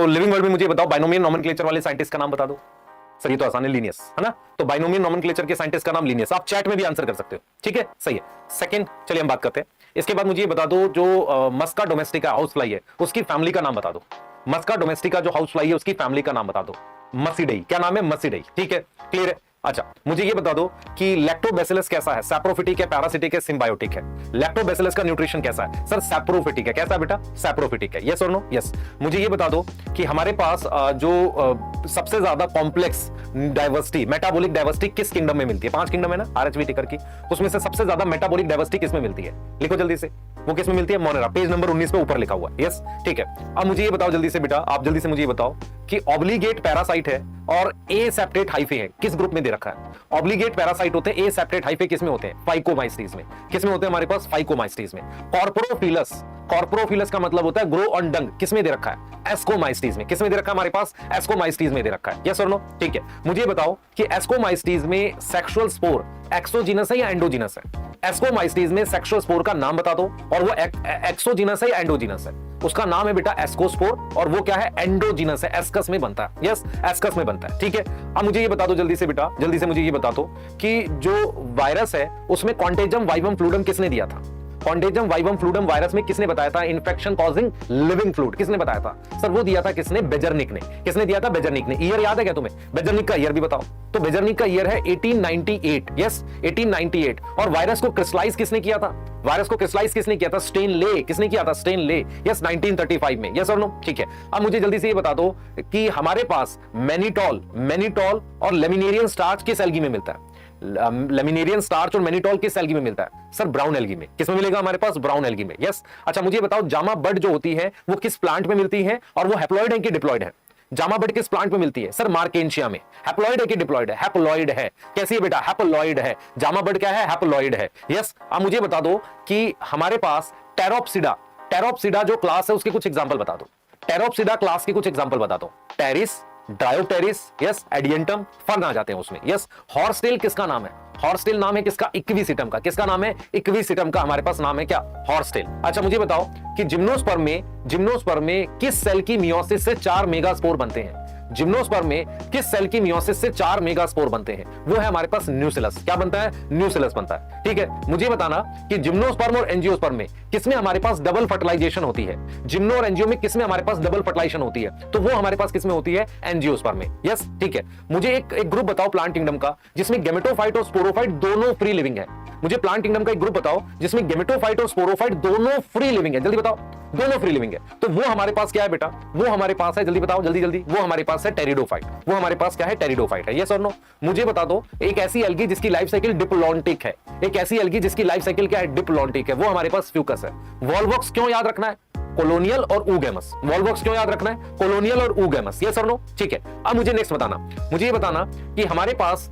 तो living world में मुझे बताओ बाइनोमियल नोमेनक्लेचर वाले साइंटिस्ट का नाम बता दो। सर ये तो आसान है, लिनियस है ना, तो बाइनोमियल नोमेनक्लेचर के साइंटिस्ट का नाम लिनियस। आप चैट में भी आंसर कर सकते हो, ठीक है, सही है। सेकंड, चलिए हम बात करते हैं। इसके बाद मुझे ये बता दो, जो मस्का डोमेस्टिका हाउस फ्लाई है उसकी फैमिली का नाम बता दो। मस्का डोमेस्टिका जो हाउस फ्लाई है उसकी फैमिली का नाम बता दो। मसीडई, क्या नाम है? मसीडई, ठीक है, क्लियर है। अच्छा, मुझे ये बता दो कि लैक्टोबैसिलस कैसा है? सैप्रोफिटिक है, पैरासिटिक है, सिम्बायोटिक है? लैक्टोबैसिलस का न्यूट्रिशन कैसा है? सर सैप्रोफिटिक है। कैसा है बेटा? सैप्रोफिटिक है। यस और नो? यस। मुझे ये बता दो कि हमारे पास जो सबसे ज्यादा कॉम्प्लेक्स डाइवर्सिटी, मेटाबॉलिक डाइवर्सिटी किस किंगडम में मिलती है? 5 किंगडम है ना आरएचबी टिकर की, उसमें से सबसे ज्यादा मेटाबॉलिक डाइवर्सिटी किस में मिलती है? लिखो जल्दी से, वो किस में मिलती है? मोनेरा, पेज नंबर 19 पे ऊपर लिखा हुआ है। यस, ठीक है। अब मुझे ये बताओ जल्दी से बेटा, आप जल्दी से मुझे ये बताओ कि ऑब्लिगेट पैरासाइट है और ए सेप्टेट हाइफे है, किस ग्रुप में दे रखा है? ऑब्लिगेट पैरासाइट होते हैं, ए सेप्टेट हाइफे किस में होते हैं? फाइकोमाइस्टीज में। किस में होते हैं हमारे पास? फाइकोमाइस्टीज में। कॉर्पोरोफिलस, कॉर्पोरोफिलस का मतलब होता है ग्रो ऑन डंग, किस में दे रखा है? एस्कोमाइस्टीज में। किस में दे रखा है हमारे पास? एस्कोमाइस्टीज में दे रखा है। यस और नो? ठीक है। मुझे बताओ कि एस्कोमाइस्टीज में सेक्सुअल स्पोर एक्सोजीनस है या एंडोजीनस है? एस्कोमाइस्टीज में सेक्सुअल स्पोर का नाम बता दो, और वो एक्सोजीनस है या एंडोजीनस है? उसका नाम है बेटा एस्कोस्पोर, और वो क्या है? एंडोजीनस है, एस्कस में बनता है। यस, एस्कस में बनता है, ठीक है। अब मुझे ये बता दो जल्दी से बेटा, जल्दी से मुझे ये बता दो कि जो वायरस है उसमें कॉन्टेजम वाइवम फ्लूइडम किसने दिया था? कॉन्टेजम वाइवम फ्लूइडम वायरस में किसने बताया था? इन्फेक्शन कॉजिंग लिविंग फ्लूइड, किसने बताया था? सर वो दिया था किसने? बेजरनिक ने। किसने दिया था? बेजरनिक ने। ईयर याद है क्या तुम्हें? बेजरनिक का ईयर भी बताओ। तो बेजरनिक का ईयर है 1898। यस, 1898। और वायरस को क्रिस्टलाइज किसने किया था? वायरस को क्रिस्टलाइज किसने किया था? स्टेनले। किसने किया था? स्टेनले। यस, 1935 में। यस और नो? ठीक है। अब मुझे जल्दी से ये बता दो कि हमारे पास मैनिटॉल और लेमिनेरियन स्टार्च किस एल्गी में मिलता है? लेमिनेरियन स्टार्च और मैनिटॉल किस एल्गी में मिलता है? सर ब्राउन एल्गी में। किस में मिलेगा हमारे पास? ब्राउन एल्गी में। यस। अच्छा, मुझे बताओ जामा बड जो होती है वो किस प्लांट में मिलती है, और वो हैप्लॉइड है कि डिप्लॉइड है? जामा बड किस प्लांट में मिलती है? सर मार्केंशिया में। हैप्लॉइड है कि डिप्लॉइड है? हैप्लॉइड है। कैसी है बेटा? हैप्लॉइड है। जामा बड क्या है? हैप्लॉइड है। यस। अब मुझे बता दो कि हमारे पास टेरोप्सिडा जो क्लास है उसके कुछ एग्जांपल बता दो। टेरोप्सिडा क्लास के कुछ एग्जांपल बता दो। Pteris, Dryopteris, yes, Adiantum, fern आ जाते हैं उसमें। यस। हॉर्सटेल किसका नाम है? हॉर्सटेल नाम है किसका? इक्विसिटम का। किसका नाम है? इक्विसिटम का हमारे पास नाम है क्या? हॉर्सटेल। अच्छा, मुझे बताओ कि जिम्नोस्पर्म में किस सेल की मियोसिस से 4 मेगास्पोर बनते हैं? जिम्नोस्पर्म में किस सेल की मियोसिस से 4 मेगास्पोर बनते हैं? वो है हमारे पास न्यूसिलस। क्या बनता है? न्यूसिलस बनता है। ठीक है। मुझे बताना कि जिम्नोस्पर्म और एंजियोस्पर्म में किसमें हमारे पास डबल फर्टिलाइजेशन होती है? जिम्नो और एंजियो में किसमें हमारे पास डबल फर्टिलाइजेशन होती है? तो वो हमारे पास किसमें होती है? एंजियोस्पर्म में। यस, ठीक है। मुझे एक ग्रुप बताओ प्लांट किंगडम का जिसमें गेमेटोफाइट और स्पोरोफाइट दोनों फ्री लिविंग है। मुझे प्लांट किंगडम का एक ग्रुप बताओ जिसमें गेमेटोफाइट और स्पोरोफाइट दोनों फ्री लिविंग है। जल्दी बताओ, दोनों फ्री लिविंग है। तो वो हमारे पास क्या है बेटा? वो हमारे पास है, जल्दी बताओ, जल्दी जल्दी, वो हमारे पास है टेरिडोफाइट। वो हमारे पास क्या है? टेरिडोफाइट है। यस और नो? मुझे बता दो एक ऐसी एल्गी जिसकी लाइफ साइकिल डिप्लॉन्टिक है। एक ऐसी एल्गी जिसकी लाइफ साइकिल क्या है? डिप्लॉन्टिक है। वो हमारे पास फ्यूकस है। वॉल्वॉक्स क्यों याद रखना है? कोलोनियल और ऊगेमस। वॉल्वॉक्स क्यों याद रखना है? कोलोनियल और ऊगेमस। यस और नो? ठीक है। अब मुझे नेक्स्ट बताना, मुझे ये बताना कि हमारे पास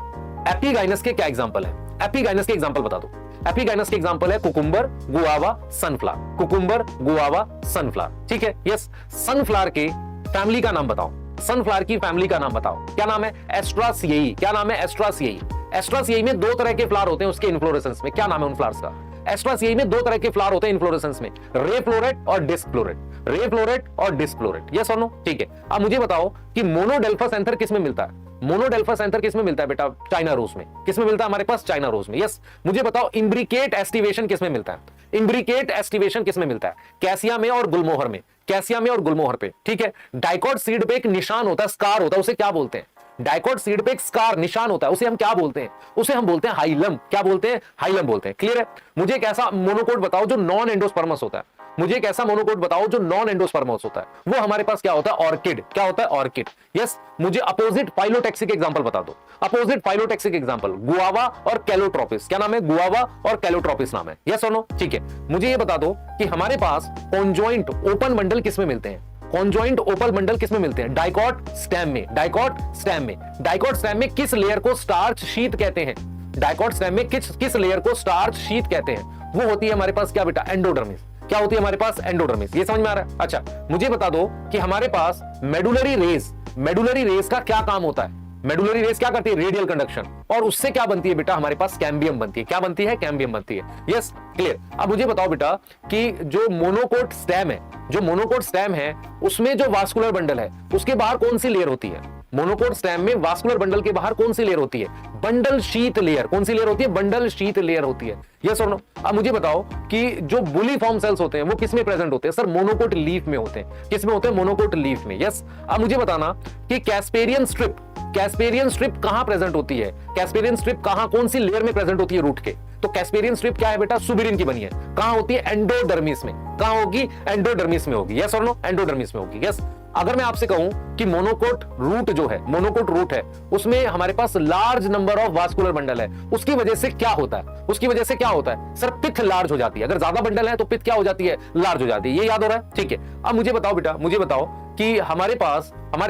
एपिगाइनस के क्या एग्जांपल है? एपिगाइनस के एग्जांपल बता दो। एपिगाइनस के एग्जांपल है cucumber, guava, sunflower. Cucumber, guava, sunflower. ठीक है। यस। सनफ्लावर के फैमिली का नाम बताओ। सनफ्लावर की फैमिली का नाम बताओ। क्या नाम है? एस्ट्रासिएई। क्या नाम है? एस्ट्रासिएई। एस्ट्रासिएई में 2 तरह के फ्लावर होते हैं उसके इन्फ्लोरेसेंस में। क्या नाम है उन फ्लावर्स का? एस्ट्रासिएई में 2 तरह के फ्लावर होते हैं इन्फ्लोरेसेंस में, रे फ्लोरेट और डिस्क फ्लोरेट। रे फ्लोरेट और डिस्क फ्लोरेट। यस और नो? ठीक है। अब मुझे बताओ कि मोनोडेल्फस एंथर किस में मिलता है? मोनोडेल्फस एंथर किस में मिलता है बेटा? चाइना रोज में। किस में मिलता है हमारे पास? चाइना रोज में। यस। मुझे बताओ इम्ब्रिकेट एस्टिवेशन किस में मिलता है? इम्ब्रिकेट एस्टिवेशन किस में मिलता है? कैसिया में और गुलमोहर में। कैसिया में और गुलमोहर पे। ठीक है। डाइकॉट सीड पे एक निशान होता है, स्कार होता है, उसे क्या बोलते हैं? डाइकॉट सीड पे एक स्कार, निशान होता है, उसे हम क्या बोलते हैं? उसे हम बोलते हैं हाइलम। क्या बोलते हैं? हाइलम बोलते हैं। क्लियर है? मुझे एक ऐसा मोनोकोट बताओ जो नॉन एंडोस्पर्मस होता है। मुझे एक ऐसा मोनोकोट बताओ जो नॉन एंडोस्पर्मस होता है। वो हमारे पास क्या होता है? ऑर्किड। क्या होता है? ऑर्किड। यस। मुझे अपोजिट फाइलोटैक्सिक एग्जांपल बता दो। अपोजिट फाइलोटैक्सिक एग्जांपल गुआवा और कैलोट्रोपिस। क्या नाम है? गुआवा और कैलोट्रोपिस नाम है। यस और नो? ठीक है। मुझे ये बता दो कि हमारे पास कॉन्जॉइंट ओपन बंडल किस में मिलते हैं? कॉन्जॉइंट ओपल बंडल किस में मिलते हैं? डाइकॉट स्टेम में। डाइकॉट स्टेम में। डाइकॉट स्टेम में किस लेयर को स्टार्च शीट कहते हैं? डाइकॉट स्टेम में किस लेयर को स्टार्च शीट कहते हैं? वो होती है हमारे पास क्या बेटा? एंडोडर्मिस। क्या होती है हमारे पास? एंडोडर्मिस। ये समझ में आ रहा है? अच्छा, मुझे बता दो कि हमारे पास मेडुलरी रेस का क्या काम होता है? मेडुलरी रेस क्या करती है, रेडियल कंडक्शन, और उससे क्या बनती है बेटा, हमारे पास कैम्बियम बनती है। क्या बनती है, कैम्बियम बनती है। Yes, clear. अब मुझे बताओ बेटा कि जो मोनोकोट स्टेम है, जो मोनोकोट स्टेम है उसमें जो वास्कुलर बंडल है उसके बाहर कौन सी लेयर होती है? मोनोकोट स्टेम में वास्कुलर बंडल के बाहर कौन सी लेयर होती है? Bundle sheath layer. कौन सी लेयर होती है? बंडल शीथ लेयर होती है। यस और नो? अब मुझे बताओ कि जो बुली फॉर्म सेल्स होते हैं वो किस में प्रेजेंट होते हैं? सर मोनोकोट लीफ में होते हैं। किस में होते हैं? मोनोकोट लीफ में। यस। अब मुझे बताना कि कैस्पेरियन स्ट्रिप, कैस्पेरियन स्ट्रिप कहां प्रेजेंट होती है? कैस्पेरियन स्ट्रिप कहां, कौन सी लेयर में प्रेजेंट होती है रूट के? तो कैस्पेरियन स्ट्रिप क्या है बेटा? सुबिरिन की बनी है। कहां होती है? एंडोडर्मिस में। कहां होगी? एंडोडर्मिस में होगी। यस और नो? एंडोडर्मिस में होगी। यस। अगर मैं आपसे कहूं कि मोनोकोट रूट जो है, मोनोकोट रूट है, उसमें हमारे पास large number of vascular bundle है, उसकी वजह से क्या होता है? उसकी वजह से क्या होता है? सर पिथ लार्ज हो जाती है। अगर ज्यादा बंडल है तो पिथ क्या हो जाती है? लार्ज हो जाती है। ये याद हो रहा है? ठीक है। अब मुझे बताओ बेटा, मुझे बताओ कि हमारे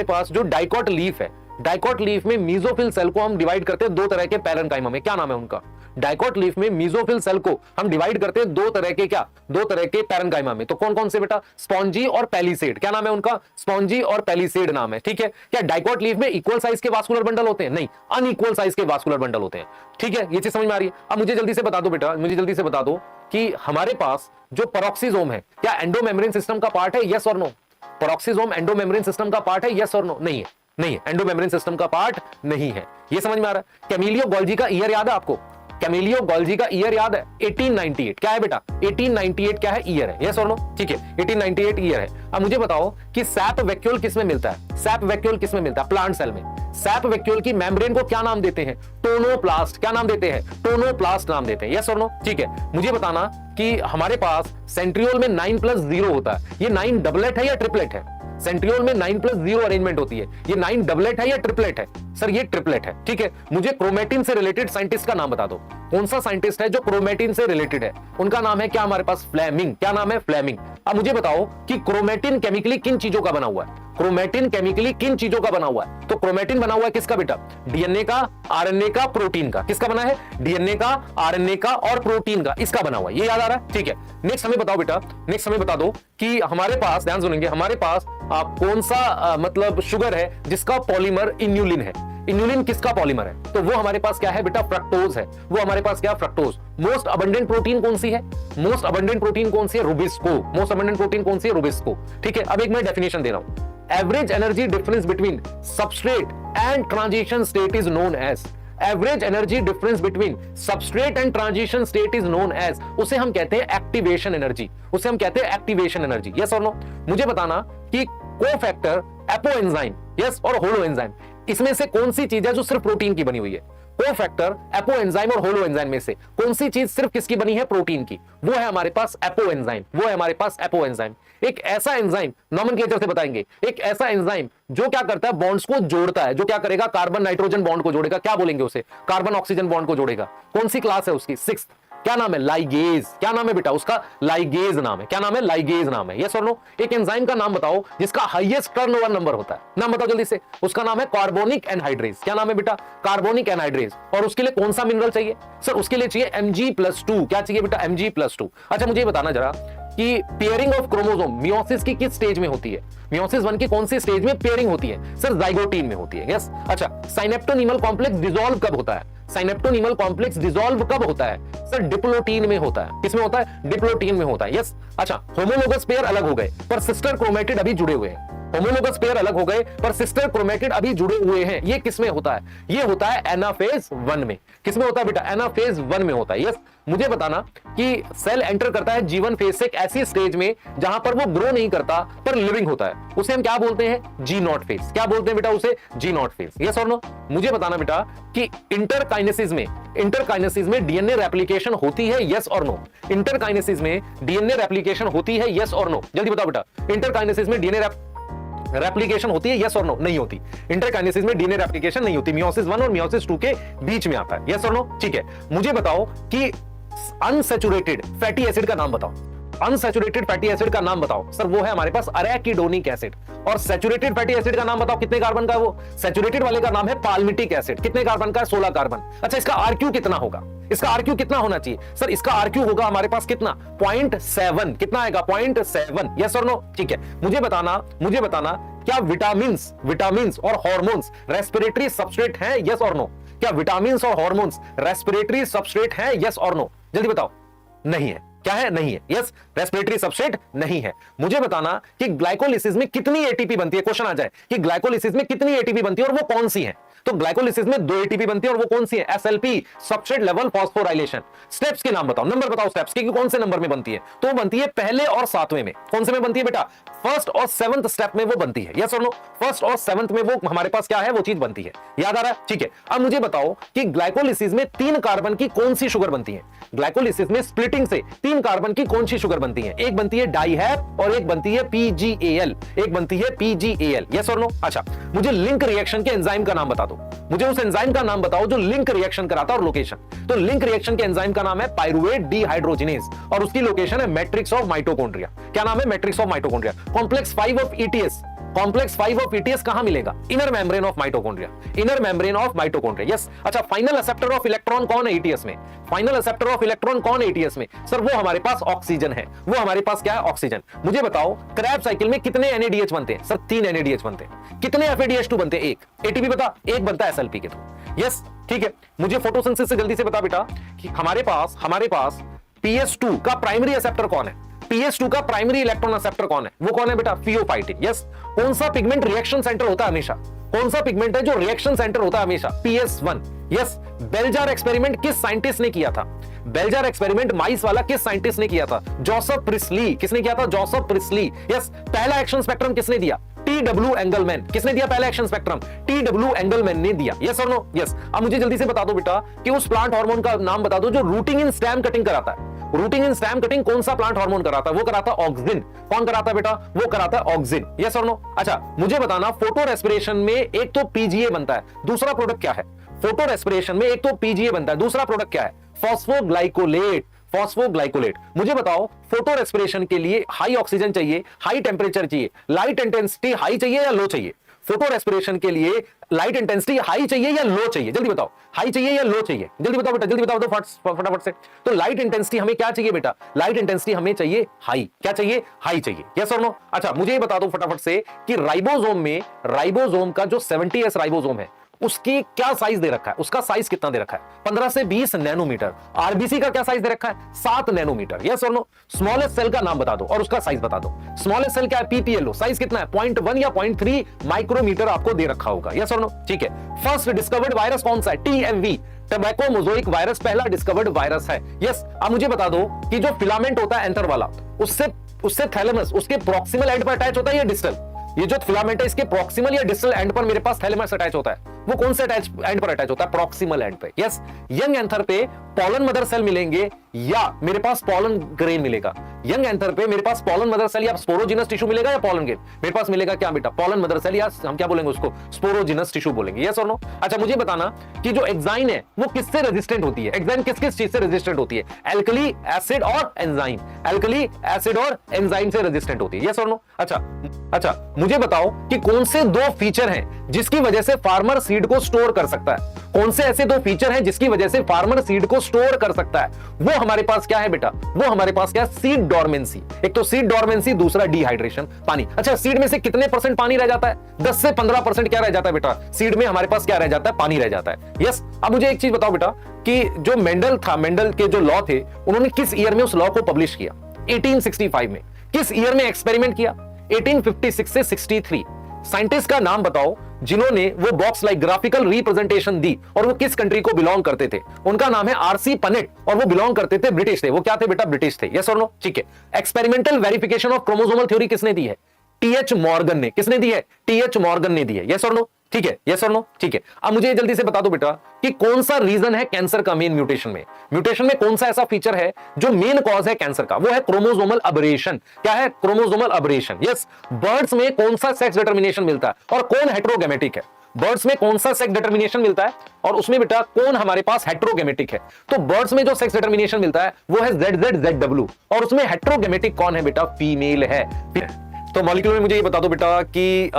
पास जो डाइकॉट लीफ है, डाइकॉट लीफ में मीजोफिल सेल को हम डिवाइड करते हैं दो तरह के पैरेन्काइमा में। क्या नाम है उनका? डाइकॉट लीफ में मीजोफिल सेल को हम डिवाइड करते हैं दो तरह के, क्या? दो तरह के पैरेन्काइमा में। तो कौन कौन से बेटा? स्पॉन्जी और पैलिसेड। क्या नाम है उनका? स्पॉन्जी और पैलिसेड नाम है। ठीक है। क्या डाइकॉट लीफ में इक्वल साइज के वास्कुलर बंडल होते हैं? नहीं, अनइक्वल साइज के वास्कुलर बंडल होते हैं। ठीक है, ये चीज समझ में आ रही है? अब मुझे जल्दी से बता दो बेटा, मुझे जल्दी से बता दो कि हमारे पास जो पेरोक्सिसोम है क्या एंडोमेम्ब्रेन सिस्टम का पार्ट है? यस और नो? पेरोक्सिसोम एंडोमेम्ब्रेन सिस्टम का पार्ट है? यस और नो? नहीं है, नहीं है, एंडोमेम्ब्रेन सिस्टम का पार्ट नहीं है। ये समझ में आ रहा है? कैमिलियो गोल्जी का ईयर याद है आपको? कैमिलियो गोल्जी का ईयर याद है? 1898। क्या है बेटा? 1898 क्या है? ईयर है। यस और नो? ठीक है, 1898 ईयर है। अब मुझे बताओ कि सैप वैक्यूल किस में मिलता है? सैप वैक्यूल किस में मिलता है? प्लांट सेल में। सैप वैक्यूल की मेम्ब्रेन को क्या नाम देते हैं? टोनोप्लास्ट। क्या नाम देते हैं? टोनोप्लास्ट नाम देते हैं। यस और नो? ठीक है। मुझे बताना कि हमारे पास सेंट्रियोल में 9+0 होता है, ये 9 डबलेट है या ट्रिपलेट है? सेंट्रियोल में 9+0 अरेंजमेंट होती है, ये 9 डबलेट है या ट्रिपलेट है? सर ये ट्रिपलेट है। ठीक है। मुझे क्रोमेटिन से रिलेटेड साइंटिस्ट का नाम बता दो। कौन सा साइंटिस्ट है जो क्रोमेटिन से रिलेटेड है? उनका नाम है क्या हमारे पास? फ्लेमिंग। क्या नाम है? फ्लेमिंग। अब मुझे बताओ कि क्रोमेटिन केमिकली किन चीजों का बना हुआ है? क्रोमेटिन केमिकली किन चीजों का बना हुआ है? तो क्रोमेटिन बना हुआ है किसका बेटा? डीएनए का, आरएनए का, प्रोटीन का। किसका बना है? डीएनए का, आरएनए का और प्रोटीन का, इसका बना हुआ है। ये याद आ रहा है? ठीक है। नेक्स्ट हमें बताओ बेटा, नेक्स्ट हमें बता दो कि हमारे पास, ध्यान सुनेंगे, हमारे पास कौन सा मतलब शुगर है जिसका पॉलीमर इन्यूलिन है? इन्यूलिन किसका पॉलीमर है? तो वो हमारे पास क्या है बेटा? फ्रक्टोज है। वो हमारे पास क्या? फ्रक्टोज। मोस्ट अबंडेंट प्रोटीन कौन सी है? मोस्ट अबंडेंट प्रोटीन कौन सी है? रुबिस्को। मोस्ट अबंडेंट प्रोटीन कौन सी है? रुबिस्को। ठीक है। अब एक मैं डेफिनेशन दे रहा हूं। Average energy difference between substrate and transition state is known as, average energy difference between substrate and transition state is known as, उसे हम कहते हैं एक्टिवेशन एनर्जी। उसे हम कहते हैं एक्टिवेशन एनर्जी। यस और नो? मुझे बताना कि कोफैक्टर, एपोएंजाइम, यस, और होलो एंजाइम, इसमें से कौन सी चीज है जो सिर्फ प्रोटीन की बनी हुई है? कोफैक्टर, एपोएंजाइम और होलो एंजाइम में से कौन सी चीज सिर्फ किसकी बनी है? प्रोटीन की। वो है हमारे पास एपोएंजाइम। वो है हमारे पास एपोएंजाइम। एक ऐसा एंजाइम, नॉमेनक्लेचर से बताएंगे, एक ऐसा एंजाइम जो क्या करता है? बॉन्ड्स को जोड़ता है। जो क्या करेगा? कार्बन नाइट्रोजन बॉन्ड को जोड़ेगा। क्या बोलेंगे उसे? कार्बन ऑक्सीजन बॉन्ड को जोड़ेगा। कौन सी क्लास है उसकी? 6th। क्या नाम है? लाइगेज। क्या नाम है बेटा उसका? लाइगेज नाम है। क्या नाम है? लाइगेज नाम है। यस और नो? एक एंजाइम का नाम बताओ जिसका हाईएस्ट टर्नओवर नंबर होता है। नाम बताओ जल्दी से। उसका नाम है कार्बोनिक एनहाइड्रेज। क्या नाम है बेटा? Carbonic anhydrase. और उसके लिए कौन सा मिनरल चाहिए? सर उसके लिए चाहिए Mg+2। क्या चाहिए बेटा? Mg+2। अच्छा मुझे बताना जरा कि पेयरिंग ऑफ क्रोमोसोम मियोसिस की किस स्टेज में होती है? मियोसिस 1 की कौन सी स्टेज में पेयरिंग होती है? सर जाइगोटीन में होती है। यस। अच्छा, साइनेप्टोनीमल कॉम्प्लेक्स डिसॉल्व कब होता है? साइनेप्टोनीमल कॉम्प्लेक्स डिसॉल्व कब होता है? सर डिप्लोटीन में होता है। किसमें होता है? डिप्लोटीन में होता है। यस। अच्छा, होमोलोगस पेयर अलग हो गए पर सिस्टर क्रोमेटिड अभी जुड़े हुए हैं। होमोलोगस पेयर अलग हो गए पर सिस्टर क्रोमेटिड अभी जुड़े हुए हैं। ये किसमें होता है? ये होता है एनाफेज 1 में। किसमें होता है बेटा? एनाफेज 1 में होता है। यस। मुझे बताना कि सेल एंटर करता है जीवन फेज से एक ऐसी स्टेज में जहां पर वो ग्रो नहीं करता पर लिविंग होता है, उसे हम क्या बोलते हैं? G0 phase. क्या बोलते हैं बेटा उसे? G0 phase. यस और नो? मुझे बताना बेटा कि इंटरकाइनेसिस में डीएनए रेप्लिकेशन होती है? यस और नो? इंटरकाइनेसिस में डीएनए रेप्लिकेशन होती है? यस और नो? जल्दी बताओ बेटा। इंटरकाइनेसिस में डीएनए रेप्लिकेशन होती है? यस और नो? नहीं होती। इंटरकाइनेसिस में डीएनए रेप्लिकेशन नहीं होती। मियोसिस 1 और मियोसिस 2 के बीच में आता है। यस और नो? ठीक है। मुझे बताओ कि अनसैचुरेटेड फैटी एसिड का नाम बताओ। अनसैचुरेटेड फैटी एसिड का नाम बताओ। सर वो है हमारे पास अरेकिडोनिक एसिड। और सैचुरेटेड फैटी एसिड का नाम बताओ। कितने कार्बन का है वो? सैचुरेटेड वाले का नाम है पाल्मिटिक एसिड। कितने कार्बन का है? 16 कार्बन। अच्छा, इसका आरक्यू कितना होगा? इसका आरक्यू कितना होना चाहिए? सर इसका आरक्यू होगा हमारे पास कितना? 0.7। कितना आएगा? 0.7। यस और नो? ठीक है। मुझे बताना क्या विटामिन्स विटामिन्स और हॉर्मोन्स रेस्पिरेटरी सबस्ट्रेट हैं? यस और नो। क्या विटामिन्स और हॉर्मोन्स रेस्पिरेटरी सबस्ट्रेट हैं? यस और नो, जल्दी बताओ। नहीं है। क्या है? नहीं है। यस, रेस्पिरेटरी सबस्ट्रेट नहीं है। मुझे बताना कि ग्लाइकोलिसिस में कितनी एटीपी बनती है। क्वेश्चन आ जाए कि ग्लाइकोलिसिस में कितनी एटीपी बनती है और वो कौन सी है। तो ग्लाइकोलिसिस में 2 एटीपी बनती है और वो कौन सी है? SLP, substrate level phosphorylation. Steps के नाम बताओ, नंबर बताओ स्टेप्स के, कि कौन से नंबर में बनती है। तो वो बनती है पहले और 7वें में। कौन से में बनती है बेटा? फर्स्ट और 7th स्टेप में वो बनती है। यस और नो, फर्स्ट और 7th में वो हमारे पास क्या है, वो चीज बनती है। याद आ रहा है? ठीक है। अब मुझे बताओ कि ग्लाइकोलिसिस में 3 कार्बन की कौन सी शुगर बनती है। ग्लाइकोलिसिस में स्प्लिटिंग से 3 कार्बन की कौन सी शुगर बनती है? एक बनती है डाइहैप और एक बनती है पीजीएल, एक बनती है पीजीएल। यस और नो? अच्छा, मुझे लिंक रिएक्शन के एंजाइम का नाम बता दो। मुझे उस एंजाइम का नाम बताओ जो लिंक रिएक्शन कराता है और लोकेशन। तो लिंक रिएक्शन के एंजाइम का नाम है पाइरुवेट डिहाइड्रोजिनेज और उसकी लोकेशन है मैट्रिक्स ऑफ माइटोकॉन्ड्रिया। क्या नाम है? Matrix of mitochondria. Complex 5 of ETS, complex 5 of ETS कहां मिलेगा? Inner membrane of mitochondria, inner membrane of mitochondria. Yes. अच्छा, फाइनल एक्सेप्टर ऑफ इलेक्ट्रॉन कौन है ईटीएस में? फाइनल एक्सेप्टर ऑफ इलेक्ट्रॉन कौन है ईटीएस में? सर वो हमारे पास ऑक्सीजन है। वो हमारे पास क्या है? ऑक्सीजन। मुझे बताओ क्रैब साइकिल में कितने एनएडीएच बनते हैं? सर 3 एनएडीएच बनते हैं। कितने एफएडीएच2 बनते हैं? 1। एटीपी बता, 1 बनता है एसएलपी के थ्रू। यस, ठीक है। मुझे फोटोसिंथेसिस से जल्दी से बता बेटा कि हमारे पास पीएस2 का प्राइमरी एक्सेप्टर कौन है? पीएस2 का प्राइमरी इलेक्ट्रॉन एक्सेप्टर कौन है? वो कौन है बेटा? फियोफाइटिन। यस। कौन सा पिगमेंट रिएक्शन सेंटर होता है हमेशा? कौन सा पिगमेंट है जो रिएक्शन सेंटर होता है हमेशा? पीएस1। यस। बेल्जार एक्सपेरिमेंट किस साइंटिस्ट ने किया था? बेल्जार एक्सपेरिमेंट माइस वाला किस साइंटिस्ट ने किया था? Joseph priestly. किसने किया था? Joseph priestly. यस। पहला एक्शन स्पेक्ट्रम किसने दिया? टी.डब्ल्यू. एंगलमैन। किसने दिया पहला एक्शन स्पेक्ट्रम? टी.डब्ल्यू. एंगलमैन ने दिया। यस और नो? यस। अब मुझे जल्दी से बता दो बेटा कि उस प्लांट हार्मोन का नाम बता दो जो रूटिंग इन स्टेम कटिंग कराता है। रूटिंग इन स्टेम कटिंग कौन सा प्लांट हार्मोन कराता है? वो कराता है ऑक्सिन। कौन कराता है बेटा? वो कराता है ऑक्सिन। यस और नो? अच्छा, मुझे बताना फोटो रेस्पिरेशन में एक तो पीजीए बनता है, दूसरा प्रोडक्ट क्या है? फोटो रेस्पिरेशन में एक तो पीजीए बनता है, दूसरा प्रोडक्ट क्या है? फॉस्फोग्लाइकोलेट। फॉस्फोग्लाइकोलेट। मुझे बताओ फोटो रेस्पिरेशन के लिए हाई ऑक्सीजन चाहिए, हाई टेंपरेचर चाहिए, लाइट इंटेंसिटी हाई चाहिए या लो चाहिए? फोटो रेस्पिरेशन के लिए लाइट इंटेंसिटी हाई चाहिए या लो चाहिए? जल्दी बताओ, हाई चाहिए या लो चाहिए? जल्दी बताओ बेटा, जल्दी बताओ तो फटाफट से। तो लाइट इंटेंसिटी हमें क्या चाहिए बेटा? लाइट इंटेंसिटी हमें चाहिए हाई। क्या चाहिए? हाई चाहिए। यस और नो? अच्छा, मुझे ये बता दो फटाफट से कि राइबोसोम का जो 70S राइबोसोम है उसकी क्या साइज दे रखा है? उसका साइज कितना दे रखा है? 15 से 20 नैनोमीटर। आरबीसी का क्या साइज दे रखा है? 7 नैनोमीटर। यस और नो? स्मॉलेस्ट सेल का नाम बता दो और उसका साइज बता दो। स्मॉलेस्ट सेल क्या है? पीपीएलओ। साइज कितना है? 0.1 या 0.3 माइक्रोमीटर आपको दे रखा होगा। यस और नो? ठीक है। फर्स्ट डिस्कवर्ड वायरस कौन सा है? टीएमवी, टोबैको मोज़ोइक वायरस पहला डिस्कवर्ड वायरस है। यस। अब मुझे बता दो कि जो फिलामेंट होता है एंथर वाला, उससे थैलेमस उसके प्रॉक्सिमल एंड पर अटैच होता है या डिस्टल? ये जो फिलामेंट है इसके प्रॉक्सिमल या डिस्टल एंड पर मेरे पास थैलेमस अटैच होता है। वो कौन से एंड पर अटैच होता है? प्रॉक्सिमल एंड पे। यस। यंग एंथर पे पॉलन मदर सेल मिलेंगे या मेरे पास पॉलन ग्रेन मिलेगा? यंग एंथर पे मेरे पास पॉलन मदर सेल या स्पोरोजिनस टिश्यू मिलेगा या पॉलन ग्रेन? मेरे पास मिलेगा क्या बेटा? पॉलन मदर सेल या हम क्या बोलेंगे उसको? स्पोरोजिनस टिश्यू बोलेंगे। यस और नो? अच्छा, मुझे बताना कि जो एक्साइन है वो किससे रेजिस्टेंट होती है? एक्साइन किस किस चीज से रेजिस्टेंट होती है? एल्कली, एसिड और एंजाइम। एल्कली, एसिड और एंजाइम से रेजिस्टेंट होती है। यस और नो? अच्छा, मुझे बताओ कि कौन से 2 फीचर हैं जिसकी वजह से फार्मर सीड को स्टोर कर सकता है? कौन से ऐसे 2 फीचर हैं जिसकी वजह से फार्मर सीड को स्टोर कर सकता है? वो हमारे पास क्या है बेटा? वो हमारे पास क्या है? Seed dormancy. एक तो सीड डोरमेंसी, दूसरा डिहाइड्रेशन, पानी। अच्छा, सीड में से कितने % पानी रह जाता है? 10 से 15% क्या रह जाता है बेटा? सीड में हमारे पास क्या रह जाता है? पानी रह जाता है। यस। अब मुझे एक चीज बताओ बेटा कि जो मेंडल था, मेंडल के जो लॉ थे, उन्होंने किस ईयर में उस लॉ को पब्लिश किया? 1865 में। किस ईयर में एक्सपेरिमेंट किया? 1856 से 63। साइंटिस्ट का नाम बताओ जिन्होंने वो बॉक्स लाइक ग्राफिकल रिप्रेजेंटेशन दी और वो किस कंट्री को बिलोंग करते थे? उनका नाम है आरसी पनेट और वो बिलोंग करते थे, ब्रिटिश थे। वो क्या थे बेटा? ब्रिटिश थे। यस और नो? ठीक है। Experimental verification of chromosomal theory किसने दी है? टीएच मॉर्गन ने। किसने दी है? टीएच मॉर्गन ने दी है। यस और नो? ठीक है। यस और नो? ठीक है। अब मुझे जल्दी से बता दो बेटा कि कौन सा रीजन है कैंसर का मेन म्यूटेशन में? म्यूटेशन में कौन सा ऐसा फीचर है जो मेन कॉज है कैंसर का? वो है क्रोमोसोमल अबरेशन। क्या है? क्रोमोसोमल अबरेशन। यस। बर्ड्स में कौन सा सेक्स डिटर्मिनेशन मिलता है और कौन हेटेरोगैमेटिक है? बर्ड्स में कौन सा सेक्स डिटर्मिनेशन मिलता है और उसमें बेटा कौन हमारे पास हेटेरोगैमेटिक है? तो बर्ड्स में जो सेक्स डिटर्मिनेशन मिलता है वो है ZZZW और उसमें हेटेरोगैमेटिक कौन है बेटा? फीमेल है। तो मॉलिक्यूल में मुझे ये बता दो बेटा कि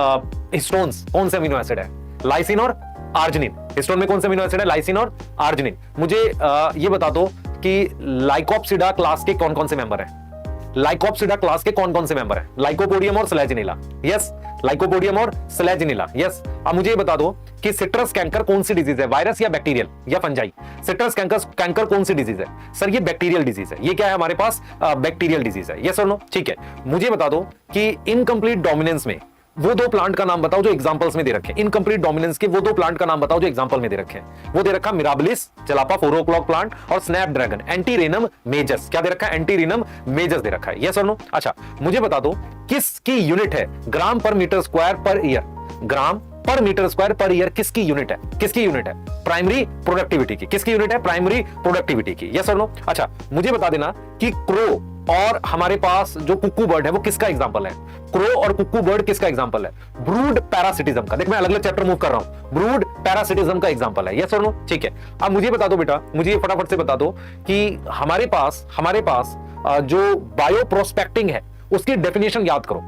हिस्टोन्स कौन से अमीनो एसिड है? लाइसिन और आर्जिनिन। हिस्टोन में कौन से अमीनो एसिड है? लाइसिन और आर्जिनिन। मुझे ये बता दो कि लाइकोप्सिडा क्लास के कौन कौन से मेंबर हैं? लाइकोप्सिडा क्लास के कौन कौन से मेंबर हैं? लाइकोपोडियम और स्लेजिनेला। यस। लाइकोपोडियम और स्लेजिनिला। यस। अब मुझे ये बता दो कि सिट्रस कैंकर कौन सी डिजीज है, वायरस या बैक्टीरियल या फंजाई? सिट्रस कैंकर कौन सी डिजीज है? सर ये बैक्टीरियल डिजीज है। ये क्या है हमारे पास? बैक्टीरियल डिजीज है। यस और नो? ठीक है। मुझे बता दो कि इनकंप्लीट डोमिनेंस में वो दो प्लांट का नाम बताओ जो एग्जांपल्स में दे रखे हैं। इनकंप्लीट डोमिनेंस के वो दो प्लांट का नाम बताओ जो एग्जांपल में दे रखे हैं। वो दे रखा मिराबिलिस जलापा 4 o'clock प्लांट और स्नैपड्रैगन। एंटीरिनम मेजस क्या दे रखा है? एंटीरिनम मेजस दे रखा है। यस और नो? अच्छा मुझे बता दो किसकी यूनिट है ग्राम पर मीटर स्क्वायर पर ईयर? ग्राम पर मीटर स्क्वायर पर ईयर किसकी यूनिट है? किसकी यूनिट है? प्राइमरी प्रोडक्टिविटी की। किसकी यूनिट है? प्राइमरी प्रोडक्टिविटी की। यस और नो? अच्छा मुझे बता देना कि क्रो और हमारे पास जो कुक्कू बर्ड है वो किसका एग्जांपल है? क्रो और कुक्कू बर्ड किसका एग्जांपल है? ब्रूड पैरासिटिज्म का। देख मैं अलग अलग चैप्टर मूव कर रहा हूं। ब्रूड पैरासिटिज्म का एग्जांपल है। यस और नो? ठीक है। अब मुझे बता दो बेटा, मुझे फटाफट से बता दो कि हमारे पास जो बायो प्रोस्पेक्टिंग है उसकी डेफिनेशन याद करो।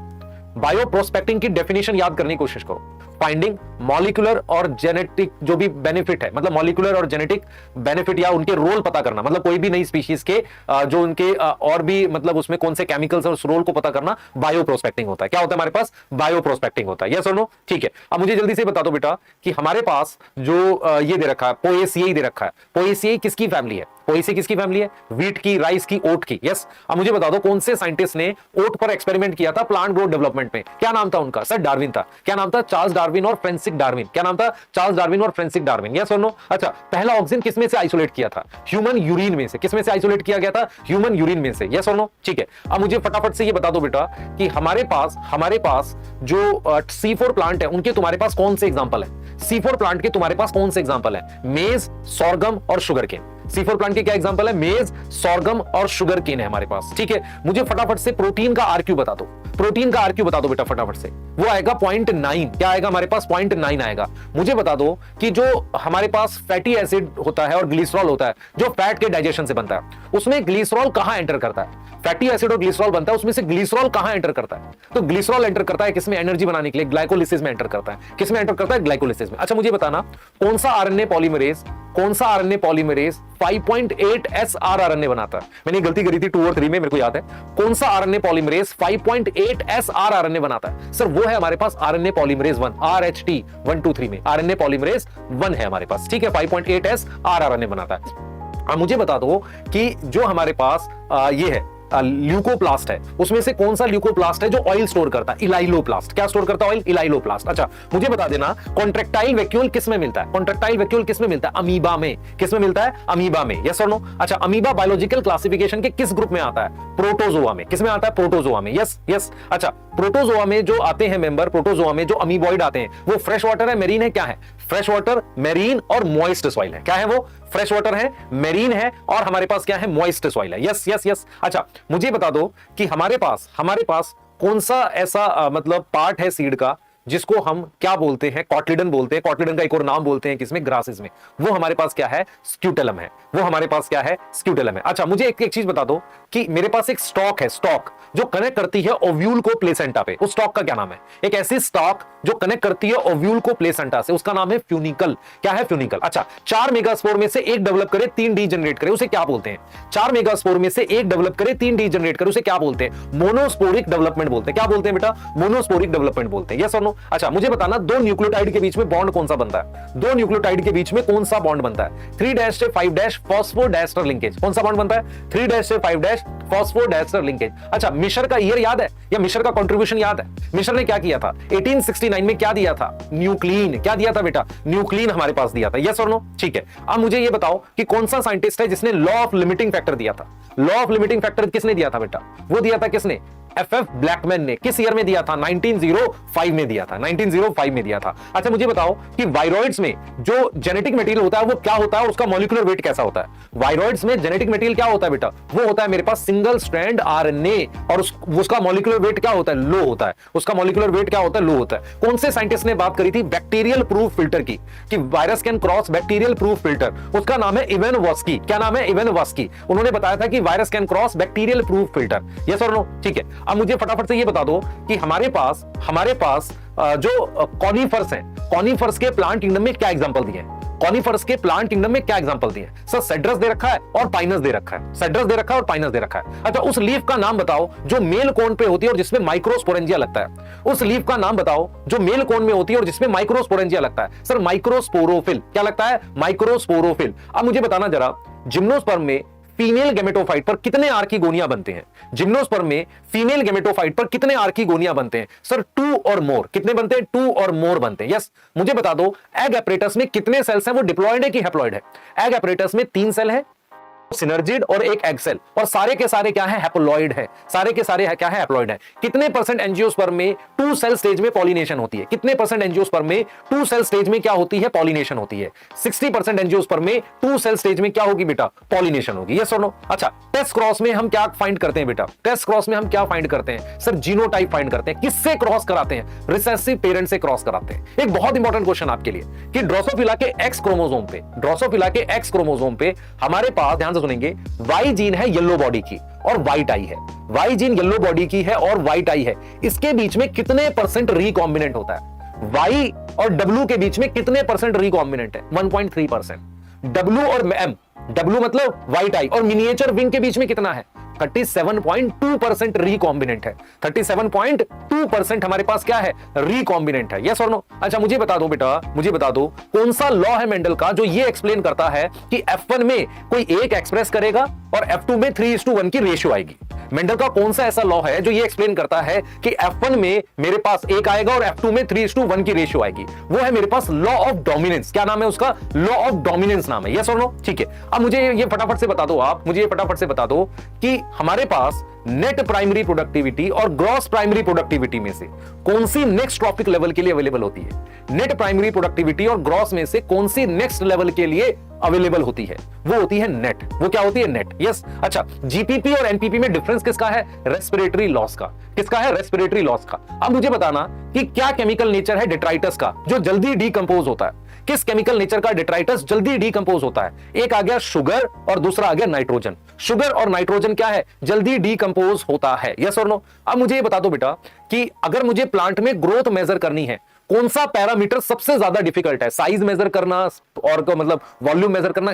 बायो प्रोस्पेक्टिंग की डेफिनेशन याद करने की कोशिश करो। फाइंडिंग मॉलिक्यूलर और जेनेटिक जो भी बेनिफिट है, मतलब मॉलिक्यूलर और जेनेटिक बेनिफिट या उनके रोल पता करना, मतलब कोई भी नई स्पीशीज के जो उनके और भी मतलब उसमें कौन से केमिकल्स और उस रोल को पता करना बायो प्रोस्पेक्टिंग होता है। क्या होता है हमारे पास? बायो प्रोस्पेक्टिंग होता है। यस और नो? ठीक है। अब मुझे जल्दी से बता दो बेटा कि हमारे पास जो ये दे रखा है पोएसियाई दे रखा है। पोएसियाई किसकी फैमिली है? पोएसियाई किसकी फैमिली है? व्हीट की, राइस की, ओट की। यस। अब मुझे बता दो कौन से साइंटिस्ट ने ओट पर एक्सपेरिमेंट किया था प्लांट ग्रोथ डेवलपमेंट में? क्या नाम था उनका? सर डार्विन था। क्या नाम था? चार्ल्स डार्विन और फ्रांसिस डार्विन। क्या नाम था? चार्ल्स डार्विन और फ्रांसिस डार्विन। यस और नो? अच्छा पहला ऑक्सीजन किसमें से आइसोलेट किया था? ह्यूमन यूरिन में से। किसमें से आइसोलेट किया गया था? ह्यूमन यूरिन में से। यस और नो? ठीक है। अब मुझे फटाफट से ये बता दो बेटा कि हमारे पास जो C4 प्लांट है उनके तुम्हारे पास कौन से एग्जांपल है? C4 प्लांट के तुम्हारे पास कौन से एग्जांपल है? मेज, सोरगम और शुगर केन। C4 प्लांट के क्या एग्जांपल है? मेज, सोरगम और शुगर केन है हमारे पास। ठीक है। मुझे फटाफट से प्रोटीन का आरक्यू बता दो। प्रोटीन का आरक्यू बता दो बेटा फटाफट से। वो आएगा 0.9। क्या आएगा हमारे पास? 0.9 आएगा। मुझे बता दो कि जो हमारे पास फैटी एसिड होता है और ग्लिसरॉल होता है जो फैट के डाइजेशन से बनता है, उसमें ग्लिसरॉल कहां एंटर करता है? फैटी एसिड और ग्लिसरॉल बनता है, उसमें से ग्लिसरॉल कहां एंटर करता है? तो ग्लिसरॉल एंटर करता है किसमें? एनर्जी बनाने के लिए ग्लाइकोलिसिस में एंटर करता है। किसमें एंटर करता है? ग्लाइकोलिसिस में। अच्छा मुझे बताना कौन सा आरएनए पॉलीमरेज 5.8 srRNA बनाता है? मैंने गलती करी थी 2 और 3 में, मेरे को याद है। कौन सा आरएनए पॉलीमरेज 5.8 srRNA बनाता है? सर वो है हमारे पास आरएनए पॉलीमरेज 1, RHT 123 में आरएनए पॉलीमरेज 1 है हमारे पास। ठीक है। 5.8 srRNA बनाता है। अब मुझे बता दो कि जो हमारे पास ये है ल्यूकोप्लास्ट है, उसमें से कौन सा ल्यूकोप्लास्ट है जो ऑयल स्टोर करता है? इलाइलोप्लास्ट। क्या स्टोर करता है? ऑयल। इलाइलोप्लास्ट। अच्छा मुझे बता देना कॉन्ट्रैक्टाइल वैक्यूल किसमें मिलता है? कॉन्ट्रैक्टाइल वैक्यूल किसमें मिलता है? अमीबा में। किसमें मिलता है? अमीबा में। यस और नो? अच्छा अमीबा बायोलॉजिकल क्लासिफिकेशन के किस ग्रुप में आता है? प्रोटोजोआ में। किसमें आता है? प्रोटोजोआ में। Yes yes. अच्छा प्रोटोजोआ में जो आते हैं मेंबर, प्रोटोजोआ में जो अमीबॉइड आते हैं वो फ्रेश वाटर है, मेरीन है? क्या है? फ्रेश वाटर, मेरीन और मॉइस्ट सॉइल है। क्या है वो? फ्रेश वाटर है, मेरीन है और हमारे पास क्या है? मॉइस्ट सॉइल है। Yes yes yes. अच्छा मुझे बता दो कि हमारे पास कौन सा ऐसा मतलब पार्ट है सीड का जिसको हम क्या बोलते हैं? कॉटलिडन बोलते हैं। कॉटलिडन का एक और नाम बोलते हैं किसमें? ग्रासेस में। वो हमारे पास क्या है? स्क्यूटेलम है। वो हमारे पास क्या है? स्क्यूटेलम है। अच्छा मुझे एक चीज बता दो कि मेरे पास एक स्टॉक है, स्टॉक जो कनेक्ट करती है ओव्यूल को प्लेसेंटा पे। उस स्टॉक का क्या नाम है? एक ऐसी स्टॉक जो कनेक्ट करती है ओव्यूल को प्लेसेंटा से, उसका नाम है फ्यूनिकल। क्या है? फ्यूनिकल। अच्छा 4 मेगास्पोर में से एक डेवलप करे 3 डी जनरेट करे, उसे क्या बोलते हैं? 4 मेगास्पोर में से एक डेवलप करे 3 डी जनरेट करे, उसे क्या बोलते हैं? मोनोस्पोरिक डेवलपमेंट बोलते हैं। क्या बोलते हैं बेटा? मोनोस्पोरिक डेवलपमेंट बोलते हैं। यस और नो? अच्छा मुझे बताना 2 न्यूक्लियोटाइड के बीच में बॉन्ड कौन सा बनता है? 2 न्यूक्लियोटाइड के बीच में कौन सा बॉन्ड बनता है? 3' से 5' फॉस्फोडाइस्टर लिंकेज। कौन सा बॉन्ड बनता है? 3' से 5' फॉस्फोडाइस्टर लिंकेज। अच्छा मिशर का ईयर याद है या मिशर का कंट्रीब्यूशन याद है? मिशर ने क्या किया था? 1869 में क्या दिया था? न्यूक्लिन। क्या दिया था बेटा? न्यूक्लिन हमारे पास दिया था। यस और नो? ठीक है। अब मुझे ये बताओ कि कौन सा साइंटिस्ट है जिसने लॉ ऑफ लिमिटिंग फैक्टर दिया था? लॉ ऑफ लिमिटिंग फैक्टर किसने दिया था बेटा? वो दिया था किसने? FF ब्लैकमैन ने। किस ईयर में दिया था? 1905 में दिया था। 1905 में दिया था। अच्छा मुझे बताओ कि वायरॉइड्स में जो जेनेटिक मटेरियल होता है वो क्या होता है और उसका मॉलिक्यूलर वेट कैसा होता है? वायरॉइड्स में जेनेटिक मटेरियल क्या होता है बेटा? वो होता है मेरे पास सिंगल स्ट्रैंड RNA और उसका मॉलिक्यूलर वेट क्या होता है? लो होता है। उसका मॉलिक्यूलर वेट क्या होता है? लो होता है। कौन से साइंटिस्ट ने बात करी थी बैक्टीरियल प्रूफ फिल्टर की कि virus can cross bacterial proof filter? उसका नाम है इवानोव्स्की। क्या नाम है? इवानोव्स्की। उन्होंने बताया था कि virus can cross bacterial proof filter. Yes और नो? ठीक है। अब मुझे फटाफट से ये बता दो कि हमारे पास जो कॉनिफर्स हैं, कॉनिफर्स के प्लांट किंगडम में क्या एग्जांपल दिए हैं? कॉनिफरस के प्लांट किंगडम में क्या एग्जांपल दिए? सर सेड्रस दे रखा है और पाइनस दे रखा है, सेड्रस दे रखा है और पाइनस दे रखा है। अच्छा, उस लीफ का नाम बताओ जो मेल कोन पे होती है और जिसमें माइक्रोस्पोरेंजिया लगता है। उस लीफ का नाम बताओ जो मेल कोन में होती है और जिसमें माइक्रोस्पोरेंजिया लगता है। Sir microsporophyll. क्या लगता है? माइक्रोस्पोरोफिल। अब मुझे बताना जरा, जिम्नोस्पर्म में फीमेल गेमेटोफाइट पर कितने आर्किगोनिया बनते हैं? जिम्नोस्पर्म में फीमेल गेमेटोफाइट पर कितने आर्किगोनिया बनते हैं? सर 2 और मोर। कितने बनते हैं? 2 और मोर बनते हैं। यस, मुझे बता दो एग एपरेटस में कितने सेल्स हैं? वो डिप्लॉयड है कि हैप्लॉयड है? एग एपरेटस में 3 सेल है, सिनर्जिड और एक एग सेल, और सारे के सारे क्या है? हैप्लॉयड है। सारे के सारे है क्या है? हैप्लॉयड है। कितने परसेंट एंजियोस्पर्म में 2 सेल स्टेज में पॉलिनेशन होती है? कितने परसेंट एंजियोस्पर्म में 2 सेल स्टेज में क्या होती है? पॉलिनेशन होती है। 60% एंजियोस्पर्म में 2 सेल स्टेज में क्या होगी बेटा? पॉलिनेशन होगी। यस और नो? अच्छा, टेस्ट क्रॉस में हम क्या फाइंड करते हैं बेटा? टेस्ट क्रॉस में हम क्या फाइंड करते हैं? सर जीनोटाइप फाइंड करते हैं। किससे क्रॉस कराते हैं? रिसेसिव पेरेंट से क्रॉस कराते हैं। एक बहुत इंपॉर्टेंट क्वेश्चन आपके लिए कि ड्रोसोफिला के एक्स क्रोमोसोम पे, ड्रोसोफिला के एक्स क्रोमोसोम पे हमारे पास, ध्यान से सुनेंगे, वाई जीन है येलो बॉडी की और व्हाइट आई है। वाई जीन येलो बॉडी की है और व्हाइट आई है। इसके बीच में कितने परसेंट रिकॉम्बिनेंट होता है? वाई और डब्ल्यू के बीच में कितने परसेंट रिकॉम्बिनेंट है? 1.3%। डब्ल्यू और एम, डब्ल्यू मतलब व्हाइट आई और मिनिएचर विंग के बीच में कितना है? 37.2% रिकॉम्बिनेंट है। 37.2% हमारे पास क्या है? रिकॉम्बिनेंट है। यस और नो? अच्छा, मुझे बता दो बेटा, मुझे बता दो कौन सा लॉ है मेंडल का जो ये एक्सप्लेन करता है कि F1 में कोई एक एक्सप्रेस करेगा और F2 में 3:1 की रेशियो आएगी। मेंडल का कौन सा ऐसा लॉ है जो ये एक्सप्लेन करता है कि F1 में मेरे पास एक आएगा और F2 में 3:1 की रेशियो आएगी? वो है मेरे पास लॉ ऑफ डोमिनेंस। क्या नाम है उसका? लॉ ऑफ डोमिनेंस नाम है। यस और नो? ठीक है, अब मुझे ये फटाफट से बता दो, आप मुझे फटाफट से बता दो कि हमारे पास नेट प्राइमरी प्रोडक्टिविटी और ग्रॉस प्राइमरी प्रोडक्टिविटी में से कौन सी नेक्स्ट ट्रॉपिक लेवल के लिए अवेलेबल होती है? नेट प्राइमरी प्रोडक्टिविटी और ग्रॉस में से कौन सी नेक्स्ट लेवल के लिए अवेलेबल होती है? वो होती है नेट। वो क्या होती है? नेट। यस। अच्छा, जीपीपी और एनपीपी में डिफरेंस किसका है? रेस्पिरेटरी लॉस का। किसका है? रेस्पिरेटरी लॉस का। अब मुझे बताना कि क्या केमिकल नेचर है डेट्राइटस का जो जल्दी डीकंपोज होता है? किस केमिकल नेचर का डेट्राइटस जल्दी डीकंपोज होता है? एक आ गया शुगर और दूसरा आ गया नाइट्रोजन। शुगर और नाइट्रोजन क्या है? जल्दी डीकंपोज होता है। यस और नो? अब मुझे ये बता दो बेटा कि अगर मुझे प्लांट में ग्रोथ मेजर करनी है, कौन सा पैरामीटर सबसे ज्यादा डिफिकल्ट है? साइज मेजर करना और मतलब वॉल्यूम मेजर करना?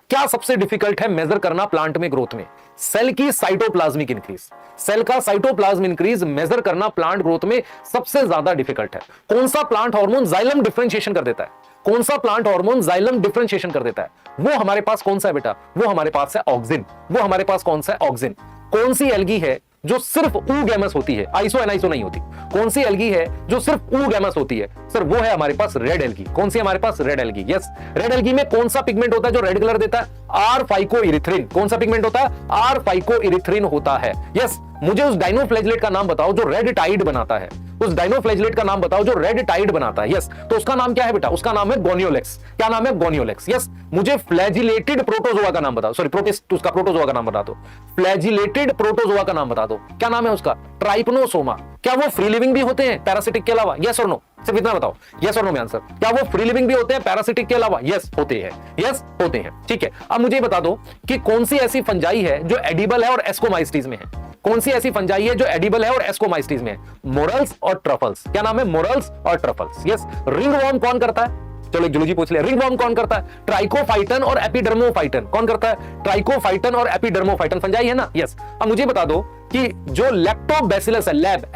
क्या सबसे डिफिकल्ट है मेजर करना प्लांट में ग्रोथ में? सेल की साइटोप्लाज्मिक इंक्रीज। सेल का साइटोप्लाज्म इंक्रीज मेजर करना प्लांट ग्रोथ में सबसे ज्यादा डिफिकल्ट है। कौन सा प्लांट हार्मोन जाइलम डिफरेंशिएशन कर देता है? कौन सा प्लांट हार्मोन जाइलम डिफरेंशिएशन कर देता है? वो हमारे पास कौन सा है बेटा? वो हमारे पास है ऑक्सिन। वो हमारे पास कौन सा है? ऑक्सिन। कौन सी एल्गी है जो सिर्फ ऊगैमस होती है, आइसो एनाइसो नहीं होती? कौन सी एल्गी है जो सिर्फ ऊगैमस होती है? सर वो है हमारे पास रेड एल्गी। कौन सी हमारे पास? Red algae. Yes. Red algae में कौन सा पिगमेंट होता है जो रेड कलर देता है? आर फाइकोइरिथ्रिन। कौन सा पिगमेंट होता है? आर फाइकोइरिथ्रिन होता है। यस। मुझे उस डाइनोफ्लैजिलेट का नाम बताओ जो रेड टाइड बनाता है। उस डाइनोफ्लैजिलेट का नाम बताओ जो रेड टाइड बनाता है। यस। तो उसका नाम क्या है बेटा? उसका नाम है गोनियोलेक्स। क्या नाम है? गोनियोलेक्स। यस। मुझे फ्लैजिलेटेड प्रोटोजोआ का नाम बताओ, सॉरी प्रोटिस्ट, उसका प्रोटोजोआ का नाम बता दो। फ्लैजिलेटेड प्रोटोजोआ का नाम बता दो। क्या नाम है उसका? ट्राइपनोसोमा। क्या वो फ्री लिविंग भी होते हैं पैरासिटिक के अलावा? यस और नो? सिर्फ इतना बताओ, यस और नो में आंसर। क्या वो फ्री लिविंग भी होते हैं पैरासिटिक के अलावा? यस होते हैं। यस होते हैं। ठीक है, अब मुझे बता दो कि कौन सी ऐसी फंजाई है जो एडिबल है और एस्कोमाइस्टीज में है? कौन सी ऐसी फंजाई है जो एडिबल है और एस्कोमाइस्टीज में है? मोरल्स और ट्रफल्स। क्या नाम है? मोरल्स और ट्रफल्स। यस। रिंगवॉर्म कौन करता है? चलो एक जूलॉजी पूछ लिया। रिंगवॉर्म कौन करता है? ट्राइकोफाइटन और एपिडर्मोफाइटन। कौन करता है? ट्राइकोफाइटन और एपिडर्मोफाइटन फंजाई है ना? यस। अब मुझे बता दो कि जो लैक्टोबैसिलस है,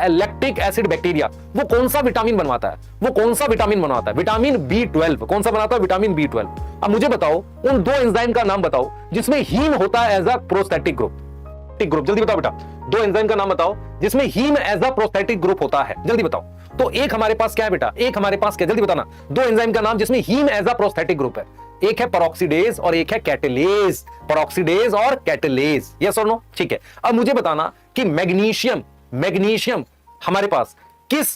लैक्टिक एसिड बैक्टीरिया, वो कौन सा विटामिन बनवाता है? वो कौन सा विटामिन बनवाता है? Vitamin B12। कौन सा बनाता है? Vitamin B12। अब मुझे बताओ उन 2 एंजाइम का नाम बताओ जिसमें हीम होता है एज अ प्रोस्थेटिक ग्रुप। जल्दी बताओ बेटा, 2 एंजाइम का नाम बताओ जिसमें haem as a prosthetic group होता है। जल्दी बताओ। तो एक हमारे पास क्या है बेटा? एक हमारे पास क्या? जल्दी बताना। 2 एंजाइम का नाम जिसमें haem as a prosthetic group है। एक है पेरोक्सीडेज और एक है कैटालेज। पेरोक्सीडेज और कैटालेज। यस और नो? ठीक है, अब मुझे बताना कि मैग्नीशियम हमारे पास किस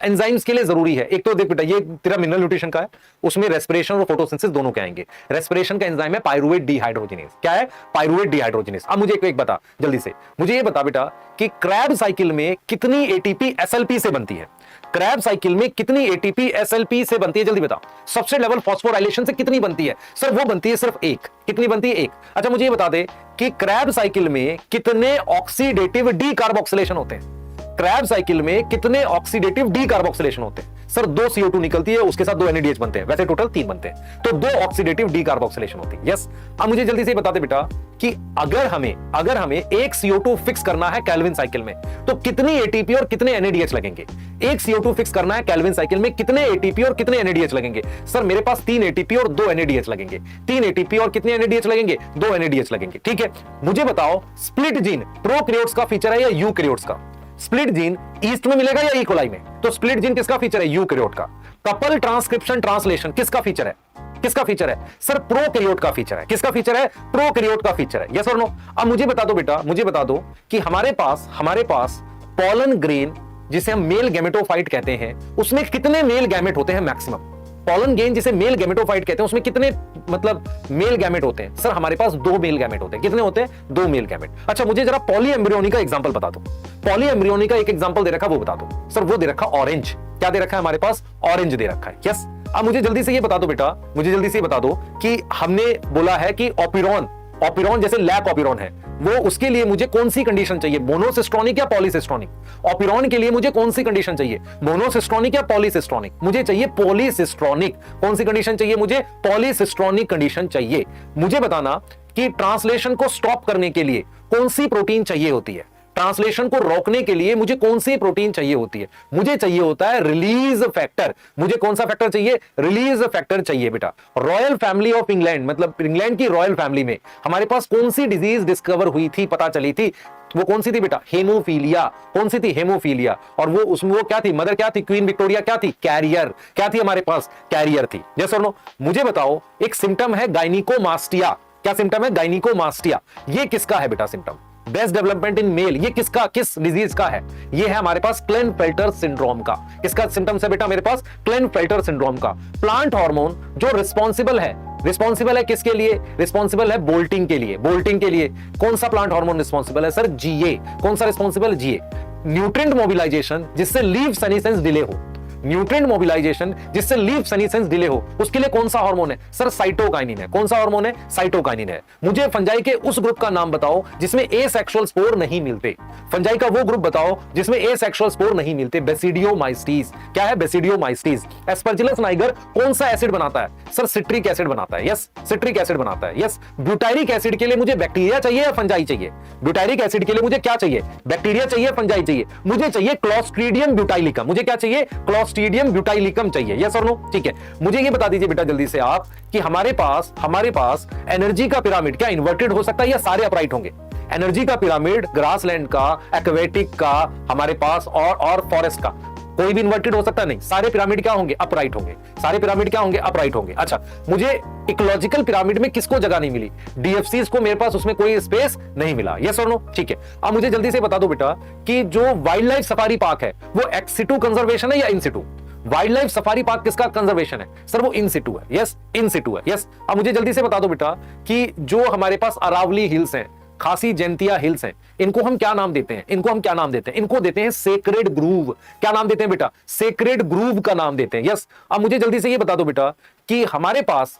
एंजाइम्स के लिए जरूरी है? एक तो देख बेटा, ये तेरा मिनरल न्यूट्रिशन का है, उसमें रेस्पिरेशन और फोटोसिंथेसिस दोनों के आएंगे। रेस्पिरेशन का एंजाइम है पाइरुवेट डिहाइड्रोजिनेज। क्या है? Pyruvate dehydrogenase. अब मुझे एक बता, जल्दी से मुझे ये बता बेटा कि क्रैब साइकिल में कितनी एटीपी एसएलपी से बनती है? क्रैब साइकिल में कितनी एटीपी एसएलपी से बनती है? जल्दी बता। सबसे लेवल फॉस्फोराइलेशन से कितनी बनती है? सर वो बनती है सिर्फ 1। कितनी बनती है? 1। अच्छा मुझे ये बता दे कि क्रैब साइकिल में कितने ऑक्सीडेटिव डीकार्बोक्सिलेशन होते हैं? क्रैब साइकिल में कितने ऑक्सीडेटिव डीकार्बोक्सिलेशन होते हैं? सर 2 CO2 निकलती है, उसके साथ 2 NADH बनते हैं, वैसे टोटल 3 बनते हैं, तो 2 ऑक्सीडेटिव डीकार्बोक्सिलेशन होती है। यस, अब मुझे जल्दी से बता दे बेटा कि अगर हमें एक CO2 फिक्स करना है केल्विन साइकिल में, तो कितनी ATP और कितने NADH लगेंगे? एक CO2 फिक्स करना है केल्विन साइकिल में, कितने ATP और कितने NADH लगेंगे? सर मेरे पास 3 ATP और 2 NADH लगेंगे। 3 ATP और कितने NADH लगेंगे? 2 NADH लगेंगे। ठीक है, मुझे बताओ स्प्लिट जीन प्रोकैरियोट्स का फीचर है या यूकैरियोट्स का? स्प्लिट जीन ईस्ट में मिलेगा या ई कोलाई में? तो स्प्लिट जीन किसका फीचर है? यूकैरियोट का। कपल ट्रांसक्रिप्शन ट्रांसलेशन किसका फीचर है? किसका फीचर है? सर प्रोकैरियोट का फीचर है। किसका फीचर है? प्रोकैरियोट का फीचर है। यस और नो? अब मुझे बता दो बेटा, मुझे बता दो कि हमारे पास पॉलन ग्रेन जिसे हम मेल गैमेटोफाइट कहते हैं, उसमें कितने मेल गैमेट होते हैं मैक्सिमम? पॉलन ग्रेन जिसे मेल गैमेटोफाइट कहते हैं, उसमें कितने मतलब मेल गैमेट होते हैं? सर हमारे पास 2 मेल गैमेट होते हैं। कितने होते हैं? 2 मेल गैमेट। अच्छा मुझे जरा पॉलीएम्ब्रियोनी का एग्जांपल बता दो। पॉलीएम्ब्रियोनी का एक एग्जांपल दे रखा, वो बता दो। सर वो दे रखा ऑरेंज। क्या दे रखा है हमारे पास? ऑरेंज दे रखा है। यस, अब मुझे जल्दी से ये बता दो बेटा, मुझे जल्दी से ये बता दो कि हमने बोला है कि ऑपिरॉन जैसे लैक ऑपिरॉन है, वो उसके लिए मुझे कौन सी कंडीशन चाहिए? मोनोसिस्टोनिक या पॉलीसिस्टोनिक? ऑपिरॉन के लिए मुझे कौन सी कंडीशन चाहिए? मोनोसिस्टोनिक या पॉलीसिस्टोनिक? मुझे चाहिए पॉलीसिस्टोनिक। कौन सी कंडीशन चाहिए मुझे? पॉलीसिस्टोनिक कंडीशन चाहिए। मुझे बताना कि ट्रांसलेशन को स्टॉप करने के लिए कौन सी प्रोटीन चाहिए होती है? ट्रांसलेशन को रोकने के लिए मुझे कौन सी प्रोटीन चाहिए होती है? मुझे चाहिए होता है रिलीज फैक्टर। मुझे कौन सा फैक्टर चाहिए? रिलीज फैक्टर चाहिए बेटा। रॉयल फैमिली ऑफ इंग्लैंड, मतलब इंग्लैंड की रॉयल फैमिली में हमारे पास कौन सी डिजीज डिस्कवर हुई थी, पता चली थी? वो कौन सी थी बेटा? हेमोफीलिया। कौन सी थी? हेमोफीलिया। और वो उसमें वो क्या थी? मदर क्या थी? क्वीन विक्टोरिया क्या थी? कैरियर। क्या थी हमारे पास? कैरियर थी। यस और नो? मुझे बताओ एक सिम्टम है गायनिकोमास्टिया। क्या सिम्टम है? गायनिकोमास्टिया। ये किसका है बेटा symptom? Breast development in male. ये किस डिजीज का है? ये है हमारे पास क्लेनफेल्टर सिंड्रोम का। किसका सिम्टम्स है बेटा मेरे पास? क्लेनफेल्टर सिंड्रोम का। प्लांट हार्मोन जो रिस्पॉन्सिबल है किसके लिए? रिस्पॉन्सिबल है बोल्टिंग के लिए। बोल्टिंग के लिए कौन सा प्लांट हार्मोन रिस्पॉन्सिबल है? Sir GA। कौन सा रिस्पॉन्सिबल? GA। न्यूट्रिएंट मोबिलाइजेशन जिससे लीफ सेनेसेंस डिले हो, न्यूट्रिएंट मोबिलाइजेशन जिससे लीफ सेनेसेंस डिले हो, उसके लिए कौन सा हार्मोन है? सर साइटोकाइनिन है। कौन सा हार्मोन है? साइटोकाइनिन है। मुझे फंजाई के उस ग्रुप का नाम बताओ जिसमें एसेक्सुअल स्पोर नहीं मिलते। फंजाई का वो ग्रुप बताओ जिसमें एसेक्सुअल स्पोर नहीं मिलते। बेसिडियोमाइस्टीज। क्या है? बेसिडियोमाइस्टीज। एस्परजिलस नाइगर कौन सा एसिड बनाता है? सर सिट्रिक एसिड बनाता है। यस, सिट्रिक एसिड बनाता है। यस, ब्यूटायरिक एसिड के लिए मुझे बैक्टीरिया चाहिए या फंजाई चाहिए? ब्यूटायरिक एसिड के लिए मुझे क्या चाहिए? बैक्टीरिया चाहिए, फंजाई चाहिए? मुझे चाहिए क्लोस्ट्रीडियम ब्यूटाइलिकम। मुझे क्या चाहिए? क्लोस्ट्रीडियम ब्यूटाइलिकम चाहिए। यस और नो? ठीक है, मुझे ये बता दीजिए बेटा जल्दी से आप कि हमारे पास एनर्जी का पिरामिड क्या इन्वर्टेड हो सकता है या सारे अपराइट होंगे? एनर्जी का पिरामिड ग्रासलैंड का, एक्वेटिक का, हमारे पास और फॉरेस्ट का कोई भी इन्वर्टेड हो सकता नहीं। सारे पिरामिड क्या होंगे? अपराइट होंगे। सारे पिरामिड क्या होंगे? अपराइट होंगे। अच्छा, मुझे इकोलॉजिकल पिरामिड में किसको जगह नहीं मिली? DFCs को मेरे पास उसमें कोई स्पेस नहीं मिला। यस और नो? ठीक है, अब मुझे जल्दी से बता दो बेटा कि जो वाइल्ड लाइफ सफारी पार्क है वो एक्स सिटू कंजर्वेशन है या in situ? Wildlife safari park किसका कंजर्वेशन है? सर वो इन सिटू है। यस, इन सिटू है। यस, अब मुझे जल्दी से बता दो बेटा कि जो हमारे पास अरावली हिल्स हैं, खासी जैंतिया हिल्स हैं, इनको हम क्या नाम देते हैं? इनको देते हैं सेक्रेड ग्रूव। क्या नाम देते हैं बेटा? सेक्रेड ग्रूव का नाम देते हैं। यस, अब मुझे जल्दी से ये बता दो बेटा कि हमारे पास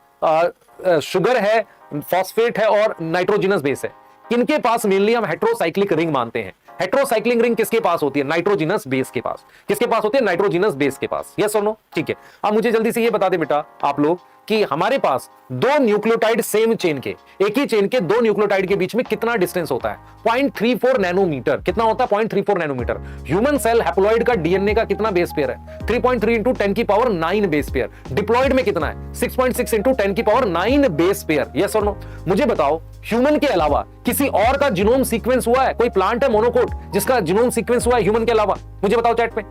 शुगर है, फॉस्फेट है और नाइट्रोजिनस बेस है। किनके पास मेनली हम हेट्रोसाइक्लिक रिंग मानते हैं? हेट्रोसाइक्लिक रिंग किसके पास होती है? नाइट्रोजिनस बेस के पास। किसके पास होती है? नाइट्रोजिनस बेस के पास। यस और नो? ठीक है, अब मुझे जल्दी से ये बता दे बेटा आप लोग कि हमारे पास 2 न्यूक्लियोटाइड सेम चेन के, एक ही चेन के 2 न्यूक्लियोटाइड के बीच में कितना डिस्टेंस होता है? 0.34 नैनोमीटर। कितना होता है? 0.34 नैनोमीटर। ह्यूमन सेल हैप्लॉइड का DNA का कितना बेस पेयर है? 3.3 इंटू 10 की पावर 9 बेस पेयर। डिप्लॉइड में कितना है? 6.6 इंटू 10 की पावर 9 बेस पेयर। यस और नो? मुझे बताओ ह्यूमन के अलावा किसी और का जीनोम सीक्वेंस हुआ है? कोई प्लांट है मोनोकोट जिसका जीनोम सीक्वेंस हुआ है ह्यूमन के अलावा? मुझे बताओ चैट में।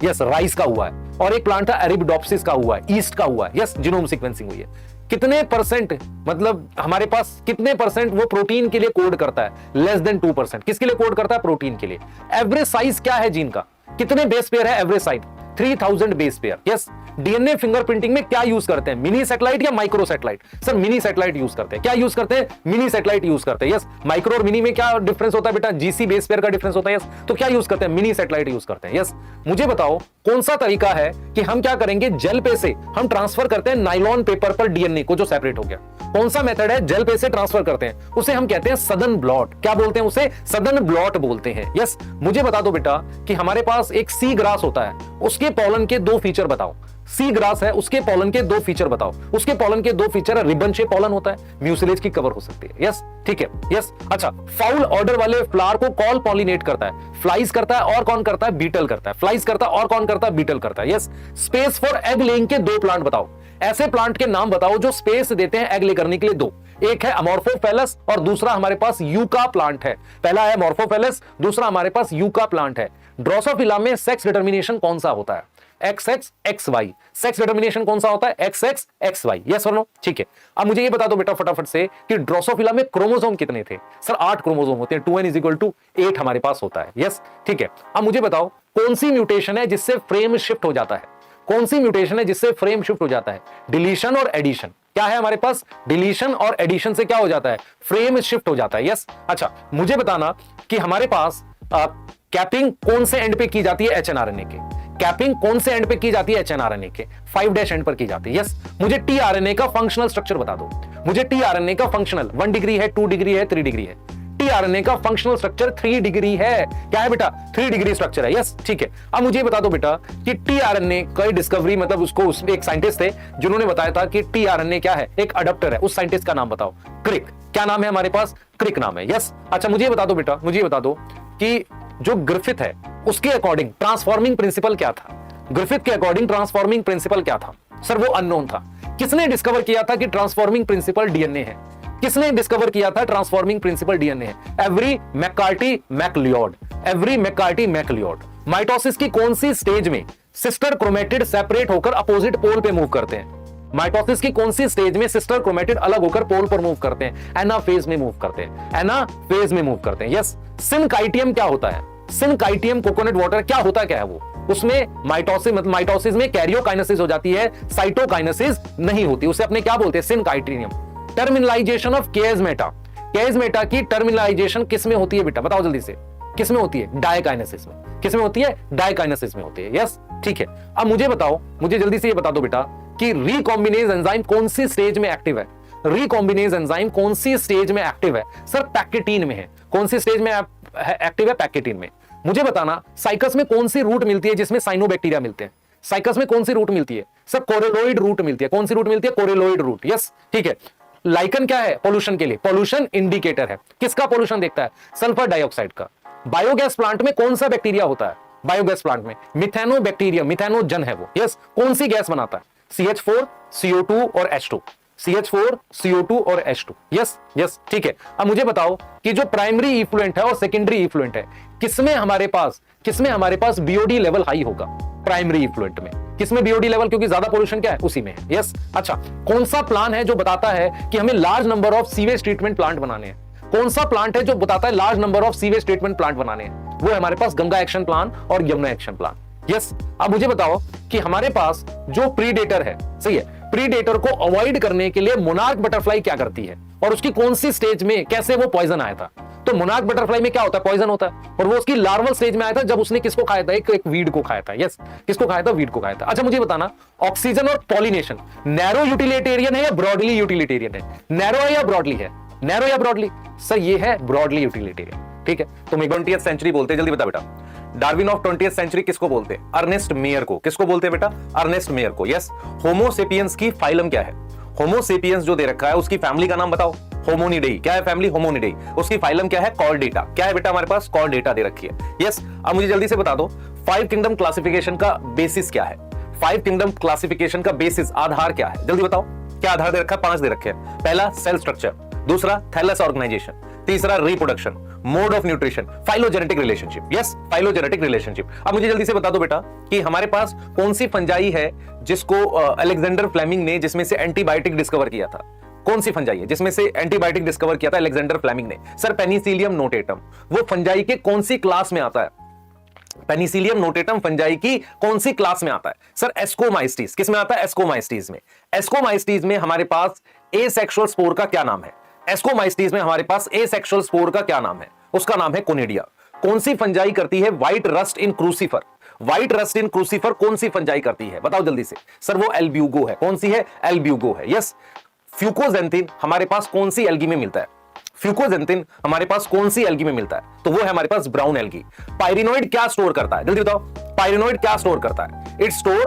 यस, राइस का हुआ है और एक प्लांट था अरेबिडोप्सिस का हुआ है, ईस्ट का हुआ है। यस, जीनोम सीक्वेंसिंग हुई है। कितने परसेंट, मतलब हमारे पास कितने परसेंट वो प्रोटीन के लिए कोड करता है? Less than 2%। किसके लिए कोड करता है? प्रोटीन के लिए। एवरेज साइज क्या है जीन का? कितने बेस पेयर है average size? 3000 base pair. Yes, DNA fingerprinting में क्या यूज करते हैं? मिनी सैटेलाइट या micro satellite? Sir mini satellite use करते हैं। क्या यूज करते हैं? मिनी सैटेलाइट यूज करते हैं। यस, माइक्रो और मिनी में क्या डिफरेंस होता है बेटा? जीसी बेस पेयर का डिफरेंस होता है। यस, तो क्या यूज करते हैं? मिनी सैटेलाइट यूज करते हैं। यस, मुझे बताओ कौन सा तरीका है कि हम क्या करेंगे, जेल पे से हम ट्रांसफर करते हैं नाइलॉन पेपर पर डीएनए को जो सेपरेट हो गया। कौन सा मेथड है, जेल पे से ट्रांसफर करते हैं, उसे हम कहते हैं सदर्न ब्लॉट। क्या बोलते हैं उसे, सदर्न ब्लॉट बोलते हैं। यस, मुझे बता दो बेटा कि हमारे पास एक सी ग्रास होता है, उसके पॉलन के 2 फीचर बताओ। सी ग्रास है, उसके पॉलन के 2 फीचर बताओ। उसके पॉलन के 2 फीचर है, रिबन शेप पॉलन होता है, म्यूसिलेज की कवर हो सकती है। यस, ठीक है। यस, अच्छा, फाउल ऑर्डर वाले फ्लावर को कॉल पॉलिनेट करता है, फ्लाइज करता है और कौन करता है, बीटल करता है। फ्लाइज करता है और कौन करता है, बीटल करता है। Yes, space for egg laying के 2 प्लांट बताओ। ऐसे प्लांट के नाम बताओ जो स्पेस देते हैं एग ले करने के लिए 2। एक है अमोर्फोफेलस और दूसरा हमारे पास यूका प्लांट है। पहला है अमोर्फोफेलस, दूसरा हमारे पास यूका प्लांट है। ड्रोसोफिला में सेक्स डिटर्मिनेशन कौन सा होता है, XX XY। सेक्स डिटर्मिनेशन कौन सा होता है, XX XY। यस और नो, ठीक है। अब मुझे ये बता दो बेटा फटाफट से कि ड्रोसोफिला में क्रोमोसोम कितने थे। सर 8 क्रोमोसोम होते हैं, 2n = 8 हमारे पास होता है। यस, ठीक है। अब मुझे बताओ कौन सी म्यूटेशन है जिससे फ्रेम शिफ्ट हो जाता है, कौन सी म्यूटेशन है जिससे फ्रेम शिफ्ट हो जाता है, डिलीशन और एडिशन। क्या है हमारे पास, डिलीशन और एडिशन से क्या हो जाता है, फ्रेम शिफ्ट हो जाता है। यस, अच्छा, मुझे बताना कि हमारे पास कैपिंग कौन से एंड पे की जाती है, एचएनआरएनए के। कैपिंग कौन से एंड पे की जाती है, एचएनआरएनए के 5' एंड पर की जाती है। यस, मुझे टीआरएनए का फंक्शनल स्ट्रक्चर बता दो। मुझे टीआरएनए का फंक्शनल 1 डिग्री है, 2 डिग्री है, 3 डिग्री है। टीआरएनए का फंक्शनल स्ट्रक्चर 3 डिग्री है। क्या है बेटा, 3 डिग्री स्ट्रक्चर है। यस, ठीक है। अब मुझे बता दो बेटा कि टीआरएनए का डिस्कवरी, मतलब उसको, उसमें एक साइंटिस्ट थे जिन्होंने बताया था कि टीआरएनए क्या है, एक अडप्टर है। उस साइंटिस्ट का नाम बताओ, क्रिक। क्या नाम है हमारे पास, क्रिक नाम है। यस, अच्छा, मुझे बता दो बेटा, मुझे बता दो कि जो ग्रिफिथ है उसके अकॉर्डिंग ट्रांसफॉर्मिंग प्रिंसिपल क्या था। ग्रिफिथ के अकॉर्डिंग ट्रांसफॉर्मिंग प्रिंसिपल क्या था, सर वो अननोन था। किसने डिस्कवर किया था कि ट्रांसफॉर्मिंग प्रिंसिपल डीएनए है, किसने डिस्कवर किया था ट्रांसफॉर्मिंग प्रिंसिपल डीएनए है, Avery McCarty MacLeod. Avery McCarty MacLeod. Mitosis की कौन सी स्टेज में सिस्टर क्रोमेटिड सेपरेट होकर अपोजिट पोल पे मूव करते हैं, माइटोसिस की कौन सी स्टेज में सिस्टर क्रोमेटिड अलग होकर पोल पर मूव करते हैं, एनाफेज में मूव करते हैं, एनाफेज में मूव करते हैं। यस, सिनकाइटियम क्या होता है, सिनकाइटियम कोकोनट वाटर क्या होता क्या है वो, उसमें माइटोसिस, मतलब माइटोसिस में कैरियोकाइनेसिस हो जाती है, साइटोकाइनेसिस नहीं होती, उसे अपने क्या बोलते हैं, सिनकाइटियम। Terminalisation of केयसमेटा। केयसमेटा की टर्मिनलाइजेशन किस में होती है बेटा, बताओ जल्दी से, किस में होती है, डायकाइनेसिस में। किस में होती है, डायकाइनेसिस में होती है। यस, ठीक है। अब मुझे बताओ, मुझे जल्दी से ये बता दो बेटा कि रिकॉम्बिनेज एंजाइम कौन सी स्टेज में एक्टिव है। रिकॉम्बिनेज एंजाइम कौन सी स्टेज में एक्टिव है, सर पैकेटीन में है। कौन सी स्टेज में एक्टिव है, पैकेटीन में। मुझे बताना साइकस में कौन सी रूट मिलती है जिसमें साइनोबैक्टीरिया मिलते हैं। साइकस में कौन सी रूट मिलती है, सर कोरेलोइड रूट मिलती है। कौन सी रूट मिलती है, कोरेलोइड रूट। यस, ठीक है। लाइकन क्या है, पोल्यूशन के लिए, पोल्यूशन इंडिकेटर है। किसका पोल्यूशन देखता है, सल्फर डाइऑक्साइड का। बायोगैस प्लांट में कौन सा बैक्टीरिया होता है, बायोगैस प्लांट में मिथेनोबैक्टीरियम, मिथेनोजन है वो। यस, कौन सी गैस बनाता है, CH4 CO2 और H2, CH4 CO2 और H2। यस यस, ठीक है। अब मुझे बताओ कि जो प्राइमरी इफ्लुएंट है और सेकेंडरी इफ्लुएंट है, किसमें हमारे पास बीओडी लेवल हाई होगा, प्राइमरी इफ्लुएंट में। किसमें बीओडी लेवल, क्योंकि ज्यादा पोल्यूशन क्या है, उसी में है। यस, अच्छा, कौन सा प्लान है जो बताता है कि हमें large number of sewage treatment plant बनाने हैं। कौन सा प्लांट है जो बताता है large number of sewage treatment plant बनाने हैं, वो है हमारे पास गंगा एक्शन प्लान और यमुना एक्शन प्लान। यस, अब मुझे बताओ कि हमारे पास जो प्रीडेटर है, सही है, प्रीडेटर को अवॉइड करने के लिए मोनार्क बटरफ्लाई क्या करती है और उसकी कौन सी स्टेज में कैसे वो पॉइजन आया था। तो मोनार्क बटरफ्लाई में क्या होता है, पॉइजन होता है, और वो उसकी लार्वल स्टेज में आया था जब उसने किसको खाया था, एक वीड को खाया था। यस, किसको खाया था, वीड को खाया था। अच्छा, मुझे बताना ऑक्सीजन और पॉलिनेशन नैरो यूटिलिटेरियन है या ब्रॉडली यूटिलिटेरियन है, नैरो है या ब्रॉडली है, नैरो या ब्रॉडली, सर ये है ब्रॉडली यूटिलिटेरियन। ठीक है, तो 20th सेंचुरी बोलते हैं, जल्दी बता बेटा। डार्विन ऑफ 20th सेंचुरी किसको बोलते हैं, अर्नेस्ट मेयर को। किसको बोलते हैं बेटा, अर्नेस्ट मेयर को। यस, होमो सेपियंस की फाइलम क्या है, होमो सेपियंस जो दे रखा है उसकी फैमिली का नाम बताओ, होमोनिडेई। क्या है फैमिली, होमोनिडेई। उसकी फाइलम क्या है, कॉर्डेटा। क्या है बेटा हमारे पास, कॉर्डेटा दे रखी है। यस, अब मुझे जल्दी से बता दो 5 किंगडम क्लासिफिकेशन का बेसिस क्या है, 5 किंगडम क्लासिफिकेशन का बेसिस, आधार क्या है, जल्दी बताओ। क्या आधार दे रखा है, 5 दे रखे हैं। पहला सेल स्ट्रक्चर, दूसरा थैलस ऑर्गेनाइजेशन, तीसरा reproduction, mode of nutrition, phylogenetic relationship. Yes, phylogenetic relationship. अब मुझे जल्दी से बता दो बेटा कि हमारे पास कौन सी फंजाई है जिसको अलेक्जेंडर फ्लेमिंग ने, जिसमें से एंटीबायोटिक डिस्कवर किया था। कौन सी फंजाई है जिसमें से एंटीबायोटिक डिस्कवर किया था अलेक्जेंडर फ्लेमिंग ने, सर पेनिसिलियम नोटेटम। वो फंजाई के कौन सी क्लास में आता है, पेनिसिलियम नोटेटम फंजाई की कौन सी क्लास में आता है, सर एस्कोमाइस्टीज। किस में आता है, एस्कोमाइस्टीज में। एस्कोमाइस्टीज में हमारे पास एसेक्सुअल स्पोर का क्या नाम है, एस्कोमाइस्टीज में हमारे पास एसेक्सुअल स्पोर का क्या नाम है, उसका नाम है कोनिडिया। कौन सी फंजाई करती है व्हाइट रस्ट इन क्रूसीफर, व्हाइट रस्ट इन क्रूसीफर कौन सी फंजाई करती है, बताओ जल्दी से। सर वो एल्ब्यूगो है। कौन सी है? एल्ब्यूगो है। यस। फ्यूकोजेंथिन हमारे पास कौन सी एल्गी में मिलता है? फ्यूकोजेंथिन हमारे पास कौन सी एल्गी में मिलता है? तो वो है हमारे पास ब्राउन एल्गी। पायरिनोइड क्या स्टोर करता है, जल्दी बताओ। पायरिनोइड क्या स्टोर करता है? It store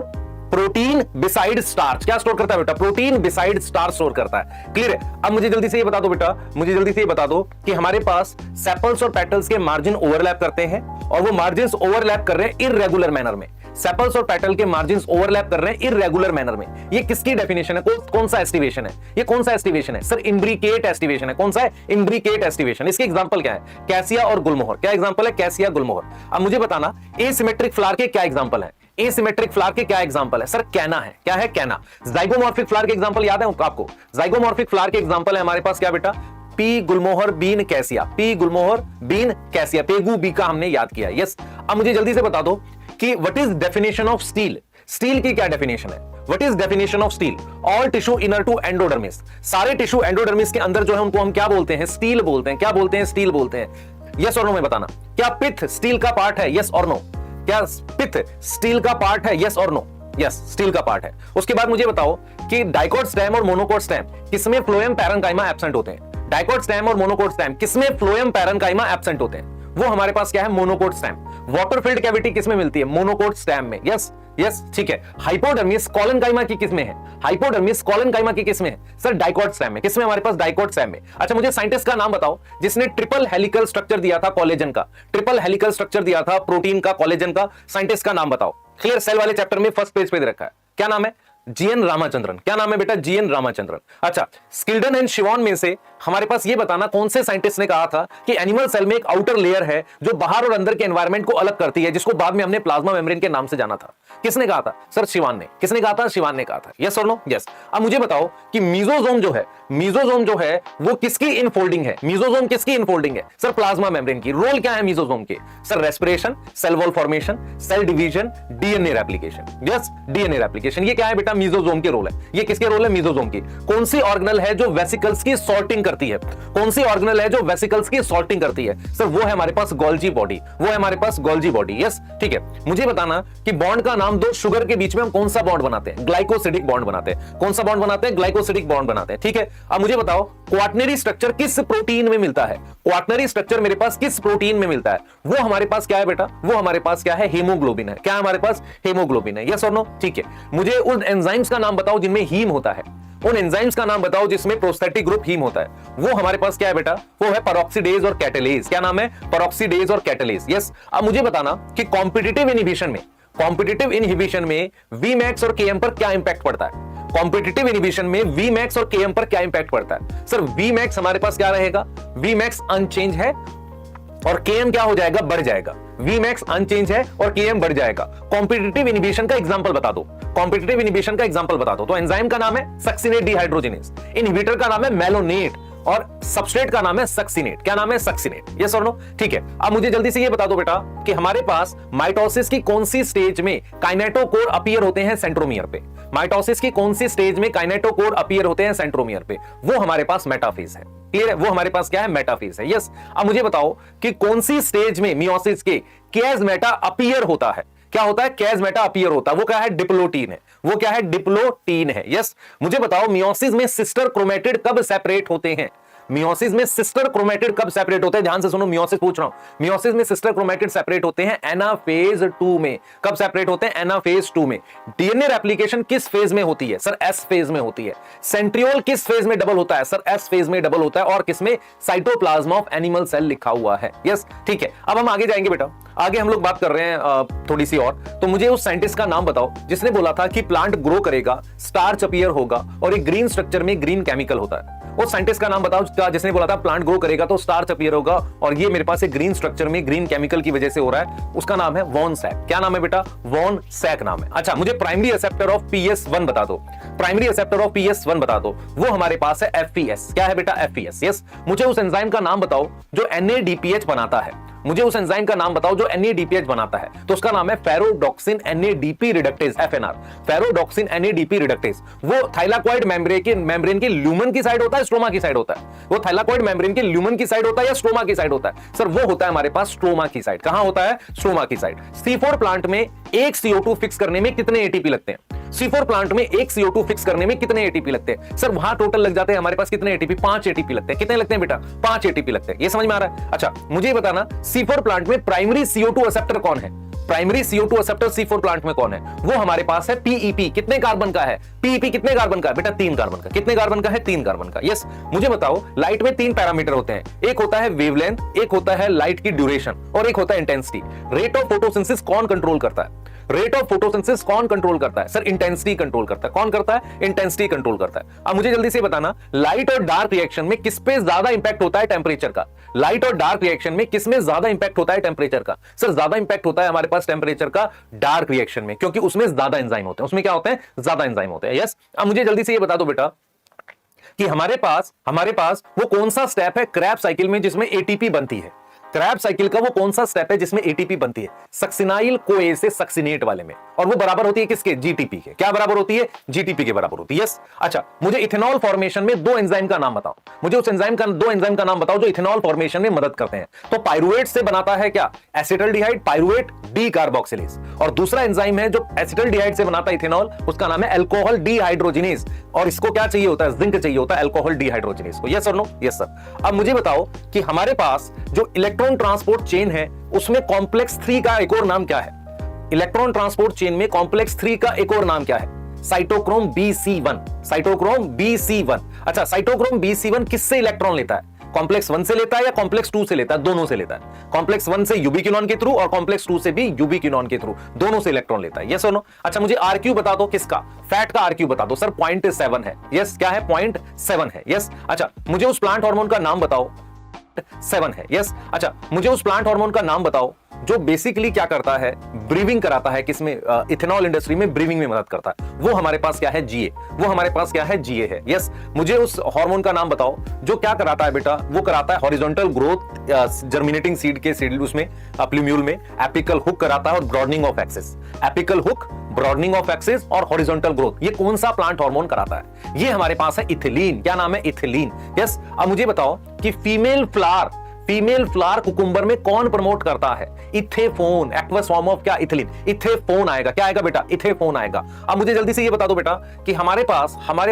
protein beside starch. क्या स्टोर करता है बेटा? प्रोटीन बिसाइड स्टार्च स्टोर करता है। क्लियर है? अब मुझे जल्दी से ये बता दो बेटा, मुझे जल्दी से ये बता दो कि हमारे पास सेपल्स और पेटल्स के मार्जिन ओवरलैप करते हैं और वो मार्जिन ओवरलैप कर रहे हैं इररेगुलर मैनर में। सेपल्स और पेटल के मार्जिन्स ओवरलैप कर रहे हैं इररेगुलर मैनर में। ये किसकी डेफिनेशन है? कौन सा एस्टिवेशन है? ये कौन सा एस्टिवेशन है? सर इम्ब्रिकेट एस्टिवेशन है। कौन सा है? Imbricate aestivation. इसके एग्जांपल क्या है? कैसिया और गुलमोहर। क्या एग्जांपल है? कैसिया, गुलमोहर। अब मुझे बताना एसिमेट्रिक फ्लावर के क्या एग्जांपल है? एसिमेट्रिक फ्लावर के क्या एग्जांपल है? सर कैना है। क्या है? कैना। जाइगोमॉर्फिक फ्लावर के एग्जांपल याद है आपको? जाइगोमॉर्फिक फ्लावर के एग्जांपल है हमारे पास क्या बेटा? Pea gulmohar bean cassia. Pea gulmohar bean cassia. पेगू बी का हमने याद किया। यस। अब मुझे जल्दी से बता दो कि what is definition of stele. Stele की क्या डेफिनेशन है? What is definition of stele? All tissue inner to endodermis. सारे टिश्यू एंडोडर्मिस के अंदर जो है उनको हम क्या बोलते हैं? स्टील बोलते हैं। क्या बोलते हैं? स्टील बोलते हैं। यस और नो में बताना। क्या पित्त स्टील का पार्ट है? यस और नो। क्या पित्त स्टील का पार्ट है? यस और नो। यस, स्टील का पार्ट है। उसके बाद मुझे बताओ कि डाइकोट स्टेम और मोनोकोट स्टेम किसमें फ्लोएम पैरेन्काइमा एब्सेंट होते हैं? डाइकोट स्टेम और मोनोकोट स्टेम किसमें फ्लोएम पैरेन्काइमा एब्सेंट होते हैं? वो हमारे पास क्या है? Monocot stem. Water field cavity किसमें मिलती है? मोनोकोट स्टेम में। यस यस, ठीक है। हाइपोडर्मिस कॉलनकाइमा की किसमें है? हाइपोडर्मिस कॉलनकाइमा की किसमें है? सर डाइकोट स्टेम में। किसमें? हमारे पास डाइकोट स्टेम में। अच्छा, मुझे साइंटिस्ट का नाम बताओ जिसने ट्रिपल हेलिकल स्ट्रक्चर दिया था कोलेजन का। ट्रिपल हेलिकल स्ट्रक्चर दिया था प्रोटीन का, कोलेजन का। साइंटिस्ट का नाम बताओ। क्लियर? सेल वाले चैप्टर में फर्स्ट पेज पे दे रखा है। क्या नाम है? जीएन रामाचंद्रन। क्या नाम है बेटा? जीएन रामाचंद्रन। अच्छा, स्किल्डन एंड शिवॉन में से हमारे पास ये बताना कौन से साइंटिस्ट ने कहा था कि एनिमल सेल में एक आउटर लेयर है जो बाहर और अंदर के एनवायरनमेंट को अलग करती है, जिसको बाद में हमने प्लाज्मा मेम्ब्रेन के नाम से जाना था। किसने कहा था? सर शिवान ने। किसने कहा था? शिवान ने कहा था। यस और नो? यस। अब मुझे बताओ कि मीजोजोम जो है, मीजोजोम जो है वो किसकी इनफोल्डिंग है? मीजोजोम किसकी इनफोल्डिंग है? सर प्लाज्मा मेम्ब्रेन की। रोल क्या है मीजोजोम के? Sir respiration, cell wall formation, cell division, DNA replication. Yes, DNA replication. ये क्या है बेटा? मीजोजोम के रोल है। ये किसके रोल है? मीजोजोम की। कौन सी ऑर्गेनल है जो वेसिकल्स की सॉर्टिंग करती है? कौन सी ऑर्गेनल है जो वेसिकल्स की सॉर्टिंग करती है? सर वो है हमारे पास गोल्जी बॉडी। वो है हमारे पास गोल्जी बॉडी। यस, ठीक है। मुझे बताना कि बॉन्ड का नाम दो। शुगर के बीच में हम कौन सा बॉन्ड बनाते हैं? ग्लाइकोसिडिक बॉन्ड बनाते हैं। कौन सा बॉन्ड बनाते हैं? ग्लाइकोसिडिक बॉन्ड बनाते हैं। ठीक है। अब मुझे बताओ क्वाटनरी स्ट्रक्चर किस प्रोटीन में मिलता है? क्वाटनरी स्ट्रक्चर मेरे पास किस प्रोटीन में मिलता है? वो हमारे पास क्या है बेटा? वो हमारे पास क्या है? हीमोग्लोबिन है। क्या हमारे पास? हीमोग्लोबिन है। यस और नो? ठीक है। मुझे उन एंजाइम्स का नाम बताओ जिनमें हीम होता है। उन एंजाइम्स का नाम बताओ जिसमें प्रोस्थेटिक ग्रुप हीम होता है। वो हमारे पास क्या है बेटा? वो है पेरोक्सीडेज और कैटालेज। क्या नाम है? पेरोक्सीडेज और कैटालेज। यस। अब मुझे बताना कि कॉम्पिटिटिव इनहिबिशन में, कॉम्पिटिटिव इनहिबिशन में Vmax और Km पर क्या इंपैक्ट पड़ता है? कॉम्पिटिटिव इनहिबिशन में Vmax और Km पर क्या इंपैक्ट पड़ता है? सर Vmax हमारे पास क्या रहेगा? Vmax अनचेंज है और Km क्या हो जाएगा? बढ़ जाएगा। Vmax अनचेंज है और Km बढ़ जाएगा। कॉम्पिटिटिव इनहिबिशन का एग्जांपल बता दो। कॉम्पिटिटिव इनहिबिशन का एग्जांपल बता दो। तो एंजाइम का नाम है सक्सिनेट डिहाइड्रोजिनेज, इनहिबिटर का नाम है मेलोनेट और सबस्ट्रेट का नाम है सक्सिनेट। क्या नाम है? सक्सिनेट। यस और नो? ठीक है। अब मुझे जल्दी से ये बता दो बेटा कि हमारे पास माइटोसिस की कौन सी स्टेज में काइनेटोकोर अपीयर होते हैं सेंट्रोमियर पे? माइटोसिस की कौन सी स्टेज में काइनेटोकोर अपीयर होते हैं सेंट्रोमियर पे? वो हमारे पास मेटाफेज है। क्लियर है? वो हमारे पास क्या है? मेटाफेज है। यस। अब मुझे बताओ कि कौन सी स्टेज में मियोसिस के कैज़मेटा अपीयर होता है? क्या होता है? कैज़मेटा अपीयर होता है। वो क्या है? डिप्लोटीन है। वो क्या है? डिप्लोटीन है। यस। मुझे बताओ मियोसिस में सिस्टर क्रोमेटिड कब सेपरेट होते हैं? मियोसिस में सिस्टर क्रोमेटिड कब सेपरेट होते हैं? ध्यान से सुनो, मियोसिस पूछ रहा हूं। मियोसिस में सिस्टर क्रोमेटिड सेपरेट होते हैं एनाफेज 2 में। कब सेपरेट होते हैं? एनाफेज 2 में। डीएनए रेप्लिकेशन किस फेज में होती है? सर एस फेज में होती है। सेंट्रियोल किस फेज में डबल होता है? सर एस फेज में डबल होता है। और किसमें? साइटोप्लाज्म ऑफ एनिमल सेल लिखा हुआ है। यस, ठीक है। अब हम आगे जाएंगे बेटा। आगे हम लोग बात कर रहे हैं थोड़ी सी और। तो मुझे उस साइंटिस्ट का नाम बताओ जिसने बोला था कि प्लांट ग्रो करेगा, स्टार्च अपीयर होगा और एक ग्रीन स्ट्रक्चर में ग्रीन केमिकल होता है। उस साइंटिस्ट का नाम बताओ जिसने बोला था प्लांट ग्रो करेगा तो स्टार्च अपीयर होगा और ये मेरे पास एक ग्रीन स्ट्रक्चर में ग्रीन केमिकल की वजह से हो रहा है। उसका नाम है वॉन सैक। क्या नाम है बेटा? वॉन सैक नाम है। अच्छा, मुझे प्राइमरी रिसेप्टर ऑफ PS1 बता दो। प्राइमरी रिसेप्टर ऑफ PS1 बता दो। वो हमारे पास है FES। क्या है बेटा? FES। यस। मुझे उस एंजाइम का नाम बताओ जो NADPH बनाता है। मुझे उस एंजाइम का नाम बताओ जो NADPH बनाता है। तो उसका नाम है फेरोडॉक्सिन NADP reductase, FNR, फेरोडॉक्सिन NADP reductase. वो थाइलाकॉइड मेम्ब्रेन के ल्यूमन की साइड होता है, स्ट्रोमा की साइड होता है? वो थाइलाकॉइड मेम्ब्रेन के ल्यूमन की साइड होता है या स्ट्रोमा की साइड होता है? सर वो होता है हमारे पास स्ट्रोमा की साइड। कहां होता है? स्ट्रोमा की साइड। C4 प्लांट में एक CO2 फिक्स करने में कितने ATP लगते हैं? C4 प्लांट में एक CO2 फिक्स करने में कितने ATP लगते हैं? सर वहां टोटल लग जाते हैं हमारे पास कितने ATP? 5 ATP लगते हैं। कितने लगते हैं बेटा? 5 ATP लगते हैं। ये समझ में आ रहा है? अच्छा मुझे बताना, C4 प्लांट में प्राइमरी CO2 एक्सेप्टर कौन है? Primary CO2 acceptor C4 plant में कौन है? वो हमारे पास है PEP। कितने कार्बन का है? PEP कितने कार्बन का है बेटा? 3 कार्बन का। कितने कार्बन का है? 3 कार्बन का। यस, मुझे बताओ, लाइट में 3 पैरामीटर होते हैं, एक होता है वेवलेंथ, एक होता है लाइट की ड्यूरेशन और एक होता है इंटेंसिटी। रेट ऑफ फोटोसिंथेसिस कौन कंट्रोल करता है? रेट ऑफ फोटोसिंथेसिस कौन कंट्रोल करता है? सर इंटेंसिटी कंट्रोल करता है। कौन करता है? इंटेंसिटी कंट्रोल करता है। अब मुझे जल्दी से बताना, लाइट और डार्क रिएक्शन में किस पे ज्यादा इंपैक्ट होता है टेंपरेचर का? लाइट और डार्क रिएक्शन में किसमें ज्यादा इंपैक्ट होता है टेंपरेचर का? सर ज्यादा इंपैक्ट होता है हमारे पास टेंपरेचर का डार्क रिएक्शन में, क्योंकि उसमें ज्यादा एंजाइम होते हैं। उसमें क्या होते हैं? ज्यादा एंजाइम होते हैं। यस, अब मुझे जल्दी से ये बता दो बेटा कि हमारे पास वो कौन सा स्टेप है क्रैब साइकिल में जिसमें ATP बनती है? क्रैब साइकिल का वो कौन सा स्टेप है जिसमें ATP बनती है? सक्सिनाइल CoA से सक्सिनेट वाले में, और वो बराबर होती है किसके? GTP के। क्या बराबर होती है? GTP के बराबर होती है। यस, अच्छा मुझे इथेनॉल फॉर्मेशन में 2 एंजाइम का नाम बताओ। मुझे उस एंजाइम का 2 एंजाइम का नाम बताओ जो इथेनॉल फॉर्मेशन में मदद करते हैं। तो पाइरुवेट से बनाता है क्या? Acetaldehyde, pyruvate D carboxylase. और दूसरा एंजाइम है जो एसिटल्डिहाइड से बनाता है इथेनॉल, उसका नाम है अल्कोहल डीहाइड्रोजिनेज। और इसको क्या चाहिए होता है? जिंक चाहिए होता है अल्कोहल डीहाइड्रोजिनेज को। यस और नो? Yes sir. अब मुझे बताओ कि हमारे पास जो इलेक्ट्रॉन ट्रांसपोर्ट चेन है उसमें कॉम्प्लेक्स 3 का एक और नाम क्या है? इलेक्ट्रॉन ट्रांसपोर्ट चेन में कॉम्प्लेक्स 3 का एक और नाम क्या है? Cytochrome BC1। Cytochrome BC1। अच्छा, साइटोक्रोम BC1 किससे इलेक्ट्रॉन लेता है? कॉम्प्लेक्स 1 से लेता है या कॉम्प्लेक्स 2 से लेता है? दोनों से लेता है। कॉम्प्लेक्स 1 से यूबिक्विनोन के थ्रू और कॉम्प्लेक्स 2 से भी यूबिक्विनोन के थ्रू, दोनों से इलेक्ट्रॉन लेता है। यस और नो? अच्छा मुझे RQ बता दो किसका? फैट का RQ बता दो। सर 0.7 है। यस, क्या है? 0.7 है। यस, अच्छा मुझे उस प्लांट हार्मोन का नाम बताओ। 7 है। यस, अच्छा मुझे उस प्लांट हार्मोन का नाम बताओ जो बेसिकली क्या करता है? ब्रीविंग कराता है। किसमें? इथेनॉल इंडस्ट्री में ब्रीविंग में मदद करता है। वो हमारे पास क्या है? GA। वो हमारे पास क्या है? GA है। यस, मुझे उस हार्मोन का नाम बताओ जो क्या कराता है बेटा? वो कराता है हॉरिजॉन्टल ग्रोथ जर्मिनेटिंग सीड के सीड उसमें प्लूम्यूल में, एपिकल हुक कराता है और broadening of axis. Apical hook, broadening of axis और हॉरिजॉन्टल ग्रोथ, ये कौन सा प्लांट हार्मोन कराता है? ये हमारे पास है इथिलीन। क्या नाम है? इथिलीन। यस, अब मुझे बताओ कि फीमेल फ्लावर कुकुम्बर में कौन प्रमोट करता है? इथेफोन। एक्वस फॉर्म ऑफ क्या? इथिलीन। इथेफोन आएगा। क्या आएगा बेटा? इथेफोन आएगा। अब मुझे जल्दी से ये बता दो बेटा कि हमारे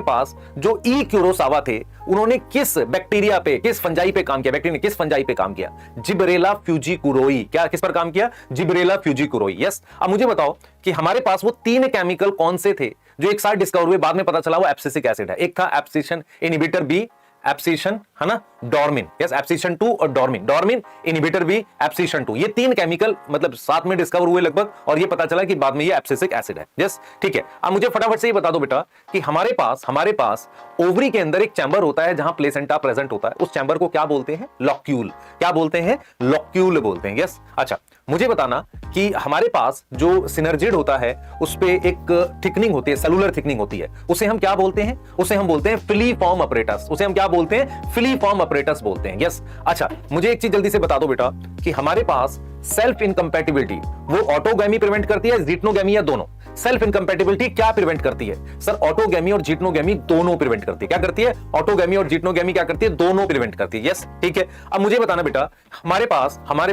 पास जो ई क्यूरोसावा थे, उन्होंने किस बैक्टीरिया पे, किस फंजाई पे काम किया? बैक्टीरिया ने किस फंजाई पे काम किया? जिबरेला फ्यूजिकुरोई। क्या, किस पर काम किया? जिबरेला फ्यूजिकुरोई। यस, अब मुझे बताओ कि हमारे पास वो 3 केमिकल कौन से थे जो एक साथ डिस्कवर हुए, बाद में पता चला वो एब्सिसिक एसिड है। एक था एब्सिशन इनहिबिटर B, एब्सिशन है ना, डॉर्मिन। यस, एब्सिशन 2 और डॉर्मिन इनहिबिटर B, एब्सिशन 2, ये 3 केमिकल मतलब साथ में डिस्कवर हुए लगभग, और ये पता चला कि बाद में ये एब्सिसिक एसिड है। यस, ठीक है। अब मुझे फटाफट से ये बता दो बेटा कि हमारे पास ओवरी के अंदर एक चैम्बर होता है जहां प्लेसेंटा प्रेजेंट होता है। उस चैम्बर को क्या बोलते हैं? लॉक्यूल। क्या बोलते हैं? लॉक्यूल बोलते हैं। यस, अच्छा मुझे बताना कि हमारे पास जो सिनर्जिड होता है उस पे एक थिकनिंग होती है, सेलुलर थिकनिंग होती है, उसे हम क्या बोलते हैं? उसे हम बोलते हैं फिलीफॉर्म अपरेटस। उसे हम क्या बोलते हैं? फिलीफॉर्म अपरेटस बोलते हैं। यस, अच्छा मुझे एक चीज जल्दी से बता दो बेटा कि हमारे पास सेल्फ इनकम्पैटिबिलिटी वो ऑटोगैमी प्रिवेंट करती है, जीटनोगैमी, या दोनों? सेल्फ इनकम्पैटिबिलिटी क्या प्रिवेंट करती है? सर ऑटोगैमी और जीटनोगैमी दोनों प्रिवेंट करती है। क्या करती है? ऑटोगैमी और जीटनोगैमी क्या करती है? दोनों प्रिवेंट करती है। यस, ठीक है। अब मुझे बताना बेटा हमारे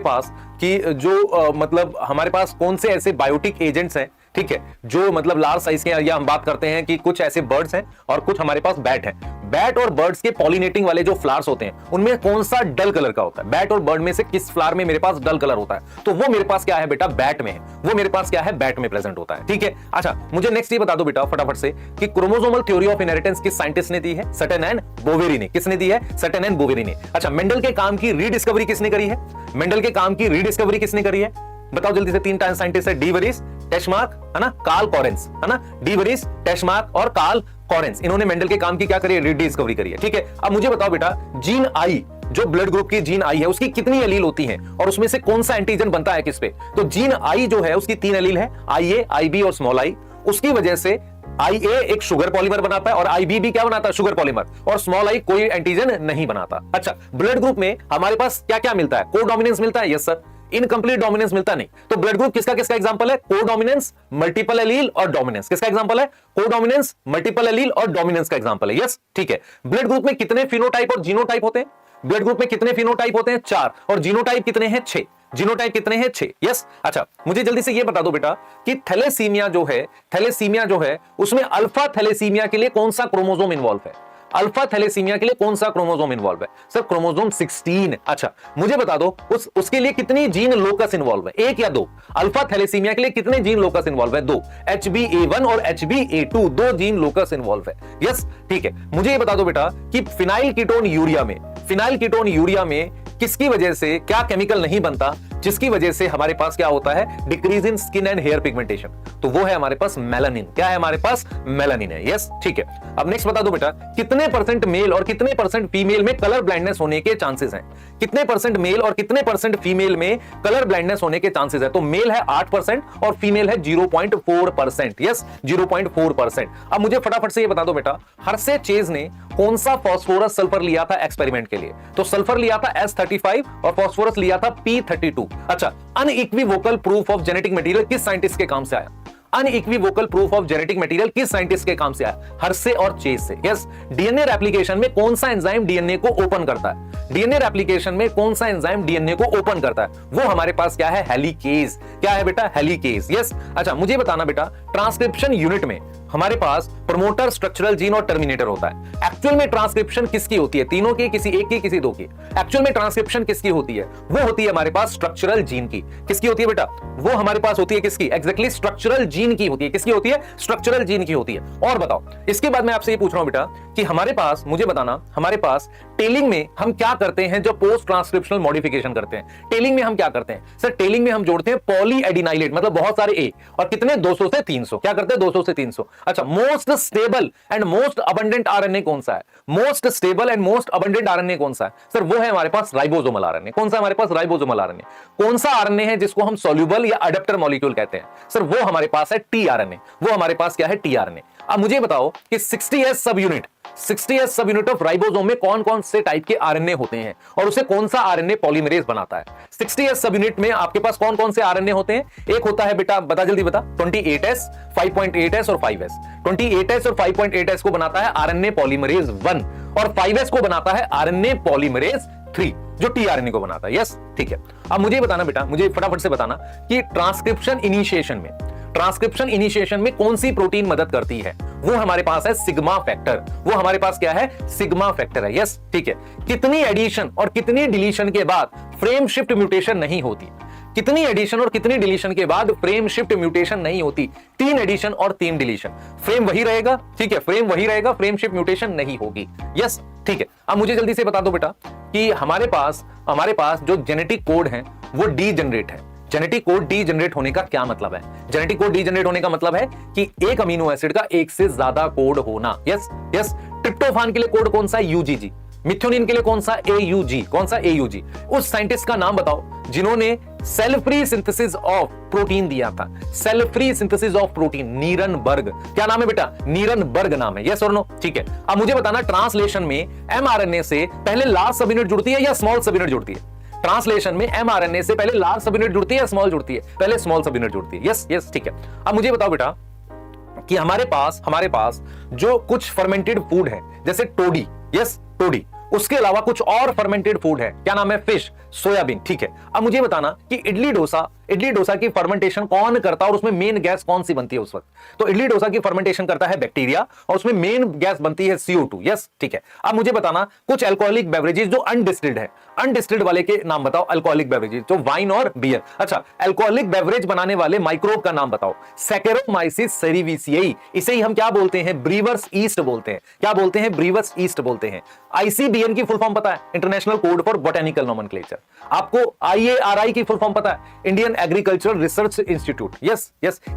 पास कि जो मतलब हमारे पास कौन से ऐसे बायोटिक एजेंट्स हैं, ठीक है, जो मतलब लार्ज साइज के, या हम बात करते हैं कि कुछ ऐसे बर्ड्स हैं और कुछ हमारे पास बैट हैं। बैट और बर्ड्स के पॉलिनेटिंग वाले जो फ्लावर्स होते हैं उनमें कौन सा डल कलर का होता है? बैट और बर्ड में से किस फ्लावर में मेरे पास डल कलर होता है? तो वो मेरे पास क्या है बेटा? बैट में है। वो मेरे पास क्या है? बैट में प्रेजेंट होता है। ठीक है, अच्छा मुझे नेक्स्ट ये बता दो बेटा फटाफट से कि क्रोमोसोमल थ्योरी ऑफ इनहेरिटेंस किस साइंटिस्ट ने दी है? सटन एंड बोवेरी ने। किसने दी है? सटन एंड बोवेरी ने। अच्छा, मेंडल के काम की रीडिस्कवरी किसने करी है? मेंडल के काम की रीडिस्कवरी किसने करी है? बताओ जल्दी से। 3 साइंटिस्ट है, डी वरीस, टेस्मार्क, है ना, कार्ल कॉरेंस, है ना, डी वरीस, टेस्मार्क और कार्ल कॉरेंस। इन्होंने मेंडल के काम की क्या करी है? रीडिस्कवरी करी है। ठीक है, अब मुझे बताओ बेटा जीन आई, जो ब्लड ग्रुप की जीन आई है, उसकी कितनी एलील होती हैं और उसमें से कौन सा एंटीजन बनता है किस पे? तो जीन आई जो है उसकी 3 एलील है, IA, IB और स्मॉल आई। उसकी वजह से IA एक शुगर पॉलीमर बनाता है और IB भी क्या बनाता है, शुगर पॉलीमर, और स्मॉल आई कोई एंटीजन नहीं बनाता। अच्छा, ब्लड ग्रुप में हमारे पास क्या क्या मिलता है, कोडोमिनेंस मिलता है, यस सर, इनकंप्लीट डोमिनेंस मिलता नहीं। तो ब्लड ग्रुप किसका किसका एग्जांपल है, कोडोमिनेंस, मल्टीपल एलील और डोमिनेंस। किसका एग्जांपल है, कोडोमिनेंस, मल्टीपल एलील और डोमिनेंस का एग्जांपल है, यस ठीक है। ब्लड ग्रुप में कितने फिनोटाइप और जीनोटाइप होते हैं, ब्लड ग्रुप में कितने फिनोटाइप होते हैं, 4, और जीनोटाइप कितने हैं, 6। जीनोटाइप कितने हैं, 6, यस। अच्छा, मुझे जल्दी से ये बता दो बेटा कि थैलेसीमिया जो है उसमें अल्फा थैलेसीमिया के लिए कौन सा क्रोमोसोम इन्वॉल्व है, अल्फा थैलेसीमिया के लिए कौन सा क्रोमोसोम इन्वॉल्व है, सर क्रोमोसोम 16। अच्छा, मुझे बता दो उसके लिए कितनी जीन लोकस इन्वॉल्व है, 1 या 2। अल्फा थैलेसीमिया के लिए कितने जीन लोकस इन्वॉल्व है, 2। HbA1 और HbA2 2 जीन लोकस इन्वॉल्व है, यस ठीक है। मुझे ये बता दो बेटा कि फिनाइल कीटोन यूरिया में किसकी वजह से क्या केमिकल नहीं बनता, जिसकी वजह से हमारे पास क्या होता है, decrease in skin and hair pigmentation, तो वो है हमारे पास मेलानिन। क्या है हमारे पास, मेलानिन है, यस ठीक है। अब नेक्स्ट बता दो बेटा कितने परसेंट मेल और कितने परसेंट फीमेल में कलर ब्लाइंडनेस होने के चांसेस हैं, कितने परसेंट मेल और कितने परसेंट फीमेल में कलर ब्लाइंडनेस होने के चांसेस है। तो मेल है 8% और फीमेल है 0.4%, यस 0.4%। अब मुझे फटाफट से ये बता दो बेटा हर्षे चेज ने कौन सा फास्फोरस सल्फर लिया था एक्सपेरिमेंट के लिए, तो सल्फर लिया था S35 और फास्फोरस लिया था P32। अच्छा, unequivocal proof of genetic material किस साइंटिस्ट के काम से आया, unequivocal proof of genetic material किस साइंटिस्ट के काम से आया, हर्षे और चेज से, यस। डीएनए रेप्लिकेशन में कौन सा एंजाइम डीएनए को ओपन करता है, डीएनए रेप्लिकेशन में कौन सा एंजाइम डीएनए को ओपन करता है, वो हमारे पास क्या है, हेलिकेज। क्या है बेटा, हेलिकेज, यस। अच्छा, मुझे बताना बेटा ट्रांसक्रिप्शन यूनिट में हमारे पास प्रमोटर, स्ट्रक्चरल जीन और टर्मिनेटर होता है। एक्चुअल में ट्रांसक्रिप्शन किसकी होती है, तीनों की, किसी एक की, किसी दो की। एक्चुअल में ट्रांसक्रिप्शन किसकी होती है, वो होती है हमारे पास स्ट्रक्चरल जीन की। किसकी होती है बेटा, वो हमारे पास होती है किसकी, एग्जैक्टली स्ट्रक्चरल जीन की होती है। किसकी होती है, स्ट्रक्चरल जीन की होती है। और बताओ इसके बाद मैं आपसे ये पूछ रहा हूं बेटा कि हमारे पास, मुझे बताना हमारे पास टेलिंग में हम क्या करते हैं, जो पोस्ट ट्रांसक्रिप्शनल मॉडिफिकेशन करते हैं, टेलिंग में हम क्या करते हैं, सर टेलिंग में हम जोड़ते हैं पॉली एडिनाइलेट, मतलब बहुत सारे ए, और कितने, 200 से 300। क्या करते हैं, 200 से 300। अच्छा, most stable and most abundant RNA कौन सा है, most stable and most abundant RNA कौन सा है, सर वो है हमारे पास राइबोसोमल आरएनए। कौन सा हमारे पास, राइबोसोमल आरएनए। कौन सा आरएनए है जिसको हम सॉल्युबल या अडेप्टर मॉलिक्यूल कहते हैं, सर वो हमारे पास है टीआरएनए, वो हमारे पास क्या है, टीआरएनए। अब मुझे बताओ कि 60S सब यूनिट ऑफ राइबोसोम में कौन कौन से टाइप के आरएनए होते हैं और उसे कौन सा आरएनए पॉलीमरेज बनाता है। 60S सब यूनिट में आपके पास कौन कौन से आरएनए होते हैं, एक होता है बेटा, बता जल्दी बता, 28S, 5.8S और 5S। 28S और 5.8S को बनाता है आरएनए पॉलीमरेज 1 और 5S को बनाता है आरएनए पॉलीमरेज 3, जो टीआरएनए को बनाता है, यस ठीक है। अब मुझे बताना बेटा, मुझे फटाफट से बताना कि ट्रांसक्रिप्शन इनिशिएशन में कौन सी प्रोटीन मदद करती है, वो हमारे पास है सिग्मा फैक्टर। वो हमारे पास क्या है, सिग्मा फैक्टर है, यस ठीक है। कितनी एडिशन और कितनी डिलीशन के बाद फ्रेम शिफ्ट म्यूटेशन नहीं होती, कितनी एडिशन और कितनी डिलीशन के बाद फ्रेम शिफ्ट म्यूटेशन नहीं होती, 3 एडिशन और 3 डिलीशन। फ्रेम वही रहेगा, ठीक है, फ्रेम वही रहेगा, फ्रेम शिफ्ट म्यूटेशन नहीं होगी, यस ठीक है। अब मुझे जल्दी से बता दो बेटा कि हमारे पास जो जेनेटिक कोड है वो डीजनरेट है। जेनेटिक कोड डीजनरेट होने का क्या मतलब है, जेनेटिक कोड डीजनरेट होने का मतलब है कि एक अमीनो एसिड का एक से ज्यादा कोड होना, यस। ट्रिप्टोफान के लिए कोड कौन सा है, यूजीजी। मिथ्योनिन के लिए कौन सा, एयूजी। कौन सा, एयूजी। उस साइंटिस्ट का नाम बताओ जिन्होंने cell free synthesis of protein दिया था, cell free synthesis of protein, Nirenberg. क्या नाम है बेटा, नीरनबर्ग नाम है, यस और नो, ठीक है। अब मुझे बताना ट्रांसलेशन में एमआरएनए से पहले लार्ज सब यूनिट जुड़ती है या स्मॉल सब यूनिट जुड़ती है, ट्रांसलेशन में एमआरएनए से पहले लार्ज सब यूनिट जुड़ती है या स्मॉल जुड़ती है, पहले स्मॉल सब यूनिट जुड़ती है, यस ठीक है। अब मुझे बताओ बेटा कि हमारे पास जो कुछ फर्मेंटेड फूड है जैसे टोडी, यस टोडी, उसके अलावा कुछ और फर्मेंटेड फूड है, क्या नाम है, फिश, सोयाबीन, ठीक है। अब मुझे बताना कि इडली डोसा की फर्मेंटेशन कौन करता है और उसमें मेन गैस कौन सी बनती है उस वक्त, तो इडली डोसा की फर्मेंटेशन करता है बैक्टीरिया और उसमें मेन गैस बनती है CO2, यस ठीक है। अब मुझे बताना कुछ अल्कोहलिक बेवरेजेस जो अनडिस्टिल्ड है, अनडिस्टिल्ड वाले के नाम बताओ, अल्कोहलिक बेवरेजेस जो वाइन और बियर। अच्छा, अल्कोहलिक बेवरेज बनाने वाले माइक्रोब का नाम बताओ, सैकेरोमाइसिस सेरेविसियाई, इसे ही हम क्या बोलते हैं, ब्रीवर्स ईस्ट बोलते हैं। क्या बोलते हैं, ब्रीवर्स ईस्ट बोलते हैं। ICBN की फुल फॉर्म पता है, international code for botanical nomenclature. आपको IARI की फुल फॉर्म पता है, Indian agricultural research institute, yes.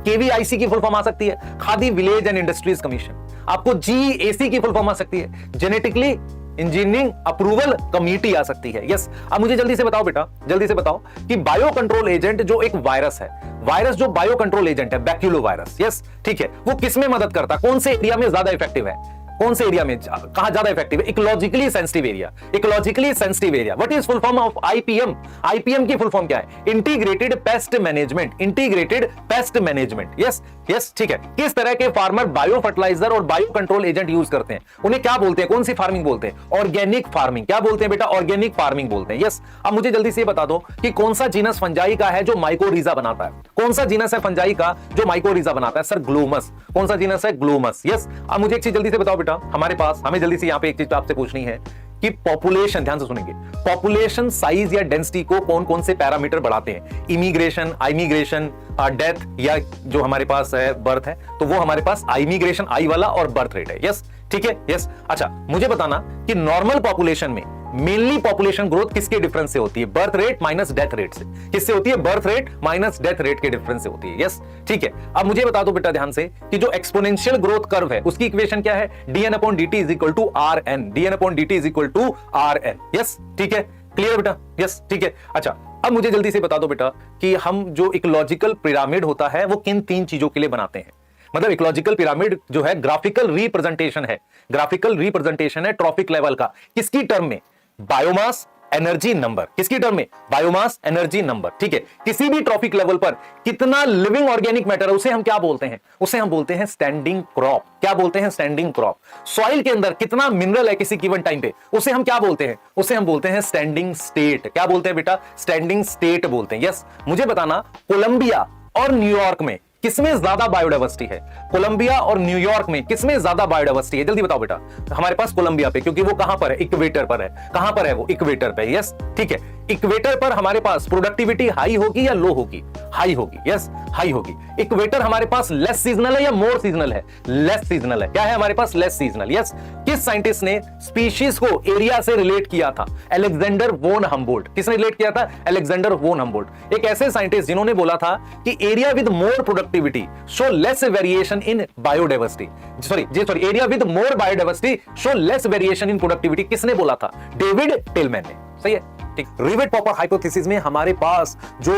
KVIC की फुल फॉर्म आ सकती है, khadi village and industries commission. आपको GAC की फुल फॉर्म आ सकती है, जेनेटिकली इंजीनियरिंग अप्रूवल कमेटी आ सकती है। यस, अब मुझे जल्दी से बताओ बेटा, जल्दी से बताओ कि बायो कंट्रोल एजेंट जो एक वायरस है, वायरस जो बायो कंट्रोल एजेंट है, बैक्यूलो वायरस, यस ठीक है, वो किस में मदद करता है, कौन से एरिया में ज्यादा इफेक्टिव है, कौन से एरिया में कहां ज्यादा इफेक्टिव है? Ecologically sensitive area, ecologically sensitive area. What is full form of IPM? IPM की फुल फॉर्म क्या है? Integrated pest management, integrated pest management. Yes yes ठीक है। किस तरह के फार्मर बायो फर्टिलाइजर और बायो कंट्रोल एजेंट यूज करते हैं, उन्हें क्या बोलते हैं, कौन सी फार्मिंग बोलते हैं? Organic farming. क्या बोलते हैं बेटा? ऑर्गेनिक फार्मिंग बोलते हैं। यस, अब मुझे जल्दी से बता दो कि कौन सा जीनस फंजाई का है जो माइकोरिजा बनाता है? कौन सा जीनस है फंजाई का जो माइकोरिजा बनाता है? Sir Glomus. कौन सा जीनस है? ग्लोमस। यस, अब मुझे एक चीज जल्दी से बताओ बेटा, हमारे पास हमें जल्दी से यहां पे एक चीज आपसे पूछनी है कि पॉपुलेशन, ध्यान से सुनेंगे, पॉपुलेशन साइज या डेंसिटी को कौन कौन से पैरामीटर बढ़ाते हैं? इमिग्रेशन, आइमिग्रेशन, डेथ, या जो हमारे पास है बर्थ है, तो वो हमारे पास आइमिग्रेशन आई वाला और बर्थ रेट है। यस ठीक है। यस, अच्छा मुझे बताना कि नॉर्मल पॉपुलेशन में मेनली पॉपुलेशन ग्रोथ किसके डिफरेंस से होती है? Birth rate minus death rate से। किससे होती है? Birth rate minus death rate के डिफरेंस से होती है। यस ठीक है। अब मुझे बता दो बेटा ध्यान से कि जो एक्सपोनेंशियल ग्रोथ कर्व है उसकी इक्वेशन क्या है? dn/dt is equal to rn, dn/dt is equal to rn। Yes ठीक है, क्लियर बेटा? यस ठीक है। अच्छा अब मुझे जल्दी से बता दो बेटा कि हम जो इकोलॉजिकल पिरामिड होता है वो किन तीन चीजों के लिए बनाते हैं? मतलब इकोलॉजिकल पिरामिड जो है ग्राफिकल रिप्रेजेंटेशन है, ग्राफिकल रिप्रेजेंटेशन है ट्रॉपिक लेवल का। किसकी टर्म में? Biomass energy number. किसकी टर्म में? Biomass energy number. ठीक है, किसी भी ट्रॉपिक लेवल पर कितना लिविंग ऑर्गेनिक मैटर है उसे हम क्या बोलते हैं? उसे हम बोलते हैं स्टैंडिंग क्रॉप। क्या बोलते हैं? Standing crop. सॉइल के अंदर कितना मिनरल है किसी गिवन टाइम पे, उसे हम क्या बोलते हैं? उसे हम बोलते हैं स्टैंडिंग स्टेट। क्या बोलते हैं बेटा? स्टैंडिंग स्टेट बोलते हैं। यस, मुझे बताना कोलंबिया और न्यूयॉर्क में किसमें ज्यादा बायोडाइवर्सिटी है? कोलंबिया और न्यूयॉर्क में किसमें ज्यादा बायोडाइवर्सिटी है? जल्दी बताओ बेटा। हमारे पास कोलंबिया पे, क्योंकि वो कहां पर है? इक्वेटर पर है। कहां पर है वो? इक्वेटर पे। यस ठीक है, इक्वेटर पर हमारे पास प्रोडक्टिविटी हाई होगी या लो होगी? हाई होगी। यस हाई होगी। इक्वेटर हमारे पास लेस सीजनल है या मोर सीजनल है? लेस सीजनल है। क्या है हमारे पास? Less seasonal. यस, किस साइंटिस्ट ने स्पीशीज को एरिया से रिलेट किया था? अलेक्जेंडर वोन हम्बोल्ट। किसने रिलेट किया था? अलेक्जेंडर वोन हम्बोल्ट। एक ऐसे साइंटिस्ट जिन्होंने बोला था कि area with more productivity show less variation in biodiversity. Sorry, area with more biodiversity show less variation in productivity. किसने बोला था? डेविड टिलमैन ने। सही है, ठीक। रिवेट पॉपर हाइपोथेसिस में हमारे पास जो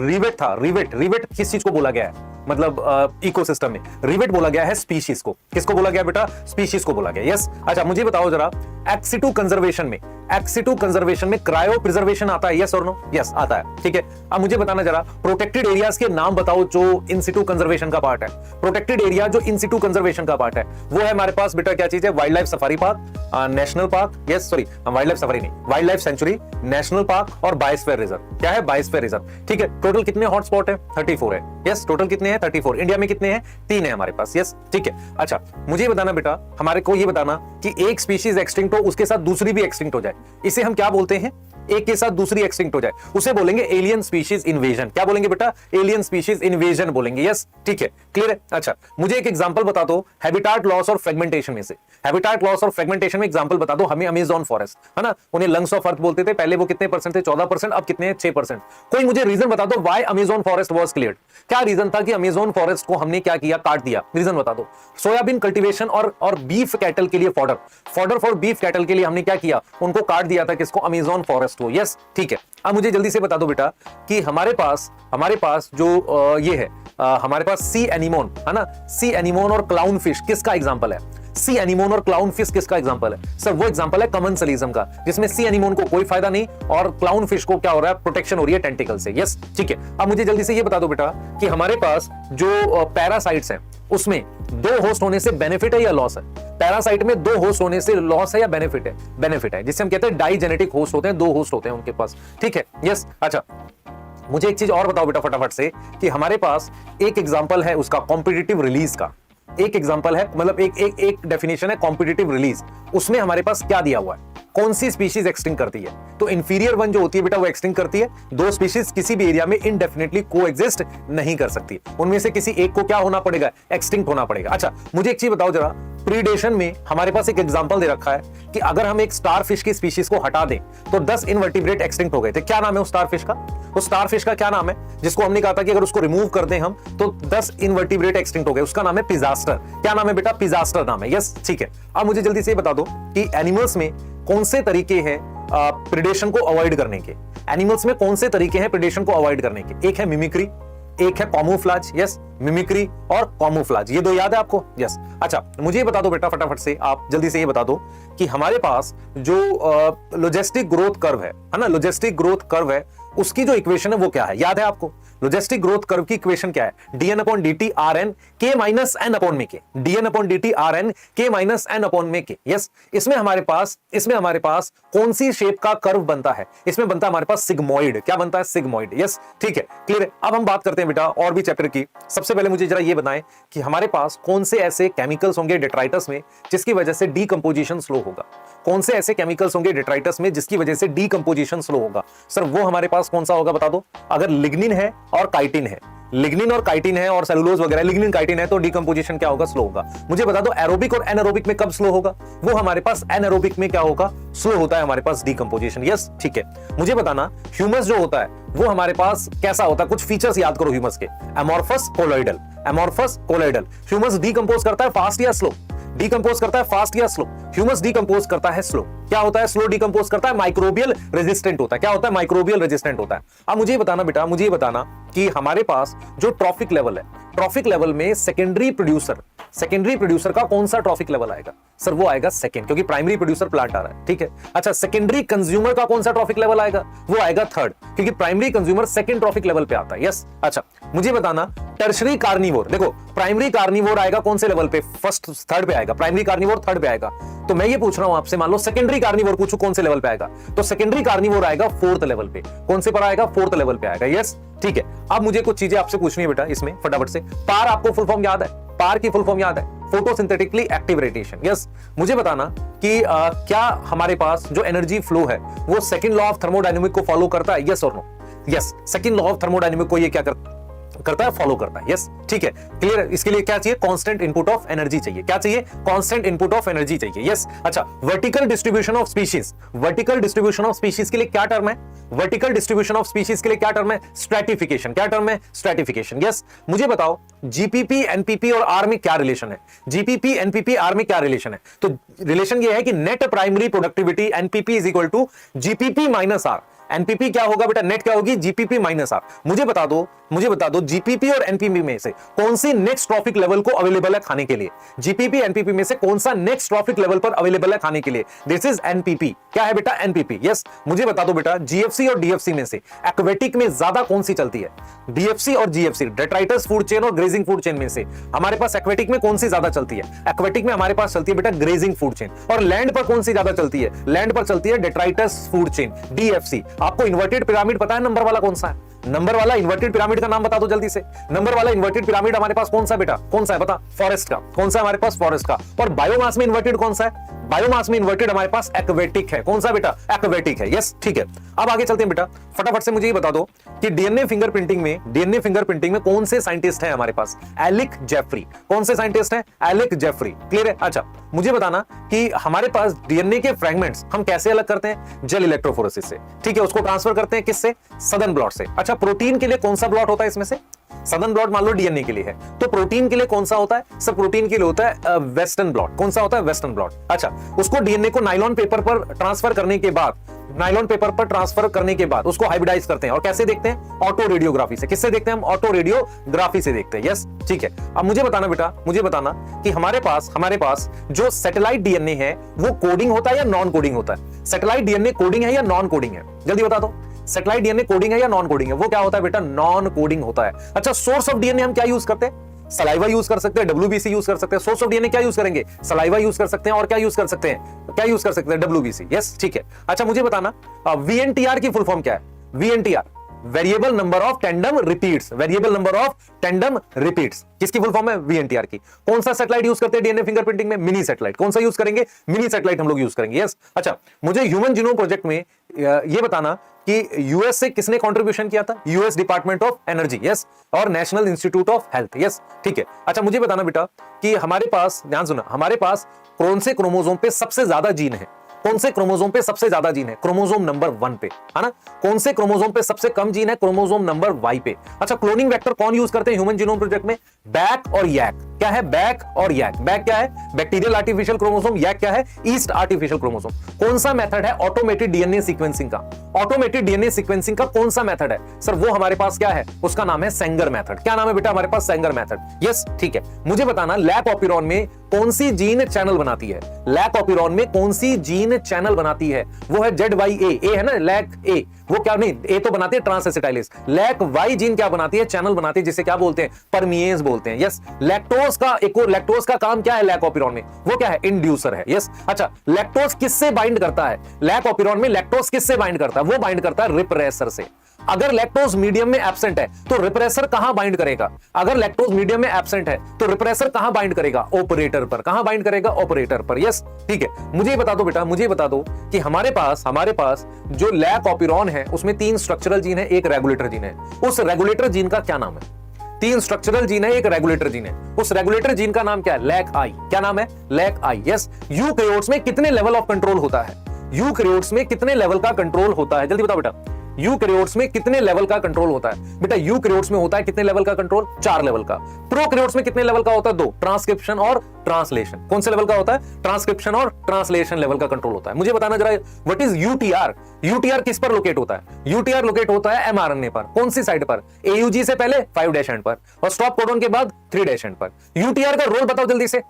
रिवेट था, रिवेट किस चीज को बोला गया है? मतलब इकोसिस्टम में रिवेट बोला गया है स्पीशीज को। किसको बोला गया बेटा? स्पीशीज को बोला गया। यस, अच्छा मुझे बताओ जरा, एक्सिटू कंजर्वेशन में, एक्सिटू कंजर्वेशन में क्रायो प्रिजर्वेशन आता है? यस और नो? यस आता है। ठीक है, अब मुझे बताना जरा प्रोटेक्टेड एरियाज के नाम बताओ जो इन सिटू कंजर्वेशन का पार्ट है। प्रोटेक्टेड एरिया जो इन सिटू कंजर्वेशन का पार्ट है वो है हमारे पास बेटा क्या चीज है? Wildlife safari park, national park, yes sorry wildlife safari नहीं, wildlife sanctuary, national park और बायोस्फीयर रिजर्व। क्या है? Biosphere reserve. ठीक है, टोटल कितने हॉटस्पॉट है? 34 है। यस, टोटल कितने हैं? 34। इंडिया में कितने हैं? 3 है हमारे पास। यस ठीक है। अच्छा मुझे बताना बेटा, हमारे को ये बताना कि एक स्पीशीज एक्सटिंक्ट हो उसके साथ दूसरी भी एक्सटिंक्ट हो जाए, इसे हम क्या बोलते हैं? एक के साथ दूसरी एक्सटिंक्ट हो जाए उसे बोलेंगे एलियन स्पीशीज इन्वेजन। क्या बोलेंगे बेटा? एलियन स्पीशीज इन्वेजन बोलेंगे। यस ठीक है, क्लियर है। अच्छा मुझे एक एग्जांपल बता दो हैबिटाट लॉस और फ्रेगमेंटेशन में से। हैबिटाट लॉस और फ्रेगमेंटेशन में एग्जांपल बता दो हमें। अमेज़न फॉरेस्ट है ना, उन्हें लंग्स ऑफ अर्थ बोलते थे पहले, वो कितने परसेंट थे? 14%, अब कितने हैं? 6%। कोई मुझे रीजन बता दो why Amazon forest was cleared. क्या रीजन था कि अमेज़न फॉरेस्ट को हमने क्या किया? काट दिया। रीजन बता दो। सोयाबीन कल्टीवेशन और बीफ कैटल के लिए फॉडर फॉर बीफ कैटल के लिए हमने क्या किया? उनको काट दिया था। किसको? अमेज़न फॉरेस्ट को। यस ठीक है। अब मुझे जल्दी से बता दो बेटा कि हमारे पास जो ये है हमारे पास सी एनीमोन है ना, सी एनीमोन और क्लाउन फिश किसका एग्जांपल है? सी एनीमोन और क्लाउन फिश किसका एग्जांपल है? सर वो एग्जांपल है कमेंसलिज्म का, जिसमें सी एनीमोन को कोई फायदा नहीं और क्लाउन फिश को क्या हो रहा है? प्रोटेक्शन हो रही है टेंटिकल से। यस ठीक है। अब मुझे जल्दी से ये बता दो बेटा कि हमारे पास जो पैरासाइट्स हैं उसमें 2 होस्ट होने से बेनिफिट है या लॉस है? पैरासाइट में 2 होस्ट होने से लॉस है या बेनिफिट है? बेनिफिट है, जिससे हम कहते हैं डाइजेनेटिक होस्ट होते हैं, 2 होस्ट होते हैं उनके पास। ठीक है, यस। अच्छा मुझे एक चीज और बताओ बेटा फटाफट से कि हमारे पास एक एग्जांपल है उसका कॉम्पिटिटिव रिलीज का। एक एग्जांपल है, मतलब एक डेफिनेशन है कॉम्पिटिटिव रिलीज। उसमें हमारे पास क्या दिया हुआ है? कौन सी स्पीशीज एक्सटिंक्ट करती है? तो इंफीरियर वन जो होती है बेटा वो एक्सटिंक्ट करती है। 2 स्पीशीज किसी भी एरिया में इनडेफिनेटली कोएग्जिस्ट नहीं कर सकती, उनमें से किसी एक को क्या होना पड़ेगा? एक्सटिंक्ट होना पड़ेगा। अच्छा मुझे एक चीज बताओ जरा, प्रीडेशन में हमारे पास एक एग्जांपल दे रखा है कि अगर हम एक स्टार फिश की स्पीशीज को हटा दें तो 10 इनवर्टिब्रेट एक्सटिंक्ट हो गए थे। क्या नाम है उस स्टार फिश का? उस स्टार फिश का क्या नाम है जिसको हमने कहा था कि अगर उसको रिमूव कर दें हम तो 10 इनवर्टिब्रेट एक्सटिंक्ट हो गए? उसका नाम है पिजास्टर। क्या नाम है बेटा? पिजास्टर नाम है। यस, ठीक है। अब मुझे जल्दी से ये बता दो कि एनिमल्स में कौन से तरीके हैं प्रीडेशन को अवॉइड करने के? एनिमल्स में कौन से तरीके हैं प्रीडेशन को अवॉइड करने के? एक है मिमिक्री, एक है कॉमोफ्लाज। यस, मिमिक्री और कॉमोफ्लाज, ये दो याद है आपको? यस। अच्छा, मुझे ये बता दो बेटा फटाफट से, आप जल्दी से ये बता दो कि हमारे पास जो लॉजिस्टिक ग्रोथ कर्व है ना, लॉजिस्टिक ग्रोथ कर्व है, उसकी जो इक्वेशन है वो क्या है? याद है आपको? लॉजिस्टिक ग्रोथ कर्व की इक्वेशन क्या है? dn upon dt rn k minus n upon में k। dn upon dt rn k minus n upon में k। यस, इसमें हमारे पास कौन सी शेप का कर्व बनता है? इसमें बनता है हमारे पास सिग्मोइड। क्या बनता है? सिग्मोइड। यस, ठीक है, क्लियर है। अब हम बात करते हैं बेटा और भी चैप्टर की। सबसे पहले मुझे जरा ये बताएं कि हमारे पास कौन से ऐसे केमिकल्स होंगे डेट्राइटस में जिसकी वजह से डीकंपोजिशन स्लो होगा? कौन से ऐसे केमिकल्स होंगे डेट्राइटस में जिसकी वजह से डीकंपोजिशन स्लो होगा? सर वो हमारे पास कौन सा होगा बता दो? अगर लिग्निन है और काइटिन है, लिग्निन और काइटिन है और सेलुलोज वगैरह, लिग्निन काइटिन है तो डीकंपोजिशन क्या होगा? स्लो होगा। मुझे बता दो एरोबिक और एनारोबिक में कब स्लो होगा? वो हमारे पास एनारोबिक में क्या होगा? स्लो होता है हमारे पास डीकंपोजिशन। यस, ठीक है। मुझे बताना ह्यूमस जो होता है वो हमारे पास कैसा होता है? कुछ फीचर्स याद करो ह्यूमस के। Amorphous colloidal, amorphous colloidal. Humus decompose करता है फास्ट या स्लो? डीकंपोज करता है फास्ट या स्लो? ह्यूमस डीकंपोज करता है स्लो। क्या होता है? स्लो डीकंपोज करता है, माइक्रोबियल रेजिस्टेंट होता है। क्या होता है? माइक्रोबियल रेजिस्टेंट होता है। अब मुझे बताना बेटा, मुझे बताना कि हमारे पास जो ट्रॉफिक लेवल है, ट्रॉफिक लेवल में सेकेंडरी प्रोड्यूसर का कौन सा ट्रॉफिक लेवल आएगा? सर वो आएगा सेकंड, क्योंकि प्राइमरी प्रोड्यूसर प्लांट आ रहा है। ठीक है। अच्छा, सेकेंडरी कंज्यूमर का कौन सा ट्रॉफिक लेवल आएगा? वो आएगा थर्ड, क्योंकि primary consumer second trophic level पे आता है। यस। अच्छा, मुझे बताना टर्शरी कार्निवोर, देखो प्राइमरी कार्निवोर आएगा कौन से लेवल पे? फर्स्ट, थर्ड पे आएगा। प्राइमरी कार्निवोर थर्ड पे आएगा। तो मैं ये पूछ रहा हूं आपसे, मान लो सेकेंडरी कार्निवोर पूछो कौन से लेवल पे आएगा? तो सेकेंडरी कार्निवोर आएगा फोर्थ लेवल पे। कौन से पर आएगा? फोर्थ लेवल पे आएगा। यस, ठीक है। अब मुझे कुछ चीजें आपसे पूछनी है बेटा इसमें फटाफट से। पार आपको फुल फॉर्म याद है? पार की फुल फॉर्म याद है? Photosynthetically active radiation. यस, मुझे बताना कि क्या हमारे पास जो एनर्जी फ्लो है वो सेकंड लॉ ऑफ थर्मोडायनेमिक को फॉलो करता है? यस और no? Yes, second law of thermodynamic को ये क्या करता है? फॉलो करता है। यस, ठीक है, क्लियर। इसके लिए क्या चाहिए? कांस्टेंट इनपुट ऑफ एनर्जी चाहिए। क्या चाहिए? कांस्टेंट इनपुट ऑफ एनर्जी चाहिए। यस। अच्छा, vertical distribution of species, vertical distribution of species के लिए क्या टर्म है? वर्टिकल डिस्ट्रीब्यूशन ऑफ स्पीशीज के लिए क्या टर्म है? स्ट्रैटिफिकेशन। क्या टर्म है? स्ट्रैटिफिकेशन। यस, मुझे बताओ जीपीपी, एनपीपी और आर में क्या रिलेशन है? जीपीपी, एनपीपी, आर में क्या रिलेशन है? तो रिलेशन ये है कि net primary productivity NPP is equal to GPP minus R. NPP क्या होगा बेटा? नेट क्या होगी? GPP minus R. मुझे बता दो जीपीपी और एनपीपी में से कौन सी नेक्स्ट ट्रॉफिक लेवल को अवेलेबल है खाने के लिए? जीपीपी एनपीपी में से कौन सा नेक्स्ट ट्रॉफिक लेवल पर अवेलेबल है खाने के लिए? This is NPP. क्या है बेटा? एनपीपी। यस, मुझे बता दो बेटा जीएफसी और डीएफसी में से एक्वेटिक में ज्यादा कौन सी चलती है? डीएफसी और जीएफसी, डेट्राइटस फूड चेन और ग्रेजिंग फूड चेन में से हमारे पास एक्वेटिक में कौन सी ज्यादा चलती है? एक्वेटिक में हमारे पास चलती है बेटा ग्रेजिंग फूड चेन। और लैंड पर कौन सी ज्यादा चलती है? लैंड पर चलती है डेट्राइटस फूड चेन, डीएफसी। आपको इन्वर्टेड पिरामिड पता है नंबर वाला कौन सा है? नंबर वाला इन्वर्टेड पिरामिड का नाम बता दो जल्दी से। नंबर वाला इन्वर्टेड पिरामिड हमारे पास कौन सा बेटा? कौन सा है बता? फॉरेस्ट का। कौन सा है हमारे पास? फॉरेस्ट का। और बायोमास में इन्वर्टेड कौन सा है? बायोमास में इन्वर्टेड हमारे पास एक्वेटिक है। कौन सा बेटा? एक्वेटिक है। यस, ठीक है। अब आगे चलते हैं बेटा, फटाफट से मुझे ये बता दो कि डीएनए फिंगरप्रिंटिंग में कौन से साइंटिस्ट हैं हमारे पास? Alick Jeffrey. कौन से साइंटिस्ट हैं? Alick Jeffrey. क्लियर है? अच्छा, मुझे बताना कि हमारे पास डीएनए के फ्रेगमेंट्स हम कैसे अलग करते हैं? जेल इलेक्ट्रोफोरेसिस से। ठीक है, उसको ट्रांसफर करते हैं किससे? सदर्न ब्लॉट से। अच्छा, प्रोटीन के लिए कौन सा ब्लॉट होता है इसमें से? सदर्न ब्लॉट मान लो डीएनए के लिए है, तो प्रोटीन के लिए कौन सा होता है? सर प्रोटीन के लिए होता है वेस्टर्न ब्लॉट। कौन सा होता है? Western blot. अच्छा, उसको डीएनए को नायलॉन पेपर पर ट्रांसफर करने के बाद उसको हाइब्रिडाइज करते हैं। और कैसे देखते हैं? ऑटो रेडियोग्राफी से। किससे देखते हैं हम? ऑटो रेडियोग्राफी से देखते हैं। यस, ठीक है। अब मुझे बताना बेटा, कि हमारे पास जो सैटेलाइट डीएनए है वो कोडिंग होता है या नॉन कोडिंग होता है? सैटेलाइट डीएनए कोडिंग है या नॉन कोडिंग है? जल्दी बता दो। सैटेलाइट डीएनए कोडिंग है या नॉन कोडिंग है? वो क्या होता है बेटा? नॉन कोडिंग होता है। अच्छा, सोर्स ऑफ डीएनए हम क्या यूज करते हैं? सलाइवा यूज कर सकते हैं, डब्ल्यूबीसी यूज कर सकते हैं। सोर्स ऑफ डीएनए क्या यूज करेंगे? सलाइवा यूज कर सकते हैं। और क्या यूज कर सकते हैं? डब्ल्यूबीसी। यस, ठीक है। अच्छा, मुझे बताना वीएनटीआर की फुल फॉर्म क्या है? VNTR variable number of tandem repeats, variable number of tandem repeats किसकी फुल फॉर्म है? वीएनटीआर की। कौन सा सैटेलाइट यूज करते हैं डीएनए फिंगरप्रिंटिंग में? Mini satellite. कौन सा यूज करेंगे? मिनी सैटेलाइट हम लोग यूज करेंगे। यस। अच्छा, मुझे ह्यूमन जीनोम प्रोजेक्ट में ये बताना कि यूएस से किसने कंट्रीब्यूशन किया था? US department of energy. Yes. और national institute of health. Yes, ठीक है। अच्छा, मुझे बताना बेटा कि हमारे पास, ध्यान सुना, हमारे पास कौन से क्रोमोसोम पे सबसे ज्यादा जीन है? कौन से क्रोमोसोम पे सबसे ज्यादा जीन है? क्रोमोसोम नंबर 1 पे, है ना। कौन से क्रोमोसोम पे सबसे कम जीन है? क्रोमोसोम नंबर Y पे। अच्छा, क्लोनिंग वेक्टर कौन यूज करते हैं ह्यूमन जीनोम प्रोजेक्ट में? बैक और यैक। क्या है? बैक और यैक। बैक क्या है? Bacterial artificial chromosome. यैक क्या है? Yeast artificial chromosome. कौन सा मेथड है ऑटोमेटेड डीएनए सीक्वेंसिंग का? ऑटोमेटेड डीएनए सीक्वेंसिंग का कौन सा मेथड है सर? वो हमारे पास क्या है? उसका नाम है सेंगर मेथड। क्या नाम है बेटा हमारे पास? Sanger method. यस, ठीक है। मुझे बताना लैक ऑपिरॉन में कौन सी जीन चैनल बनाती है? लैक ऑपिरॉन में कौन सी जीन चैनल बनाती है? वो है ZYA। ए है ना, लैक ए। वो क्या नहीं, ए तो बनाती है transacetylase. Lac Y gene क्या बनाती है? चैनल बनाती है, जिसे क्या बोलते हैं? परमिएज बोलते हैं। यस। लैक्टोज का एक और, लैक्टोज का काम क्या है लैक ऑपिरॉन में? वो क्या है? इंड्यूसर है। यस। अच्छा, लैक्टोज किससे बाइंड करता है? लैक ऑपिरॉन में लैक्टोज किससे बाइंड करता है? वो बाइंड करता है रिप्रेसर से। अगर लैक्टोज मीडियम में एब्सेंट है तो रिप्रेसर कहां बाइंड करेगा? अगर लैक्टोज मीडियम में एब्सेंट है तो रिप्रेसर कहां बाइंड करेगा? ऑपरेटर पर। कहां बाइंड करेगा? ऑपरेटर पर। यस, ठीक है। मुझे बता दो बेटा, मुझे बता दो कि हमारे पास जो लैक ऑपिरॉन है उसमें 3 स्ट्रक्चरल जीन है, एक रेगुलेटर जीन है। उस रेगुलेटर जीन का क्या नाम है? 3 स्ट्रक्चरल जीन है, एक रेगुलेटर जीन है। उस रेगुलेटर जीन का नाम क्या है? लैक आई। क्या नाम है? लैक आई। यस। यूकैरियोट्स में कितने लेवल ऑफ कंट्रोल होता है? यूकैरियोट्स में कितने लेवल का कंट्रोल होता है? जल्दी बताओ बेटा, यूकैरियोट्स में कितने लेवल का कंट्रोल होता है? बेटा यूकैरियोट्स में होता है कितने लेवल का कंट्रोल? 4 लेवल का। प्रोकैरियोट्स में कितने लेवल का होता है? 2, ट्रांसक्रिप्शन और ट्रांसलेशन। कौन से लेवल का होता है? ट्रांसक्रिप्शन और ट्रांसलेशन लेवल का कंट्रोल होता है। मुझे बताना जरा, व्हाट इज यूटीआर? यूटीआर किस पर लोकेट होता है? यूटीआर लोकेट होता है एमआरएनए पर। कौन सी साइड पर? एयूजी से पहले 5' एंड पर और स्टॉप कोडॉन के बाद 3' एंड पर। यूटीआर का रोल बताओ जल्दी से।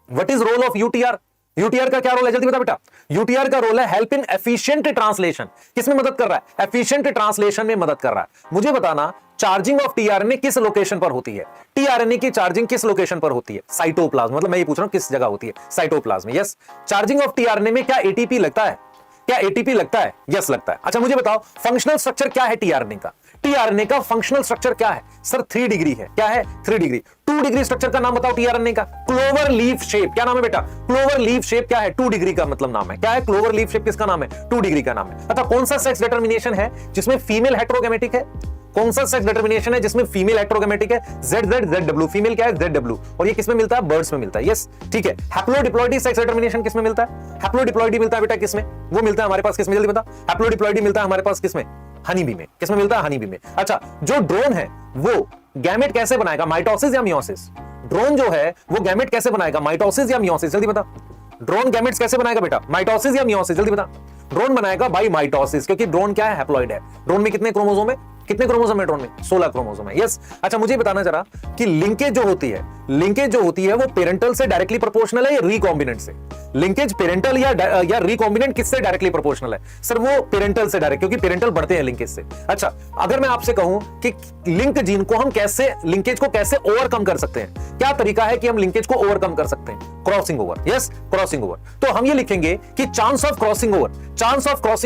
What is role of UTR? UTR का क्या रोल है? जल्दी बता बेटा। यूटीआर का रोल है हेल्प इन एफिशिएंट ट्रांसलेशन। किसमें मदद कर रहा है? एफिशिएंट ट्रांसलेशन में मदद कर रहा है। मुझे बताना चार्जिंग ऑफ टीआरएनए किस लोकेशन पर होती है? टीआरएनए की चार्जिंग किस लोकेशन पर होती है? साइटोप्लाज्म। मतलब मैं ये पूछ रहा हूं किस जगह होती है? Cytoplasm. Yes. Charging of tRNA में क्या एटीपी लगता है? क्या एटीपी लगता है? यस, लगता है। अच्छा, मुझे बताओ फंक्शनल स्ट्रक्चर क्या है टीआरएनए का? टीआरएनए का फंक्शनल स्ट्रक्चर क्या है सर? 3 डिग्री है। क्या है? 3 डिग्री। 2 डिग्री स्ट्रक्चर का नाम बताओ टीआरएनए का। Clover leaf shape. क्या नाम है बेटा? क्लोवर लीफ शेप क्या है? 2 डिग्री का मतलब नाम है। क्या है? क्लोवर लीफ शेप किसका नाम है? 2 डिग्री का नाम है। अच्छा, कौन सा सेक्स डिटर्मिनेशन है जिसमें फीमेल हेटेरोगैमेटिक है? कौन सा सेक्स डिटर्मिनेशन है जिसमें फीमेल हेटेरोगैमेटिक है? ZZ फीमेल क्या है? ZW। और ये किसमें मिलता है? बर्ड्स में मिलता है। यस, ठीक है। हैप्लोडिप्लॉइडी सेक्स डिटर्मिनेशन किसमें मिलता है? हैप्लोडिप्लॉइडी मिलता है बेटा किसमें? वो मिलता है हमारे पास किसमें? जल्दी बता। हैप्लोडिप्लॉइडी मिलता है हमारे पास किसमें? हनी बी में। किसमें मिलता है? हनी बी में। अच्छा, जो ड्रोन है वो गैमेट कैसे बनाएगा? माइटोसिस या मियोसिस? ड्रोन जो है वो गैमेट कैसे बनाएगा? माइटोसिस या मियोसिस? जल्दी बता। ड्रोन गैमेट्स कैसे बनाएगा बेटा? माइटोसिस या मियोसिस? जल्दी बता। ड्रोन बनाएगा बाई माइटोसिस, क्योंकि ड्रोन क्या है? हैप्लॉइड है। ड्रोन में कितने क्रोमोसोम है? कितने क्रोमोसोम है ड्रोन में? 16 क्रोमोसोम है। यस। अच्छा, मुझे बताना जरा कि लिंकेज जो होती है वो पेरेंटल से डायरेक्टली प्रोपोर्शनल है या रिकॉम्बिनेंट से? लिंकेज पेरेंटल या रिकॉम्बिनेंट किससे डायरेक्टली प्रोपोर्शनल है सर? वो पेरेंटल से डायरेक्ट, क्योंकि पेरेंटल बढ़ते हैं लिंकेज से। अच्छा, अगर मैं आपसे कहूं कि लिंक जीन को हम कैसे, लिंकेज को कैसे ओवरकम कर सकते हैं, क्या तरीका है कि हम लिंकेज को ओवरकम कर सकते हैं? Crossing over. Yes, crossing over. तो हम ये लिखेंगे कि चांस ऑफ क्रॉसिंग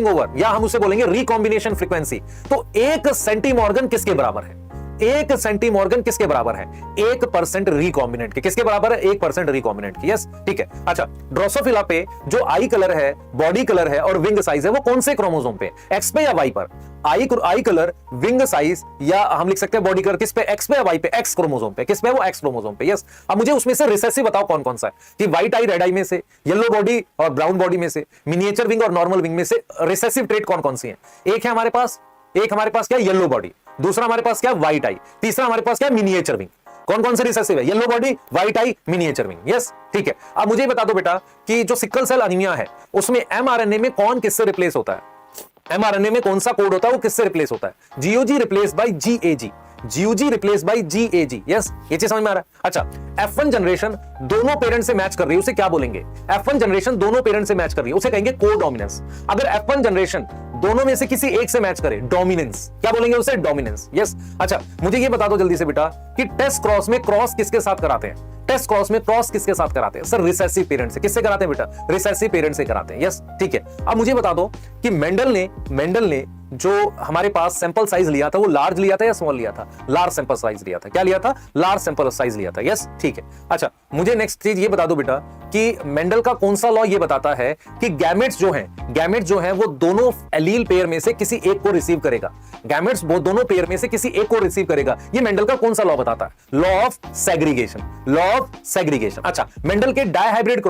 ओवर, या हम उसे बोलेंगे रिकॉम्बिनेशन फ्रीक्वेंसी। तो 1 सेंटीमॉर्गन किसके बराबर है? 1 सेंटीमॉर्गन किसके बराबर है? 1% रिकॉम्बिनेंट के। किसके बराबर है? 1% रिकॉम्बिनेंट की। यस, ठीक है। अच्छा, ड्रोसोफिला पे जो आई कलर है, बॉडी कलर है और विंग साइज है, वो कौन से क्रोमोसोम पे? एक्स पे या वाई पर? आई कलर, विंग साइज, या हम लिख सकते हैं बॉडी कलर किस पे? एक्स पे या वाई पे? एक्स क्रोमोसोम पे। किस पे? वो एक्स क्रोमोसोम पे। यस। अब मुझे उसमें से रिसेसिव बताओ कौन कौन सा है? कि व्हाइट आई रेड आई में से, येलो बॉडी और ब्राउन बॉडी में से, मिनिएचर विंग और नॉर्मल विंग में से रिसेसिव ट्रेट कौन कौन सी है? एक हमारे पास क्या? Yellow body. दूसरा हमारे पास क्या? व्हाइट आई। तीसरा हमारे पास क्या? Miniature wing. कौन कौन से रिसेसिव है? येलो बॉडी, व्हाइट आई, मिनिएचर विंग। यस, ठीक है। अब मुझे बता दो बेटा कि जो सिकल सेल एनीमिया है उसमें एमआरएनए में कौन किससे रिप्लेस होता है? एमआरएनए में कौन सा कोड होता है, वो किससे रिप्लेस होता है? GOG replace by GAG. GOG replace by GAG. Yes, ये चीज समझ में आ रहा है? अच्छा, F1 जनरेशन दोनों पेरेंट से मैच कर रही है, उसे क्या बोलेंगे? F1 जनरेशन दोनों पेरेंट से मैच कर रही है, उसे कहेंगे कोडोमिनेंस। अगर F1 जनरेशन दोनों में से किसी एक से मैच करे, डोमिनेंस। क्या बोलेंगे उसे? डोमिनेंस। यस। अच्छा, मुझे ये बता दो जल्दी से बेटा कि टेस्ट क्रॉस में क्रॉस किसके साथ कराते हैं? टेस्ट क्रॉस में क्रॉस किसके साथ कराते हैं सर? रिसेसिव पेरेंट से। किससे कराते हैं बेटा? रिसेसिव पेरेंट से कराते हैं। यस, ठीक है। अब मुझे बता दो कि मेंडल ने जो हमारे पास सैंपल साइज लिया था वो लार्ज लिया था या स्मॉल लिया था? लार्ज सैंपल साइज लिया था। क्या लिया था? लार्ज सैंपल साइज लिया था। यस, ठीक है। अच्छा, मुझे नेक्स्ट चीज ये बता दो बेटा कि मेंडल का कौन सा लॉ ये बताता है कि गैमेट्स जो हैं वो दोनों एलील पेयर में से किसी एक को रिसीव करेगा। गैमेट्स वो दोनों पेयर में से किसी एक को रिसीव करेगा। ये मेंडल का कौन सा लॉ बताता है? Law of segregation. Law of segregation. अच्छा, मेंडल के डायहाइब्रिड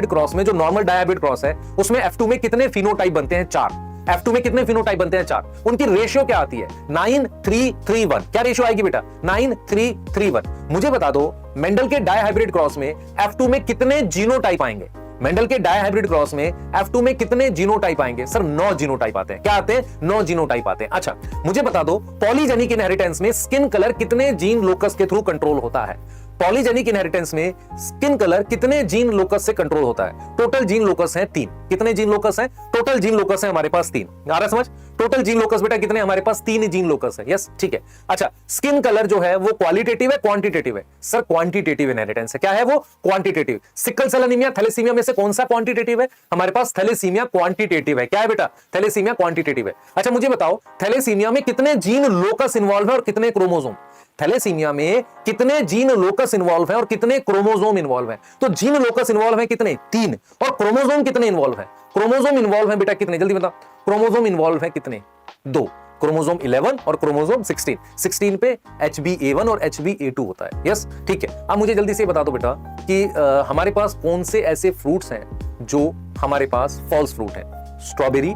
क्रॉस में जो नॉर्मल डायहाइब्रिड क्रॉस है उसमें F2 में कितने फिनोटाइप बनते हैं? 4। F2 में कितने फिनोटाइप बनते हैं? 4। उनकी रेशियो क्या आती है? 9:3:1। क्या रेशियो आएगी बेटा? 9:3:1। मुझे बता दो मेंडल के डायहाइब्रिड क्रॉस में F2 में कितने जीनोटाइप आएंगे? मेंडल के डायहाइब्रिड क्रॉस में F2 में कितने जीनोटाइप आएंगे? सर 9 जीनोटाइप आते हैं। क्या आते हैं? 9 जीनोटाइप आते हैं। अच्छा, मुझे बता दो पॉलीजेनिक इनहेरिटेंस में स्किन कलर कितने जीन लोकस के थ्रू कंट्रोल होता है? पॉलीजेनिक इनहेरिटेंस में स्किन कलर कितने जीन लोकस से कंट्रोल होता है? टोटल जीन लोकस हैं 3। कितने जीन लोकस हैं? टोटल जीन लोकस है हमारे पास 3। आ रहा समझ? टोटल जीन लोकस बेटा कितने? हमारे पास 3 जीन लोकस है। यस, ठीक है। अच्छा, स्किन कलर जो है वो क्वालिटेटिव है क्वांटिटेटिव है? सर क्वांटिटेटिव इनहेरिटेंस है। क्या है वो? Quantitative. Sickle cell anaemia thalassaemia में से कौन सा क्वांटिटेटिव है? हमारे पास थैलेसीमिया क्वांटिटेटिव है। क्या है बेटा? थैलेसीमिया क्वांटिटेटिव है। अच्छा, मुझे बताओ थैलेसीमिया में कितने जीन लोकस इन्वॉल्व है और कितने क्रोमोसोम? थैलेसीमिया में कितने जीन लोकस इन्वॉल्व है और कितने क्रोमोसोम इन्वॉल्व है? तो जीन लोकस इन्वॉल्व है कितने? 3। और क्रोमोसोम कितने इन्वॉल्व है? क्रोमोसोम इन्वॉल्व है बेटा कितने? जल्दी बताओ। क्रोमोसोम इन्वॉल्व है कितने? 2। क्रोमोसोम 11 और क्रोमोसोम 16। 16 पे HbA1 और HbA2 होता है। यस, ठीक है। अब मुझे जल्दी से बता दो बेटा कि हमारे पास कौन से ऐसे फ्रूट्स हैं जो हमारे पास फॉल्स फ्रूट है? स्ट्रॉबेरी,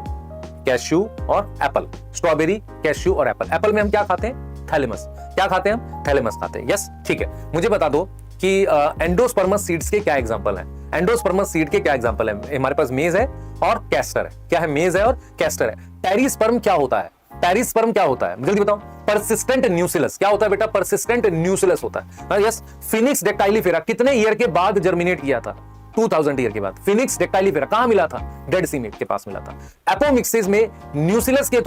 कैश्यू और एप्पल। स्ट्रॉबेरी, कैश्यू और एप्पल। एप्पल में हम क्या खाते हैं? थैलेमस। क्या खाते हैं हम? थैलेमस खाते हैं। यस, ठीक है। मुझे बता दो कि एंडोस्पर्मस सीड्स के क्या एग्जांपल हैं? एंडोस्पर्मस सीड के क्या एग्जांपल है? हमारे पास मेज है और कैस्टर है। क्या है? मेज है और कैस्टर है। पेरिस्पर्म क्या होता है? पेरिस्पर्म क्या होता है? जल्दी बताओ। परसिस्टेंट न्यूसिलस। क्या होता है बेटा? परसिस्टेंट न्यूसिलस होता है। यस। फिनिक्स डेक्टाइलिफेरा कितने ईयर के बाद जर्मिनेट किया था? 2000 ईयर के बाद। फिनिक्स डेक्टाइलिफेरा कहां मिला था? डेड सी मीट के पास मिला था। एपोमिक्सिस में न्यूसिलस के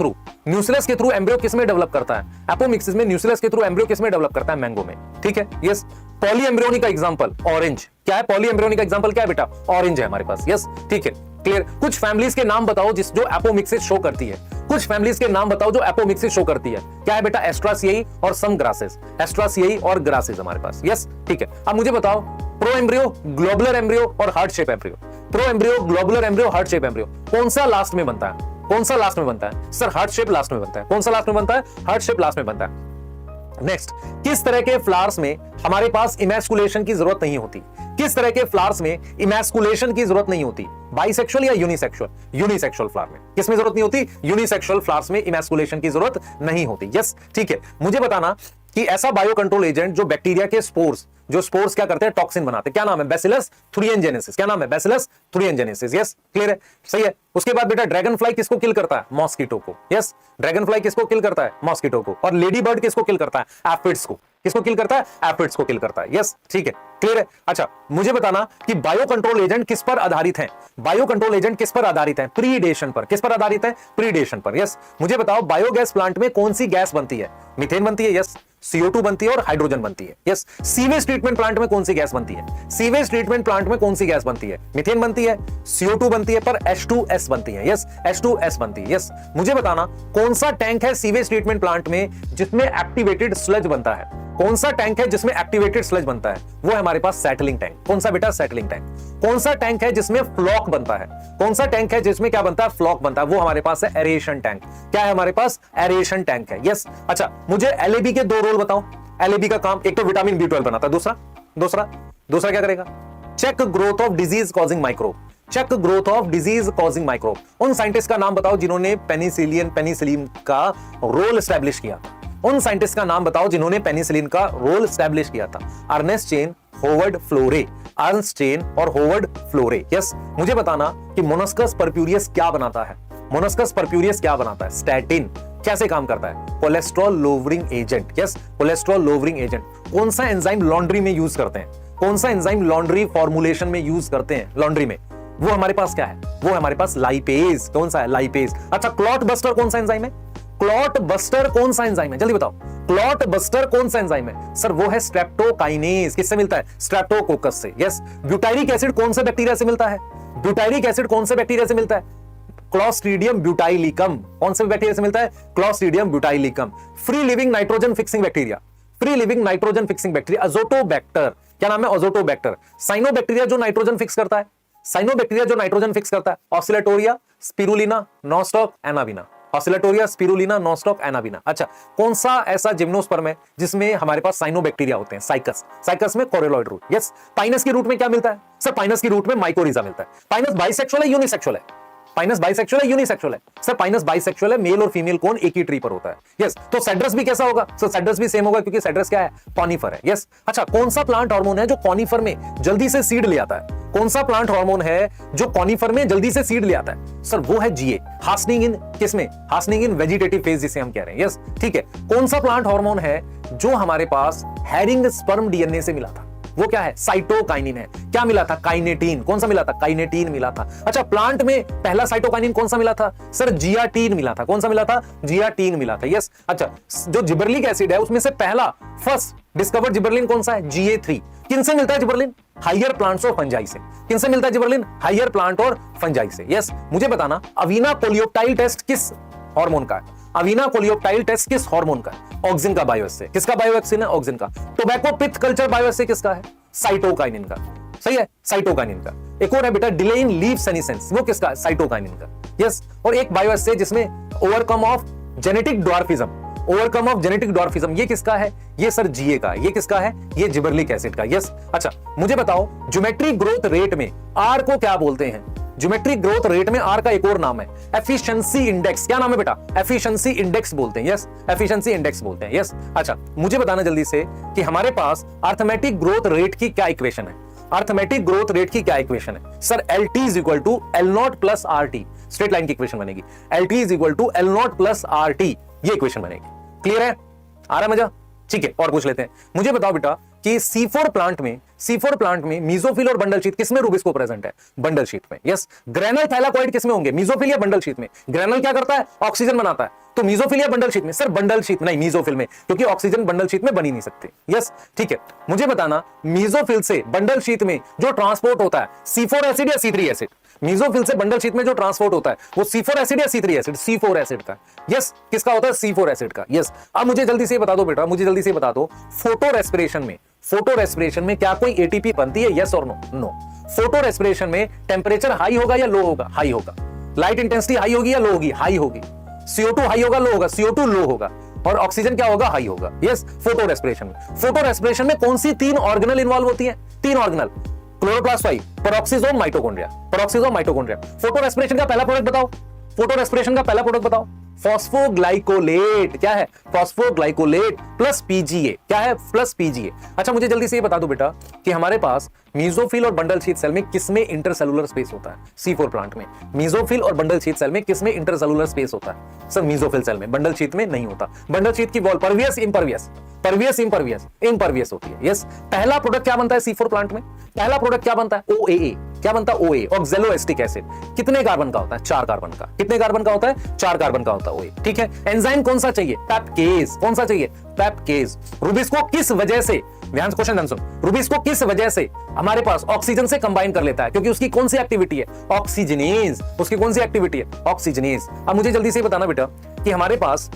थ्रू एम्ब्रियो किस में डेवलप करता है? एपोमिक्सिस में न्यूसिलस के थ्रू एम्ब्रियो किस में डेवलप करता है? मैंगो में। ठीक है। यस। पॉलीएम्ब्रियोनिक का एग्जांपल ऑरेंज। क्या है? पॉलीएम्ब्रियोनिक का एग्जांपल क्या है बेटा? ऑरेंज है हमारे पास। यस, ठीक है, क्लियर। कुछ फैमिलीज के नाम बताओ जो एपोमिक्सिस शो करती है। कुछ फैमिलीज के नाम बताओ जो एपोमिक्सिस शो करती है। क्या है बेटा? एस्ट्रासियाई और सम ग्रासेस। एस्ट्रासियाई और ग्रासेस हमारे पास। यस, ठीक है। अब मुझे बताओ प्रो एम्ब्रियो, ग्लोबुलर एम्ब्रियो और heart shape embryo. Pro embryo, globular embryo, heart shape embryo, कौन सा लास्ट में बनता है? कौन सा लास्ट में बनता है? सर हार्ट शेप लास्ट में बनता है। कौन सा लास्ट में बनता है? हार्ट शेप लास्ट में बनता है। नेक्स्ट, किस तरह के फ्लावर्स में हमारे पास इमैस्कुलेशन की जरूरत नहीं होती? किस तरह के फ्लावर्स में इमैस्कुलेशन की जरूरत नहीं होती? बाइसेक्सुअल या यूनिसेक्सुअल? यूनिसेक्सुअल फ्लावर में। किसमें जरूरत नहीं होती? यूनिसेक्सुअल फ्लावर्स में इमैस्कुलेशन की जरूरत नहीं होती। यस, ठीक है। मुझे बताना कि ऐसा बायो कंट्रोल एजेंट जो बैक्टीरिया के स्पोर्स क्या करते हैं? टॉक्सिन बनाते हैं। क्या नाम है? बैसिलस थुरिएनजेनेसिस। क्या नाम है? बैसिलस थुरिएनजेनेसिस। यस, क्लियर है, सही है। उसके बाद बेटा ड्रैगन फ्लाई किसको किल करता है? मॉस्किटो को। यस, ड्रैगन फ्लाई किसको किल करता है? मॉस्किटो को। और लेडी बर्ड किसको किल करता है? एफिड्स को। किसको किल करता है? एफिड्स को किल करता है। यस, ठीक है, क्लियर है। अच्छा, मुझे बताना कि बायो कंट्रोल एजेंट किस पर आधारित है? बायो कंट्रोल एजेंट किस पर आधारित है? प्रीडेशन पर। किस पर आधारित है? प्रीडेशन पर। यस, मुझे बताओ बायोगैस प्लांट में कौन सी गैस बनती है? मीथेन बनती है। यस, CO2 बनती है और हाइड्रोजन बनती है। यस। सीवेज ट्रीटमेंट प्लांट में कौन सी गैस बनती है? सीवेज ट्रीटमेंट प्लांट में कौन सी गैस बनती है? मीथेन बनती है, CO2 बनती है, पर H2S बनती है। यस, H2S बनती है। यस, मुझे बताना कौन सा टैंक है सीवेज ट्रीटमेंट प्लांट में जिसमें एक्टिवेटेड स्लज बनता है? कौन सा टैंक है जिसमें एक्टिवेटेड स्लज बनता है? वो है हमारे पास सेटलिंग टैंक। कौन सा बेटा? Settling tank. कौन सा टैंक है जिसमें फ्लॉक बनता है? कौन सा टैंक है जिसमें क्या बनता है? फ्लॉक बनता है। वो हमारे पास है एरेशन टैंक। क्या है हमारे पास? एरेशन टैंक है। यस। अच्छा, मुझे LAB के 2 रोल बताओ। LAB का काम, एक तो विटामिन B12 बनाता है, दूसरा क्या करेगा? Check growth of disease causing microbe. Check growth of disease causing microbe. उन साइंटिस्ट का नाम बताओ जिन्होंने पेनिसिलिन का रोल एस्टैब्लिश किया था। उन साइंटिस्ट का नाम बताओ जिन्होंने पेनिसिलिन का रोल एस्टैब्लिश किया था। Ernest chain, hovered फ्लोरे। Ernest chain और होवर्ड फ्लोरे। यस, मुझे बताना कि मोनस्कस परप्यूरियस क्या बनाता है? मोनस्कस परप्यूरियस क्या बनाता है? स्टैटिन। कैसे काम करता है? Cholesterol lowering agent. Yes, cholesterol lowering agent. कौन सा एंजाइम लॉन्ड्री में यूज करते हैं? कौन सा एंजाइम लॉन्ड्री फॉर्मुलेशन में यूज करते हैं? लॉन्ड्री में वो हमारे पास क्या है? वो हमारे पास लाइपेज। कौन सा है? लाइपेज। अच्छा, क्लॉट बस्टर कौन सा एंजाइम है? क्लॉट बस्टर कौन सा एंजाइम है? जल्दी बताओ। क्लॉट बस्टर कौन सा एंजाइम है? सर वो है स्ट्रेप्टोकाइनेज। किससे मिलता है? स्ट्रेप्टोकोकस से। यस। ब्यूटाइरिक एसिड कौन से बैक्टीरिया से मिलता है? ब्यूटाइरिक एसिड कौन से बैक्टीरिया से मिलता है? Clostridium butylicum. कौन से बैक्टीरिया से मिलता है? Clostridium butylicum. Free living nitrogen fixing bacteria, free living nitrogen fixing bacteria azotobacter. क्या नाम है? अजोटोबैक्टर। साइनोबैक्टीरिया जो नाइट्रोजन फिक्स करता है, साइनोबैक्टीरिया जो नाइट्रोजन फिक्स करता है, ऑस्सिलेटोरिया, स्पिरुलिना, नॉस्टॉक, एनाविना। ऑस्सिलेटोरिया, स्पिरुलिना, नॉस्टॉक, एनाविना। अच्छा, कौन सा ऐसा जिम्नोस्पर्म है जिसमें हमारे पास साइनोबैक्टीरिया होते हैं? साइकस। साइकस में कोरेलॉइड रूट। यस। पाइनस की रूट में क्या मिलता है? सर पाइनस की रूट में माइकोरिजा मिलता है। पाइनस बाइसेक्सुअल है, यूनिसेक्सुअल है? पाइनस बाइसेक्सुअल है, यूनिसेक्सुअल है? सर पाइनस बाइसेक्सुअल है, मेल और फीमेल कोन एक ही ट्री पर होता है। यस। तो सेड्रस भी कैसा होगा? सर सेड्रस भी सेम होगा क्योंकि सेड्रस क्या है? कॉनिफर है। यस। अच्छा, कौन सा प्लांट हार्मोन है जो कॉनिफर में जल्दी से सीड ले आता है? कौन सा प्लांट हार्मोन है जो कॉनिफर में जल्दी से सीड ले आता है? सर वो है जीए, हास्निंग इन। किसमें? हास्निंग इन वेजिटेटिव फेज जिसे हम कह रहे हैं। यस, ठीक है। कौन सा प्लांट हार्मोन है जो हमारे पास हैरिंग स्पर्म डीएनए से मिला था? वो क्या है? साइटोकाइनिन है। क्या मिला था? काइनेटीन। कौन सा मिला था? काइनेटीन मिला था। अच्छा, प्लांट में पहला साइटोकाइनिन कौन सा मिला था? सर जियाटीन मिला था। कौन सा मिला था? जियाटीन मिला था। यस। अच्छा, जो जिबरलिक एसिड है उसमें से पहला फर्स्ट डिस्कवर्ड जिबरलिन कौन सा है? GA3। किन से मिलता है जिबरलिन? हायर प्लांट्स और फंजाई से। किन से मिलता है जिबरलिन? हायर प्लांट और फंजाई से। यस। मुझे बताना, अवीना कोलियोप्टाइल टेस्ट किस हार्मोन का है? अवीना कोलियोप्टाइल टेस्ट किस हार्मोन का है? ऑक्सिन का बायोएस। किसका बायोएक्सिन है? ऑक्सिन का। टोबैको पिथ कल्चर बायोएस किसका है? साइटोकाइनिन का। सही है, साइटोकाइनिन का। एक और है बेटा डिले इन लीफ सेनिसेंस, वो किसका है? साइटोकाइनिन का। यस। और एक बायोएस जिसमें overcome of genetic dwarfism, overcome of genetic dwarfism, ये किसका है? ये सर जीए का। ये किसका है? ये जिबरलिक एसिड का। यस। अच्छा, मुझे बताओ ज्योमेट्री ग्रोथ रेट में आर को क्या बोलते हैं? ज्योमेट्रिक ग्रोथ रेट में आर का एक और नाम है एफिशिएंसी इंडेक्स। क्या नाम है बेटा? एफिशिएंसी इंडेक्स बोलते हैं। यस, एफिशिएंसी इंडेक्स बोलते हैं। यस। अच्छा, मुझे बताना जल्दी से कि हमारे पास अर्थमेटिक ग्रोथ रेट की क्या इक्वेशन है? अर्थमेटिक ग्रोथ रेट की क्या इक्वेशन है? Sir LT is equal to L0 plus RT। Straight line की इक्वेशन बनेगी। LT is equal to L0 plus RT, ये इक्वेशन बनेगी। क्लियर है? आ रहा है मजा? ठीक है, और पूछ लेते हैं। मुझे बताओ बेटा कि C4 प्लांट में मीजोफिल और बंडल शीथ किसमें रूबिस्को प्रेजेंट है? बंडल शीथ में। यस। ग्रेनल थैलाकॉइड किसमें होंगे? मीजोफिल या बंडल शीथ में? ग्रेनल क्या करता है? ऑक्सीजन बनाता है। तो मीजोफिल या बंडल शीथ में? सर बंडल शीथ नहीं, मीजोफिल में, क्योंकि ऑक्सीजन बंडल शीथ में बन ही नहीं सकती। यस, ठीक है। मुझे बताना मीजोफिल से बंडल शीथ में जो ट्रांसपोर्ट होता है C4 एसिड या C3 एसिड? मीजोफिल से बंडल शीथ में जो ट्रांसपोर्ट होता है वो C4 एसिड या C3 एसिड? C4 एसिड का। यस। किसका होता है? C4 एसिड का। यस। अब मुझे जल्दी से बता दो बेटा, मुझे जल्दी से बता दो, फोटो रेस्पिरेशन में क्या कोई एटीपी बनती है? यस और नो? नो। फोटो रेस्पिरेशन में टेम्परेचर हाई होगा या लो होगा? हाई होगा। लाइट इंटेंसिटी हाई होगी या लो होगी? हाई होगी। CO2 हाई होगा, लो होगा? CO2 लो होगा। और ऑक्सीजन क्या होगा? हाई होगा। यस। फोटो रेस्पिरेशन में कौन सी 3 ऑर्गेनल इन्वॉल्व होती है? 3 organelle, chloroplast 5, peroxisome, mitochondria. Photo respiration का पहला प्रोडक्ट बताओ। फोटो रेस्पिरेशन का पहला प्रोडक्ट बताओ। फॉस्फोग्लाइकोलेट। क्या है? Phosphoglycolate plus PGA। क्या है? Plus PGA। अच्छा, मुझे जल्दी से ये बता दो बेटा कि हमारे पास मीजोफिल और बंडल शीथ सेल में किसमें इंटरसेलुलर स्पेस होता है? C4 प्लांट में। मीजोफिल और बंडल शीथ सेल में किसमें इंटरसेलुलर स्पेस होता है? सर मीजोफिल सेल में। बंडल शीथ में नहीं होता। बंडल शीथ की वॉल परवियस इंपरवियस होती है। यस। पहला प्रोडक्ट क्या बनता है C4 प्लांट में? पहला प्रोडक्ट क्या बनता है? OAA। क्या बनता है? OA, oxaloacetic acid. कितने कार्बन का होता है? 4 कार्बन का। कितने कार्बन का होता है? 4 कार्बन का होता है OA। ठीक है। एंजाइम कौन सा चाहिए? पेप्केज। कौन सा चाहिए? पेप्केज। रूबिस्को किस वजह से, ध्यान से क्वेश्चन सुन, रूबिस्को किस वजह से हमारे पास ऑक्सीजन से कंबाइन कर लेता है? क्योंकि उसकी कौन सी एक्टिविटी है? ऑक्सीजनेज। उसकी कौन सी एक्टिविटी है? ऑक्सीजनेज। अब मुझे जल्दी से बताना बेटा कि हमारे पास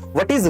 व्हाट इज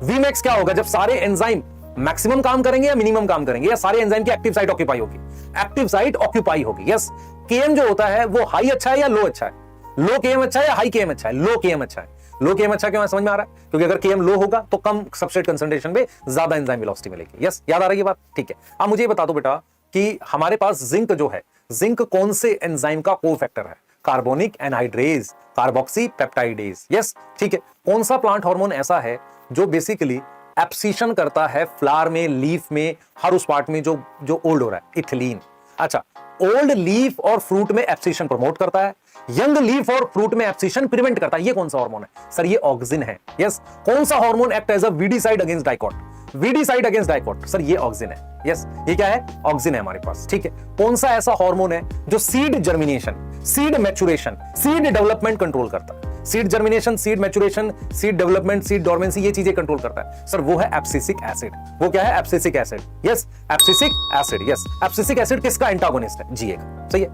Vmax क्या होगा जब सारे एंजाइम मैक्सिमम काम करेंगे या मिनिमम काम करेंगे, या सारे एंजाइम की एक्टिव साइट ऑक्यूपाई होगी? एक्टिव साइट ऑक्यूपाई होगी। यस। Km जो होता है वो हाई अच्छा है या लो अच्छा है? लो Km अच्छा है या हाई Km अच्छा है? लो Km अच्छा है। लो Km अच्छा क्यों? समझ में आ रहा है? क्योंकि अगर Km लो होगा तो कम सबस्ट्रेट कंसंट्रेशन पे ज्यादा एंजाइम वेलोसिटी मिलेगी। यस, याद आ रही है बात? ठीक है। अब मुझे बता दो बेटा कि हमारे पास जिंक जो है, जिंक कौन से एंजाइम का कोफैक्टर है? Carbonic anhydrase, carboxy peptidase. Yes, ठीक है। कौन सा प्लांट हार्मोन ऐसा है जो बेसिकली एब्सिशन करता है फ्लावर में, लीफ में, हर उस पार्ट में जो ओल्ड हो रहा है? इथिलीन। अच्छा, ओल्ड लीफ और फ्रूट में एब्सिशन प्रमोट करता है, यंग लीफ और फ्रूट में एब्सिशन प्रिवेंट करता है। ये कौन सा हार्मोन है? सर ये ऑक्सिन है। यस। कौन सा hormone act as a weedicide against dicot? Weedicide against dicot. Sir ये ऑक्सिन है। यस, ये क्या है? ऑक्सिन है हमारे पास। ठीक है। कौन सा ऐसा हार्मोन है जो seed germination, seed maturation, seed development control करता है? Seed germination, seed maturation, seed development, seed dormancy, ये चीजें कंट्रोल करता है। सर वो है एब्सिसिक एसिड। वो क्या है? Abscisic acid. Yes, abscisic acid. Yes, abscisic acid किसका एंटागोनिस्ट है? GA का। सही है।